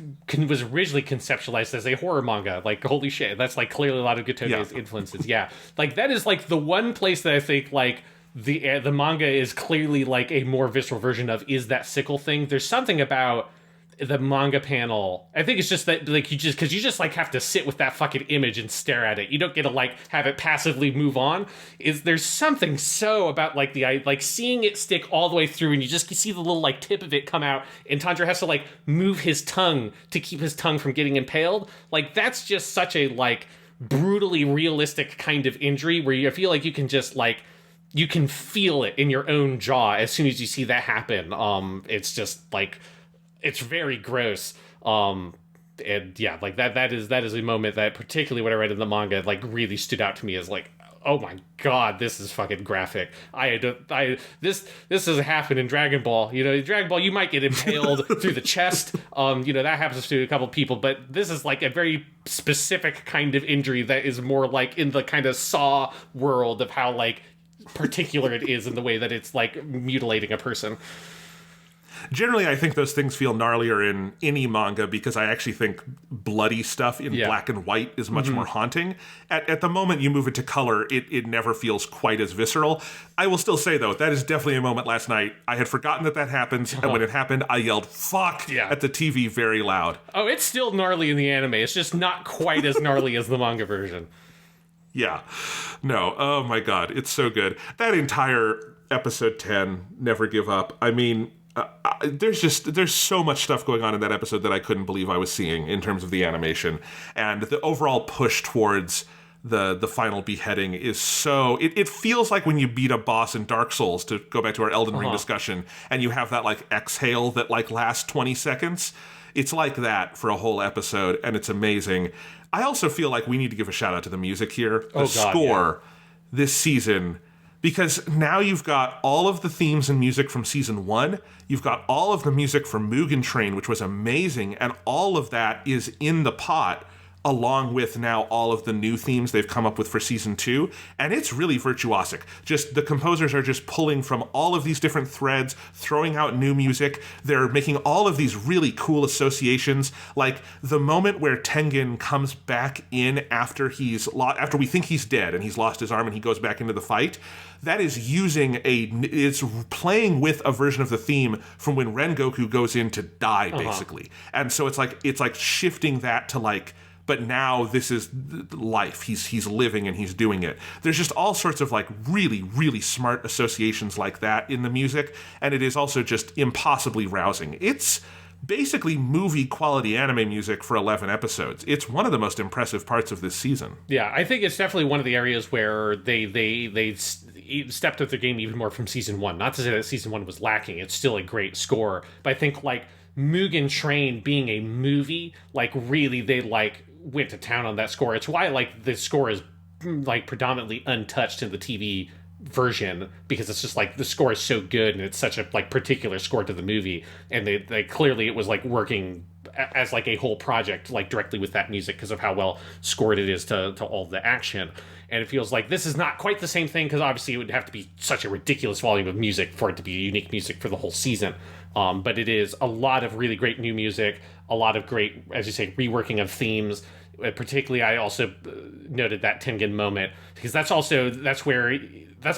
was originally conceptualized as a horror manga. Like, holy shit, that's, like, clearly a lot of Gotouge's influences. Yeah. Like, that is, like, the one place that I think, like, the manga is clearly, like, a more visceral version of is that sickle thing. There's something about the manga panel. I think it's just that, like, you just like have to sit with that fucking image and stare at it. You don't get to like have it passively move on. There's something so about like like seeing it stick all the way through, and you just see the little like tip of it come out, and Tanjiro has to like move his tongue to keep his tongue from getting impaled. Like, that's just such a like brutally realistic kind of injury where you feel like you can just like, you can feel it in your own jaw as soon as you see that happen. It's just like, it's very gross. And yeah, like that is a moment that, particularly when I read in the manga, like really stood out to me as like, oh my god, this is fucking graphic. This doesn't happen in Dragon Ball. You know, in Dragon Ball you might get impaled through the chest. You know, that happens to a couple people, but this is like a very specific kind of injury that is more like in the kind of Saw world of how like particular it is in the way that it's like mutilating a person. Generally, I think those things feel gnarlier in any manga because I actually think bloody stuff in black and white is much more haunting. At the moment you move it to color, it never feels quite as visceral. I will still say, though, that is definitely a moment last night. I had forgotten that happens, and when it happened, I yelled, fuck, at the TV very loud. Oh, it's still gnarly in the anime. It's just not quite as gnarly as the manga version. Yeah. No, oh my god, it's so good. That entire episode 10, Never Give Up, I mean... there's so much stuff going on in that episode that I couldn't believe I was seeing in terms of the animation, and the overall push towards the final beheading is so it feels like when you beat a boss in Dark Souls, to go back to our Elden Ring discussion, and you have that like exhale that like lasts 20 seconds. It's like that for a whole episode, and it's amazing. I also feel like we need to give a shout out to the music here. The score this season, because now you've got all of the themes and music from season 1. You've got all of the music from Mugen Train, which was amazing, and all of that is in the pot, along with now all of the new themes they've come up with for season 2, and it's really virtuosic. Just the composers are just pulling from all of these different threads, throwing out new music. They're making all of these really cool associations, like the moment where Tengen comes back in after after we think he's dead and he's lost his arm and he goes back into the fight. That is it's playing with a version of the theme from when Rengoku goes in to die, basically. And so it's like shifting that to like, but now this is life. He's living and he's doing it. There's just all sorts of like really, really smart associations like that in the music, and it is also just impossibly rousing. It's basically movie quality anime music for 11 episodes. It's one of the most impressive parts of this season. Yeah, I think it's definitely one of the areas where they stepped up their game even more from season 1. Not to say that season 1 was lacking. It's still a great score, but I think like Mugen Train being a movie, like really they like went to town on that score. It's why like the score is like predominantly untouched in the TV version, because it's just like the score is so good and it's such a like particular score to the movie, and they clearly it was like working as like a whole project like directly with that music because of how well scored it is to all the action. And it feels like this is not quite the same thing, because obviously it would have to be such a ridiculous volume of music for it to be unique music for the whole season. But it is a lot of really great new music, a lot of great, as you say, reworking of themes. Particularly, I also noted that Tengen moment, because that's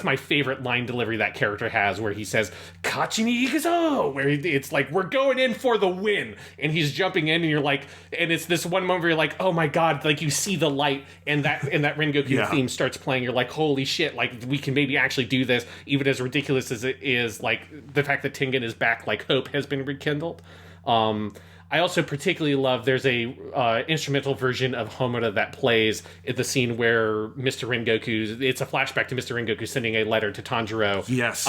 my favorite line delivery that character has, where he says, "Kachi ni ikuzo," where it's like, we're going in for the win. And he's jumping in, and you're like, and it's this one moment where you're like, oh my God, like you see the light, and that Rengoku theme starts playing. You're like, holy shit, like we can maybe actually do this, even as ridiculous as it is, like the fact that Tengen is back, like hope has been rekindled. I also particularly love there's a instrumental version of Homura that plays at the scene where Mr. Rengoku, it's a flashback to Mr. Rengoku sending a letter to Tanjiro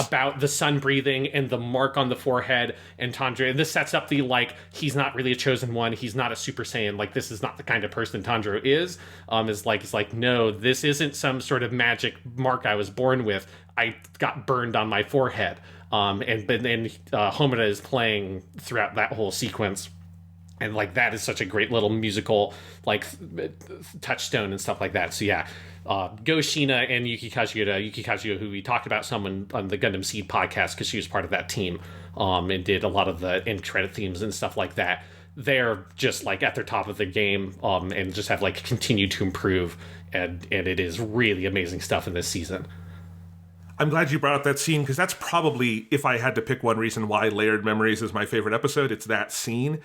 about the sun breathing and the mark on the forehead, and Tanjiro, and this sets up the, like, he's not really a chosen one, he's not a Super Saiyan, like, this is not the kind of person Tanjiro is, it's like, no, this isn't some sort of magic mark I was born with, I got burned on my forehead. And then Homura is playing throughout that whole sequence. And, like, that is such a great little musical, like, touchstone and stuff like that. So, yeah, Go Shina and Yuki Kajiura, who we talked about someone on the Gundam Seed podcast because she was part of that team and did a lot of the end credit themes and stuff like that. They're just, like, at their top of the game and just have, like, continued to improve. And it is really amazing stuff in this season. I'm glad you brought up that scene, because that's probably, if I had to pick one reason why Layered Memories is my favorite episode, it's that scene.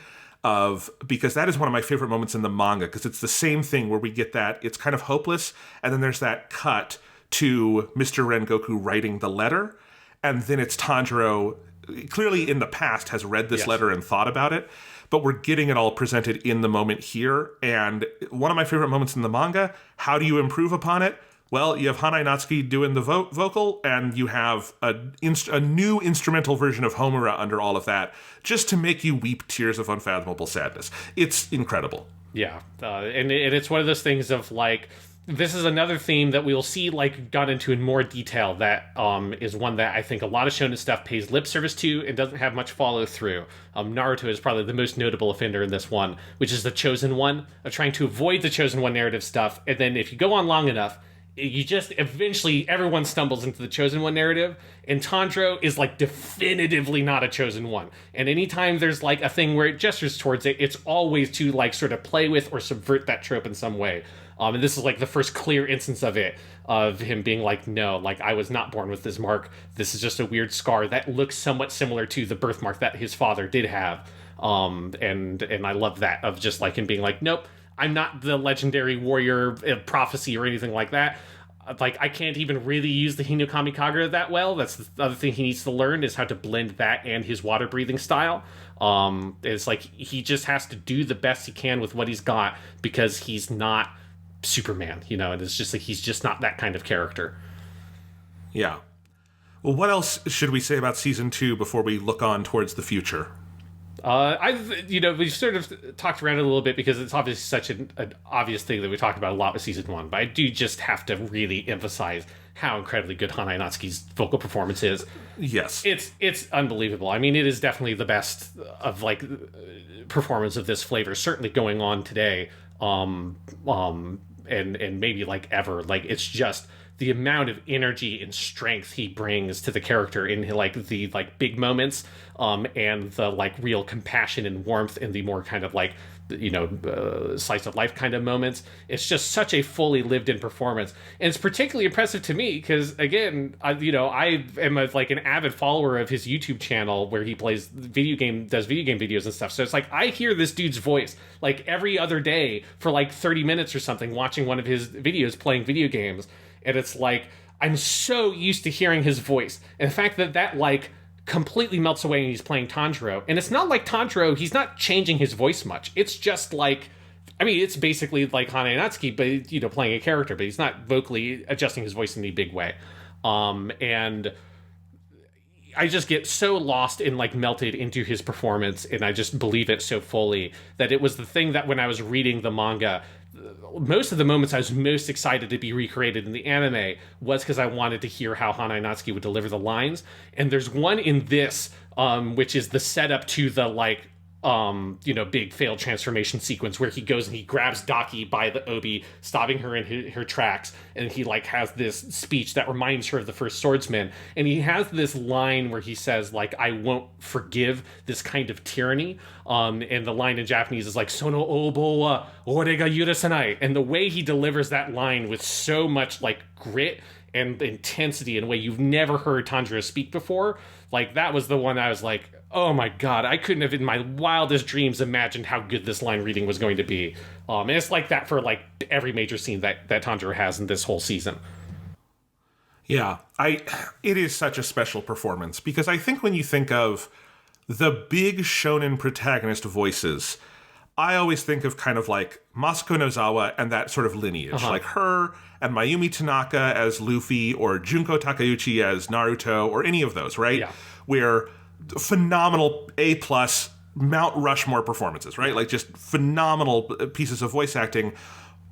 Because that is one of my favorite moments in the manga, because it's the same thing where we get that, it's kind of hopeless, and then there's that cut to Mr. Rengoku writing the letter, and then it's Tanjiro, clearly in the past, has read this letter and thought about it, but we're getting it all presented in the moment here, and one of my favorite moments in the manga, how do you improve upon it? Well, you have Hanai Natsuki doing the vocal, and you have a new instrumental version of Homura under all of that, just to make you weep tears of unfathomable sadness. It's incredible. Yeah, and it's one of those things of, like, this is another theme that we will see, like, got into in more detail that is one that I think a lot of shonen stuff pays lip service to and doesn't have much follow through. Naruto is probably the most notable offender in this one, which is the Chosen One, of trying to avoid the Chosen One narrative stuff, and then if you go on long enough, you just eventually everyone stumbles into the Chosen One narrative, and Tanjiro is, like, definitively not a Chosen One. And anytime there's, like, a thing where it gestures towards it, it's always to, like, sort of play with or subvert that trope in some way. And this is, like, the first clear instance of it, of him being like, no, like, I was not born with this mark. This is just a weird scar that looks somewhat similar to the birthmark that his father did have. And I love that, of just, like, him being like, nope, I'm not the legendary warrior prophecy or anything like that. Like, I can't even really use the Hinokami Kagura that well. That's the other thing he needs to learn, is how to blend that and his water breathing style. It's like he just has to do the best he can with what he's got, because he's not Superman, you know, and it's just like he's just not that kind of character. Yeah. Well, what else should we say about season 2 before we look on towards the future? We've sort of talked around it a little bit because it's obviously such an obvious thing that we talked about a lot with season 1, but I do just have to really emphasize how incredibly good Hanai Natsuki's vocal performance is. Yes. It's unbelievable. I mean, it is definitely the best of, like, performance of this flavor, certainly going on today, and maybe, like, ever. Like, it's just the amount of energy and strength he brings to the character in, like, the, like, big moments, and the, like, real compassion and warmth in the more kind of, like, slice of life kind of moments. It's just such a fully lived in performance, and it's particularly impressive to me because, again, I am an avid follower of his YouTube channel where he does video game videos and stuff. So it's like I hear this dude's voice like every other day for like 30 minutes or something, watching one of his videos playing video games, and it's like I'm so used to hearing his voice, and the fact that like completely melts away when he's playing Tanjiro. And it's not like Tanjiro, he's not changing his voice much. It's just like, I mean, it's basically like Hanai Natsuki, but, playing a character, but he's not vocally adjusting his voice in any big way. And I just get so lost and like melted into his performance, and I just believe it so fully that it was the thing that when I was reading the manga, most of the moments I was most excited to be recreated in the anime was because I wanted to hear how Hanai Natsuki would deliver the lines. And there's one in this, which is the setup to the like, big failed transformation sequence where he goes and he grabs Daki by the obi, stopping her in her tracks, and he like has this speech that reminds her of the first swordsman, and he has this line where he says like, I won't forgive this kind of tyranny, and the line in Japanese is like, sono obo wa ore ga yurusanai, and the way he delivers that line with so much like grit and intensity in a way you've never heard Tanjiro speak before, like that was the one I was like, oh my god, I couldn't have in my wildest dreams imagined how good this line reading was going to be. And it's like that for like every major scene that Tanjiro has in this whole season. Yeah, it is such a special performance, because I think when you think of the big shonen protagonist voices, I always think of kind of like Masako Nozawa and that sort of lineage. Like her and Mayumi Tanaka as Luffy or Junko Takeuchi as Naruto or any of those, right? Yeah. Where phenomenal A+ Mount Rushmore performances, right? Like just phenomenal pieces of voice acting.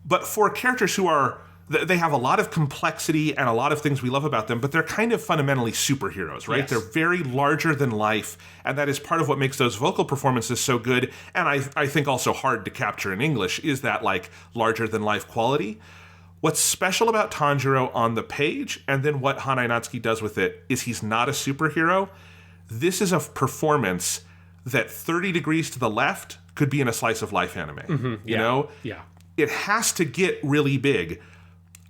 But for characters who are, they have a lot of complexity and a lot of things we love about them, but they're kind of fundamentally superheroes, right? Yes. They're very larger than life, and that is part of what makes those vocal performances so good, and I think also hard to capture in English, is that like larger than life quality. What's special about Tanjiro on the page, and then what Hanai Natsuki does with it, is he's not a superhero. This is a performance that 30 degrees to the left could be in a slice of life anime, you know? Yeah. It has to get really big.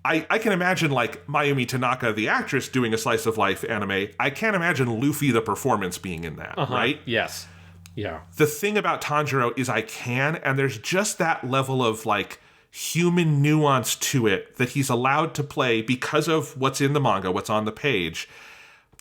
I can imagine like Mayumi Tanaka, the actress, doing a slice of life anime. I can't imagine Luffy, the performance, being in that, right? Yes. Yeah. The thing about Tanjiro is I can, and there's just that level of like human nuance to it that he's allowed to play because of what's in the manga, what's on the page.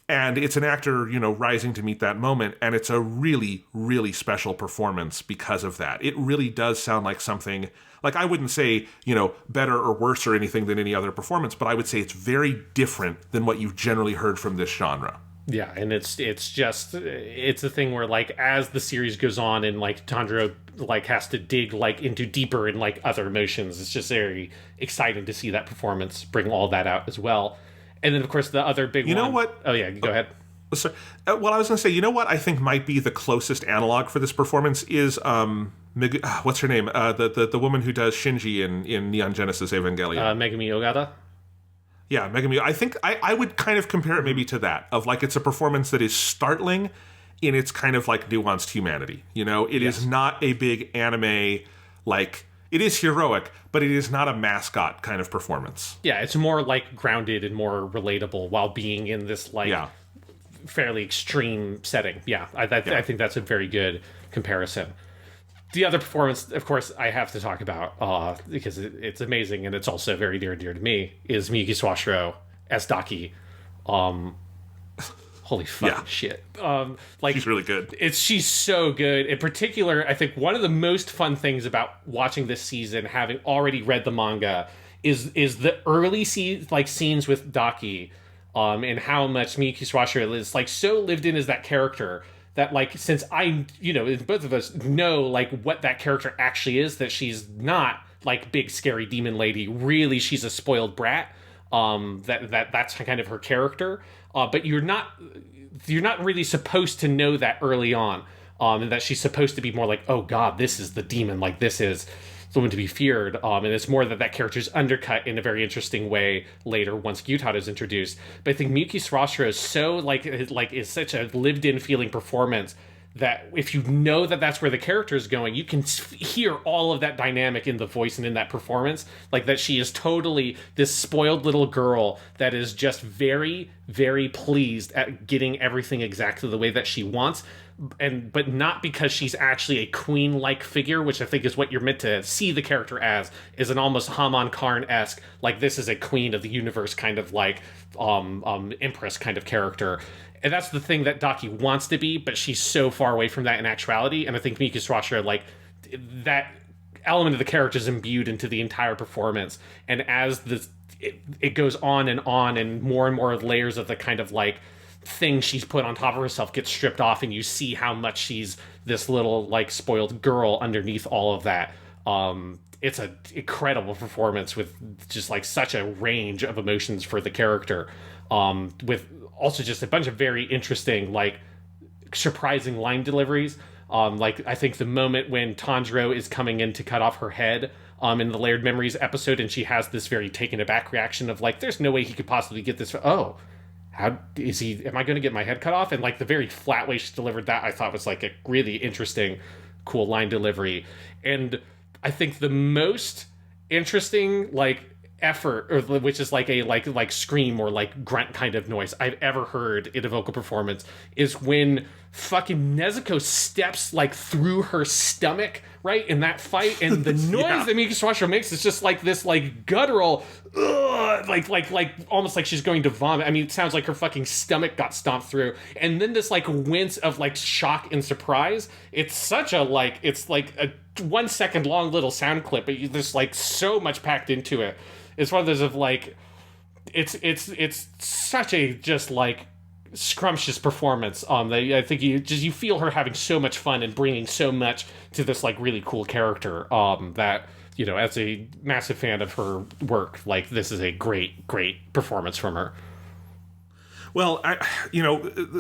And it's an actor, you know, rising to meet that moment. And it's a really, really special performance because of that. It really does sound like something, like I wouldn't say, you know, better or worse or anything than any other performance, but I would say it's very different than what you've generally heard from this genre. Yeah, and it's a thing where like as the series goes on and like Tanjiro like has to dig like into deeper and like other emotions, it's just very exciting to see that performance bring all that out as well. And then of course the other big You know what? Oh yeah, go ahead. Sorry. Well, I was going to say, you know what I think might be the closest analog for this performance is what's her name? The woman who does Shinji in Neon Genesis Evangelion. Megumi Ogata. Yeah, Megami. I think I would kind of compare it maybe to that, of like it's a performance that is startling in its kind of like nuanced humanity. You know, it is not a big anime, like it is heroic, but it is not a mascot kind of performance. Yeah, it's more like grounded and more relatable while being in this like fairly extreme setting. Yeah, I think that's a very good comparison. The other performance, of course, I have to talk about because it's amazing and it's also very near and dear to me, is Miyuki Sawashiro as Daki. Holy fucking shit! Like she's really good. She's so good. In particular, I think one of the most fun things about watching this season, having already read the manga, is the early scenes with Daki, and how much Miyuki Sawashiro is like so lived in as that character. That, like, since both of us know, like, what that character actually is, that she's not, like, big, scary demon lady. Really, she's a spoiled brat. That's kind of her character. But you're not really supposed to know that early on. And that she's supposed to be more like, oh, God, this is the demon. Like, this is the one to be feared. And it's more that character's undercut in a very interesting way later once Gyutaro is introduced. But I think Miyuki Sawashiro is so is such a lived-in feeling performance that if you know that that's where the character is going, you can hear all of that dynamic in the voice and in that performance. Like that she is totally this spoiled little girl that is just very, very pleased at getting everything exactly the way that she wants. But not because she's actually a queen-like figure, which I think is what you're meant to see the character as, is an almost Haman Karn-esque, like this is a queen of the universe kind of like empress kind of character. And that's the thing that Daki wants to be, but she's so far away from that in actuality. And I think Miyuki Sawashiro, like, that element of the character is imbued into the entire performance. And as it goes on and more layers of the kind of like thing she's put on top of herself gets stripped off, and you see how much she's this little like spoiled girl underneath all of that. It's an incredible performance with just like such a range of emotions for the character, with also just a bunch of very interesting, like surprising line deliveries. Like I think the moment when Tanjiro is coming in to cut off her head in the Layered Memories episode, and she has this very taken aback reaction of like, there's no way he could possibly get this. Oh, how is he? Am I going to get my head cut off? And like the very flat way she delivered that, I thought was like a really interesting, cool line delivery. And I think the most interesting like effort, or which is like a like scream or like grunt kind of noise I've ever heard in a vocal performance, is when fucking Nezuko steps like through her stomach, right, in that fight, and the noise that Miki Swasho makes is just like this like guttural, like almost like she's going to vomit. I mean, it sounds like her fucking stomach got stomped through, and then this like wince of like shock and surprise. It's such a like, it's like a 1 second long little sound clip, but there's like so much packed into it. It's one of those of like, it's such a just like scrumptious performance. I think you feel her having so much fun and bringing so much to this like really cool character. That, you know, as a massive fan of her work, like this is a great performance from her. Well,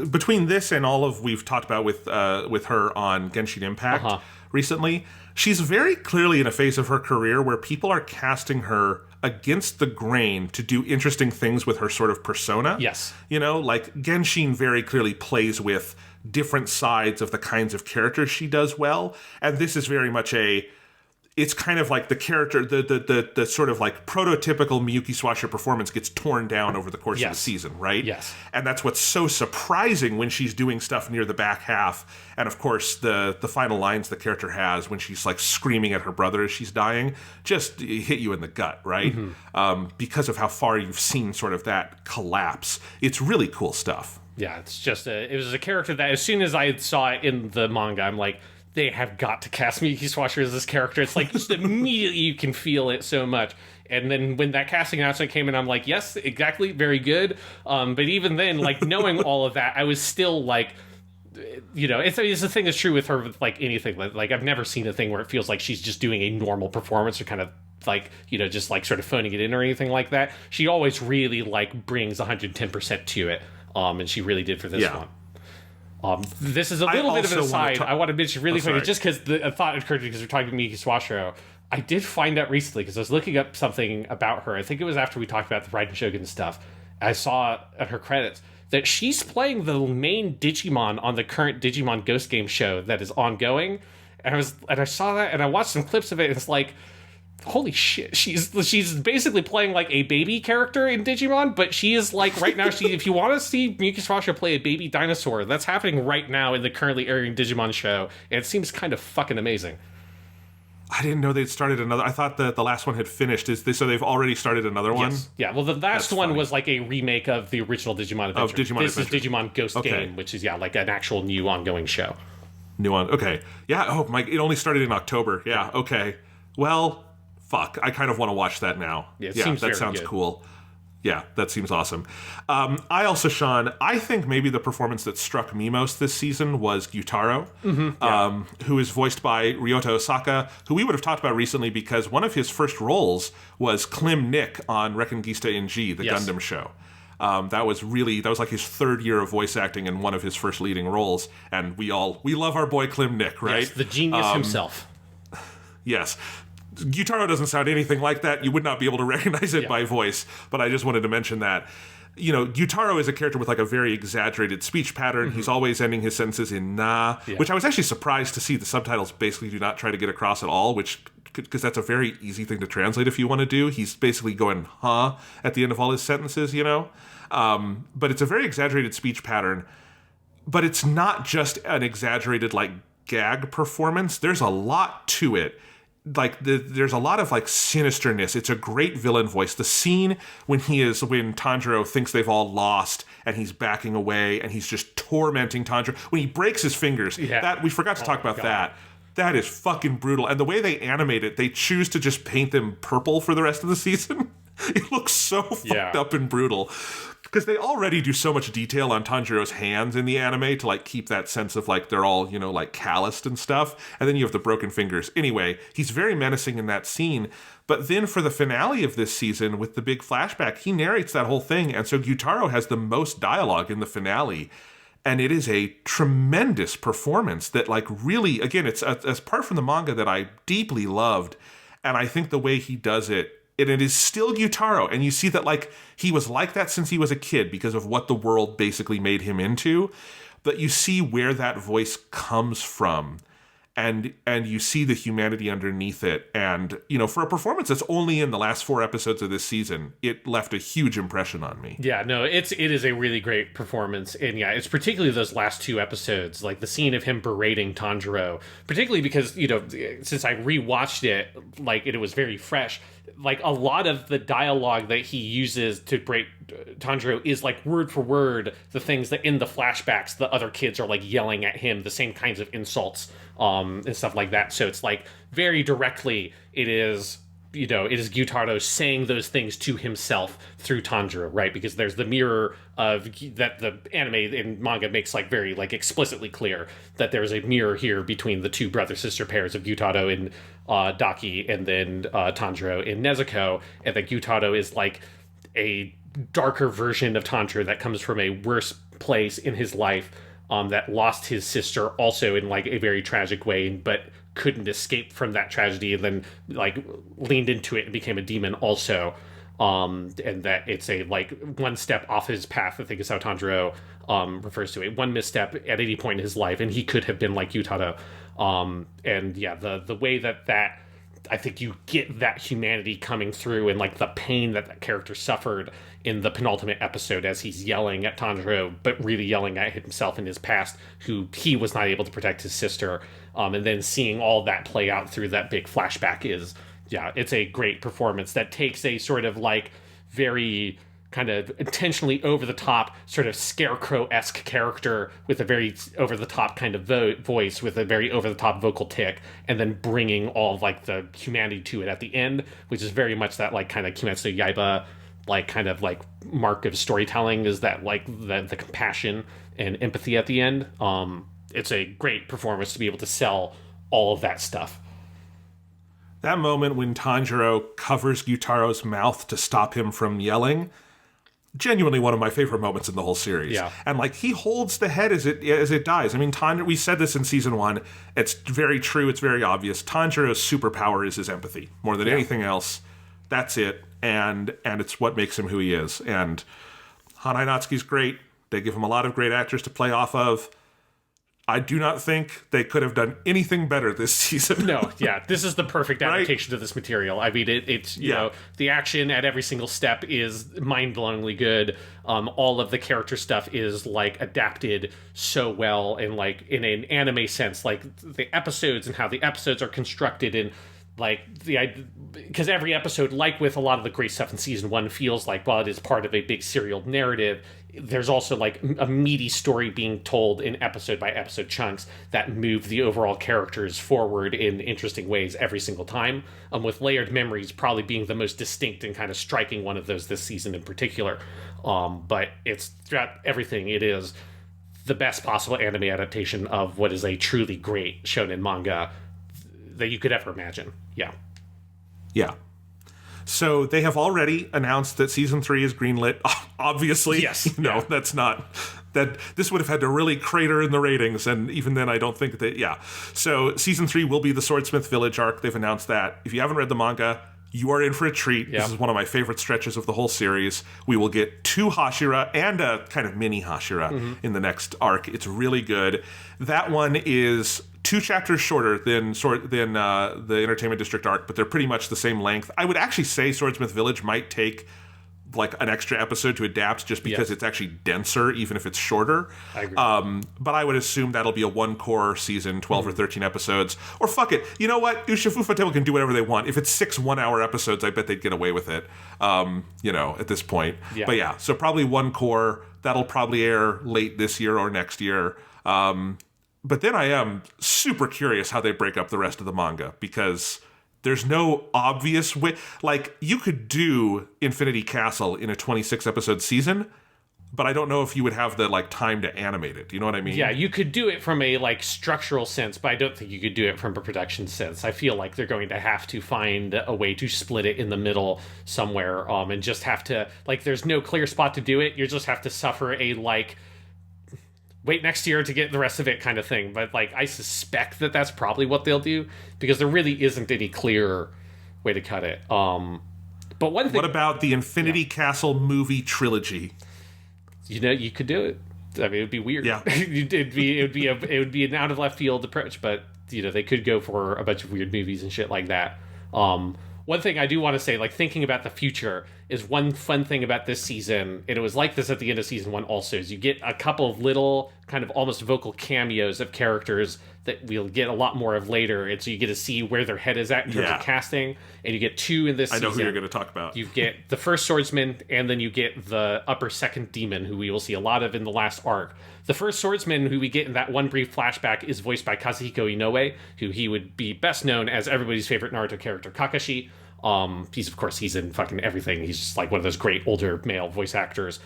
between this and all of we've talked about with her on Genshin Impact recently, she's very clearly in a phase of her career where people are casting her against the grain to do interesting things with her sort of persona. Yes. You know, like Genshin very clearly plays with different sides of the kinds of characters she does well, and this is very much it's kind of like the character, the sort of like prototypical Miyuki Swasho performance gets torn down over the course of the season, right? Yes. And that's what's so surprising when she's doing stuff near the back half. And of course, the final lines the character has when she's like screaming at her brother as she's dying just hit you in the gut, right? Mm-hmm. Because of how far you've seen sort of that collapse. It's really cool stuff. Yeah, it's just it was a character that as soon as I saw it in the manga, I'm like, they have got to cast Miyuki Swasho as this character. It's like just immediately you can feel it so much. And then when that casting announcement came in, I'm like, yes, exactly, very good. But even then, like knowing all of that, I was still like, you know, it's the thing that's true with her with like anything. Like I've never seen a thing where it feels like she's just doing a normal performance or kind of like, you know, just like sort of phoning it in or anything like that. She always really like brings 110% to it. And she really did for this one. This is a little bit of an aside. I want to mention really quickly, just because a thought occurred to me because we're talking about Miyuki Swasho. I did find out recently, because I was looking up something about her. I think it was after we talked about the Raiden Shogun stuff. I saw at her credits that she's playing the main Digimon on the current Digimon Ghost Game show that is ongoing. And I saw that, and I watched some clips of it, and it's like, holy shit, she's basically playing like a baby character in Digimon, but she is like right now, if you want to see Miyuki Swasho play a baby dinosaur, that's happening right now in the currently airing Digimon show, and it seems kind of fucking amazing. I didn't know they'd started another. I thought that the last one had finished. So they've already started another one? Yeah, well, the last one was like a remake of the original Digimon Adventure. This is Digimon Ghost Game, which is, like an actual new ongoing show. New one, okay. Yeah, oh, my, it only started in October. Yeah, okay. Well, fuck, I kind of want to watch that now. Yeah, that sounds good. Cool. Yeah, that seems awesome. I also, Sean, I think maybe the performance that struck me most this season was Gyutaro, who is voiced by Ryota Osaka, who we would have talked about recently because one of his first roles was Klim Nick on Reconquista in G, the Gundam show. That was like his third year of voice acting and one of his first leading roles. And we love our boy Klim Nick, right? Yes, the genius himself. Yes. Gyutaro doesn't sound anything like that. You would not be able to recognize it by voice, but I just wanted to mention that. You know, Gyutaro is a character with like a very exaggerated speech pattern. Mm-hmm. He's always ending his sentences in na, which I was actually surprised to see the subtitles basically do not try to get across at all, because that's a very easy thing to translate if you want to do. He's basically going, huh, at the end of all his sentences, you know? But it's a very exaggerated speech pattern, but it's not just an exaggerated like gag performance. There's a lot to it. Like there's a lot of like sinisterness. It's a great villain voice. The scene when Tanjiro thinks they've all lost and he's backing away and he's just tormenting Tanjiro when he breaks his fingers. That we forgot to talk about that. That is fucking brutal. And the way they animate it, they choose to just paint them purple for the rest of the season. It looks so fucked up and brutal. Because they already do so much detail on Tanjiro's hands in the anime to like keep that sense of like they're all, you know, like calloused and stuff. And then you have the broken fingers. Anyway, he's very menacing in that scene. But then for the finale of this season with the big flashback, he narrates that whole thing. And so Gyutaro has the most dialogue in the finale. And it is a tremendous performance that like really, again, it's as part from the manga that I deeply loved. And I think the way he does it, and it is still Gyutaro, and you see that like he was like that since he was a kid because of what the world basically made him into, but you see where that voice comes from, and you see the humanity underneath it. And, for a performance that's only in the last 4 episodes of this season, it left a huge impression on me. Yeah, no, it is a really great performance. And yeah, it's particularly those last 2 episodes, like the scene of him berating Tanjiro, particularly because, since I rewatched it, like it was very fresh. Like a lot of the dialogue that he uses to break Tanjiro is like word for word the things that in the flashbacks the other kids are like yelling at him, the same kinds of insults and stuff like that. So it's like very directly it is Gyutaro saying those things to himself through Tanjiro, right? Because there's the mirror of that the anime and manga makes like very like explicitly clear that there's a mirror here between the 2 brother-sister pairs of Gyutaro and Daki and then Tanjiro and Nezuko, and that Gyutaro is like a darker version of Tanjiro that comes from a worse place in his life, that lost his sister also in like a very tragic way, but couldn't escape from that tragedy and then like leaned into it and became a demon also, and that it's a like one step off his path, I think is how Tanjiro refers to it, one misstep at any point in his life and he could have been like Gyutaro. And yeah, the way that I think you get that humanity coming through and like the pain that character suffered in the penultimate episode as he's yelling at Tanjiro, but really yelling at himself in his past, who he was not able to protect his sister. And then seeing all that play out through that big flashback it's a great performance that takes a sort of like very kind of intentionally over the top sort of scarecrow-esque character with a very over the top kind of voice with a very over the top vocal tick, and then bringing all of like the humanity to it at the end, which is very much that like kind of Kimetsu Yaiba like kind of like mark of storytelling, is that like the compassion and empathy at the end. It's a great performance to be able to sell all of that stuff. That moment when Tanjiro covers Gyutaro's mouth to stop him from yelling, genuinely one of my favorite moments in the whole series. Yeah. And like he holds the head as it dies. I mean, we said this in season 1. It's very true. It's very obvious. Tanjiro's superpower is his empathy more than anything else. That's it. And it's what makes him who he is. And Hanai Natsuki's great. They give him a lot of great actors to play off of. I do not think they could have done anything better this season. No, yeah. This is the perfect adaptation to this material. I mean, it's you know, the action at every single step is mind-blowingly good. All of the character stuff is, like, adapted so well, and, like, in an anime sense, like, the episodes and how the episodes are constructed, and, like, because every episode, like with a lot of the great stuff in season 1, feels like, while it is part of a big serial narrative, there's also like a meaty story being told in episode by episode chunks that move the overall characters forward in interesting ways every single time, with Layered Memories probably being the most distinct and kind of striking one of those this season in particular. But it's throughout everything, it is the best possible anime adaptation of what is a truly great shonen manga that you could ever imagine. Yeah. So they have already announced that season 3 is greenlit. Obviously, yes. That's not that. This would have had to really crater in the ratings, and even then, I don't think that. Yeah. So season 3 will be the Swordsmith Village arc. They've announced that. If you haven't read the manga, you are in for a treat. This is one of my favorite stretches of the whole series. We will get 2 hashira and a kind of mini hashira in the next arc. It's really good. That one is 2 chapters shorter than the Entertainment District arc, but they're pretty much the same length. I would actually say Swordsmith Village might take like an extra episode to adapt, just because it's actually denser, even if it's shorter. I agree. But I would assume that'll be a 1-core season, 12 or 13 episodes. Or fuck it, you know what? ufotable can do whatever they want. If it's 6 1-hour episodes, I bet they'd get away with it. At this point. Yeah. But yeah, so probably 1-core. That'll probably air late this year or next year. But then I am super curious how they break up the rest of the manga, because there's no obvious way. Like, you could do Infinity Castle in a 26-episode season, but I don't know if you would have the like time to animate it. You know what I mean? Yeah, you could do it from a like structural sense, but I don't think you could do it from a production sense. I feel like they're going to have to find a way to split it in the middle somewhere, and just have to, like, there's no clear spot to do it. You just have to suffer a like, wait next year to get the rest of it kind of thing. But like, I suspect that that's probably what they'll do, because there really isn't any clear way to cut it. But one thing, what about the Infinity Castle movie trilogy? You know, you could do it. I mean, it would be weird. Yeah. it would be an out of left field approach, but they could go for a bunch of weird movies and shit like that. One thing I do want to say, like, thinking about the future, is one fun thing about this season, and it was like this at the end of season 1 also, is you get a couple of little kind of almost vocal cameos of characters that we'll get a lot more of later, and so you get to see where their head is at in terms of casting, and you get 2 in this season. I know who you're going to talk about. You get the first swordsman, and then you get the upper second demon, who we will see a lot of in the last arc. The first swordsman, who we get in that one brief flashback, is voiced by Kazuhiko Inoue, who he would be best known as everybody's favorite Naruto character, Kakashi. He's in fucking everything. He's just like one of those great older male voice actors.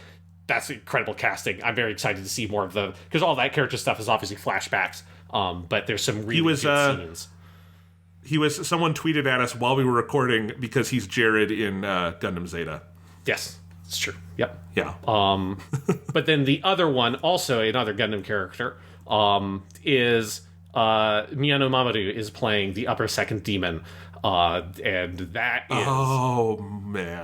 That's incredible casting. I'm very excited to see more of because all that character stuff is obviously flashbacks. But there's some really good scenes. Someone tweeted at us while we were recording because he's Jared in Gundam Zeta. Yes, it's true. Yep. Yeah. But then the other one, also another Gundam character, is Miyano Mamoru is playing the upper second demon. And that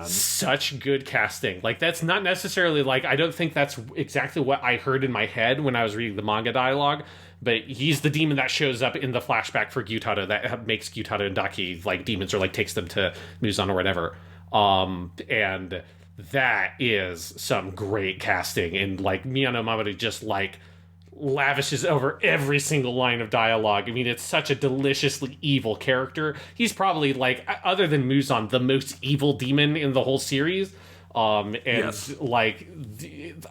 is such good casting. Like, that's not necessarily like, I don't think that's exactly what I heard in my head when I was reading the manga dialogue, but he's the demon that shows up in the flashback for Gyutaro that makes Gyutaro and Daki like demons, or like takes them to Muzan or whatever. And that is some great casting, and like Miyano Mamoru just like lavishes over every single line of dialogue. I mean, it's such a deliciously evil character. He's probably, like, other than Muzan, the most evil demon in the whole series. Like,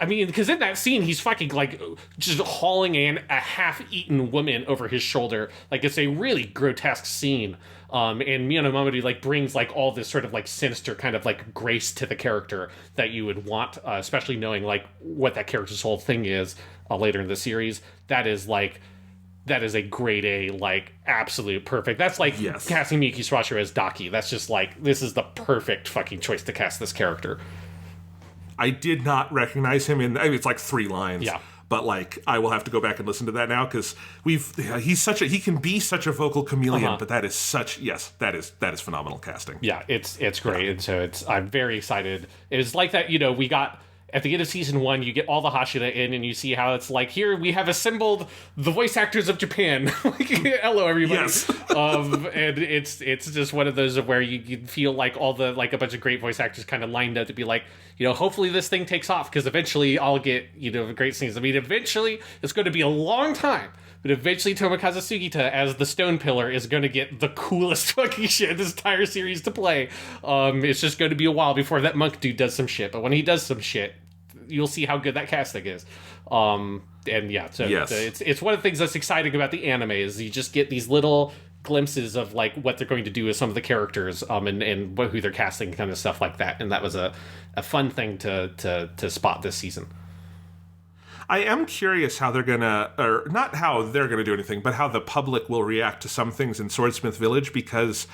I mean, because in that scene, he's fucking, like, just hauling a half-eaten woman over his shoulder. Like, it's a really grotesque scene. And Miyano Mamoru, like, brings, like, all this sort of, like, sinister kind of, like, grace to the character that you would want, especially knowing, like, what that character's whole thing is later in the series. That is a grade A, like, absolute perfect. That's like casting Miyuki Sawashiro as Daki. That's just, like, this is the perfect fucking choice to cast this character. I did not recognize him it's like 3 lines. Yeah. But, like, I will have to go back and listen to that now, because he can be such a vocal chameleon, but that is phenomenal casting. Yeah, it's great. And so I'm very excited. It's like that, we got at the end of season 1, you get all the hashira in, and you see how it's like, here we have assembled the voice actors of Japan. Like, hello everybody. Yes. And it's just one of those of where you feel like all the, like, a bunch of great voice actors kind of lined up to be like, hopefully this thing takes off, because eventually I'll get, great scenes. I mean, eventually it's going to be a long time, but eventually Tomokazu Sugita as the Stone Pillar is going to get the coolest fucking shit in this entire series to play. It's just going to be a while before that monk dude does some shit, but when he does some shit, you'll see how good that casting is. It's one of the things that's exciting about the anime is you just get these little glimpses of, like, what they're going to do with some of the characters, and who they're casting, kind of stuff like that. And that was a fun thing to spot this season. I am curious how they're gonna, or not how they're gonna do anything, but how the public will react to some things in Swordsmith Village, because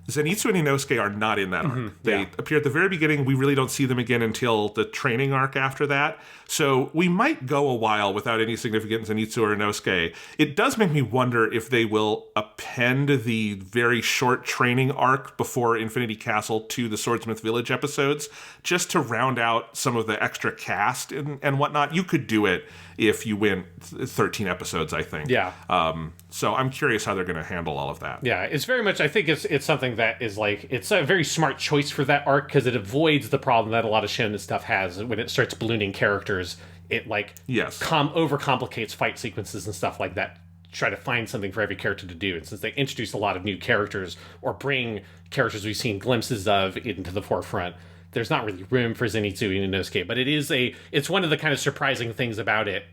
Zenitsu and Inosuke are not in that arc. They appear at the very beginning. We really don't see them again until the training arc after that. So we might go a while without any significant Zenitsu or Inosuke. It does make me wonder if they will append the very short training arc before Infinity Castle to the Swordsmith Village episodes, just to round out some of the extra cast and whatnot. You could do it if you went 13 episodes, I think. Yeah. So I'm curious how they're going to handle all of that. Yeah, it's very much, I think it's something that is, like, it's a very smart choice for that arc, because it avoids the problem that a lot of shonen stuff has when it starts ballooning characters. It, like, overcomplicates fight sequences and stuff like that. Try to find something for every character to do. And since they introduce a lot of new characters, or bring characters we've seen glimpses of into the forefront, there's not really room for Zenitsu and Inosuke. But it's one of the kind of surprising things about it,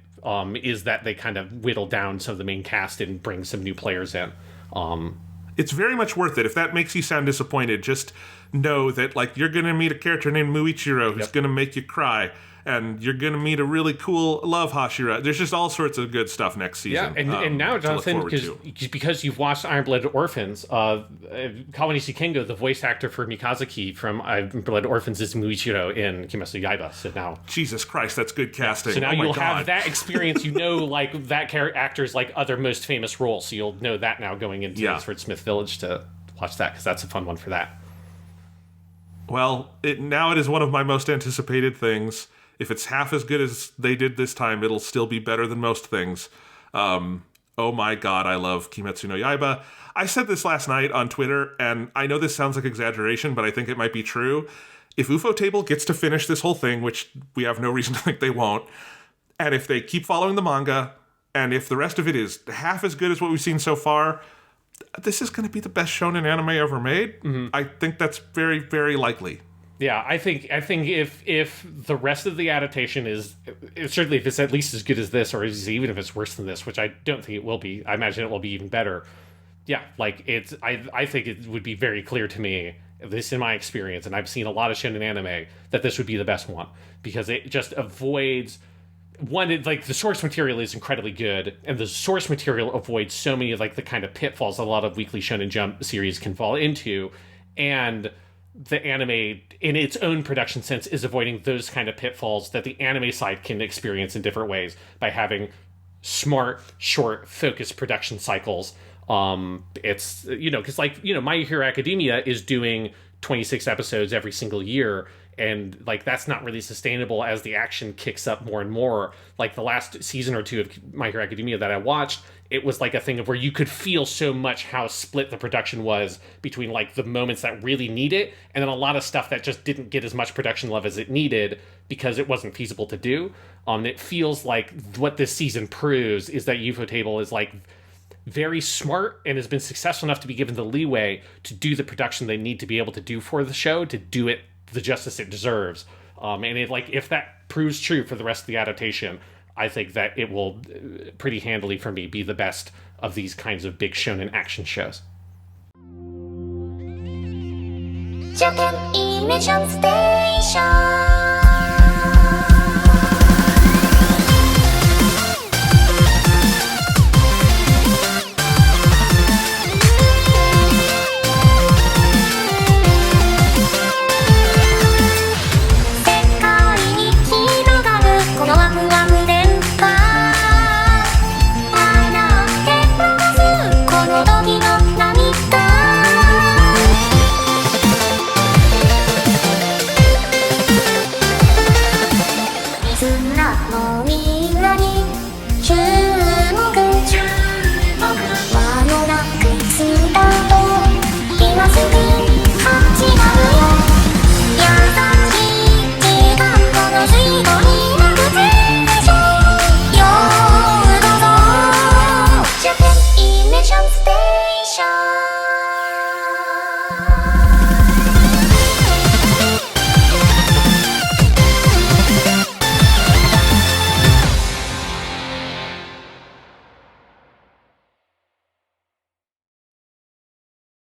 is that they kind of whittle down some of the main cast and bring some new players in. It's very much worth it. If that makes you sound disappointed, just know that, like, you're going to meet a character named Muichiro who's going to make you cry, and you're going to meet a really cool love hashira. There's just all sorts of good stuff next season. Yeah, and now, Jonathan, because you've watched Iron-Blooded Orphans, Kawanishi Kengo, the voice actor for Mikazuki from Iron-Blooded Orphans, is Muichiro in Kimetsu Yaiba. So now, Jesus Christ, that's good casting. So now you'll have that experience. Like, that actor's, like, other most famous role. So you'll know that now going into Swordsmith Village to watch that, because that's a fun one for that. Well, it is one of my most anticipated things. If it's half as good as they did this time, it'll still be better than most things. oh my god, I love Kimetsu no Yaiba. I said this last night on Twitter, and I know this sounds like exaggeration, but I think it might be true. If ufotable gets to finish this whole thing, which we have no reason to think they won't, and if they keep following the manga, and if the rest of it is half as good as what we've seen so far, this is going to be the best shonen anime ever made. Mm-hmm. I think that's very, very likely. Yeah, I think if the rest of the adaptation is certainly if it's at least as good as this, or even if it's worse than this, which I don't think it will be, I imagine it will be even better. Yeah, like I think it would be very clear to me, at least in my experience, and I've seen a lot of shonen anime, that this would be the best one because it just avoids. One, like the source material is incredibly good, and the source material avoids so many of like the kind of pitfalls a lot of Weekly Shonen Jump series can fall into, and the anime in its own production sense is avoiding those kind of pitfalls that the anime side can experience in different ways by having smart, short, focused production cycles. It's, because My Hero Academia is doing 26 episodes every single year, and like that's not really sustainable as the action kicks up more and more. Like the last season or two of My Hero Academia that I watched, it was like a thing of where you could feel so much how split the production was between like the moments that really need it, and then a lot of stuff that just didn't get as much production love as it needed because it wasn't feasible to do. It feels like what this season proves is that ufotable is like very smart and has been successful enough to be given the leeway to do the production they need to be able to do for the show, to do it the justice it deserves. And if that proves true for the rest of the adaptation, I think that it will pretty handily for me be the best of these kinds of big shonen action shows. Japanimation Station.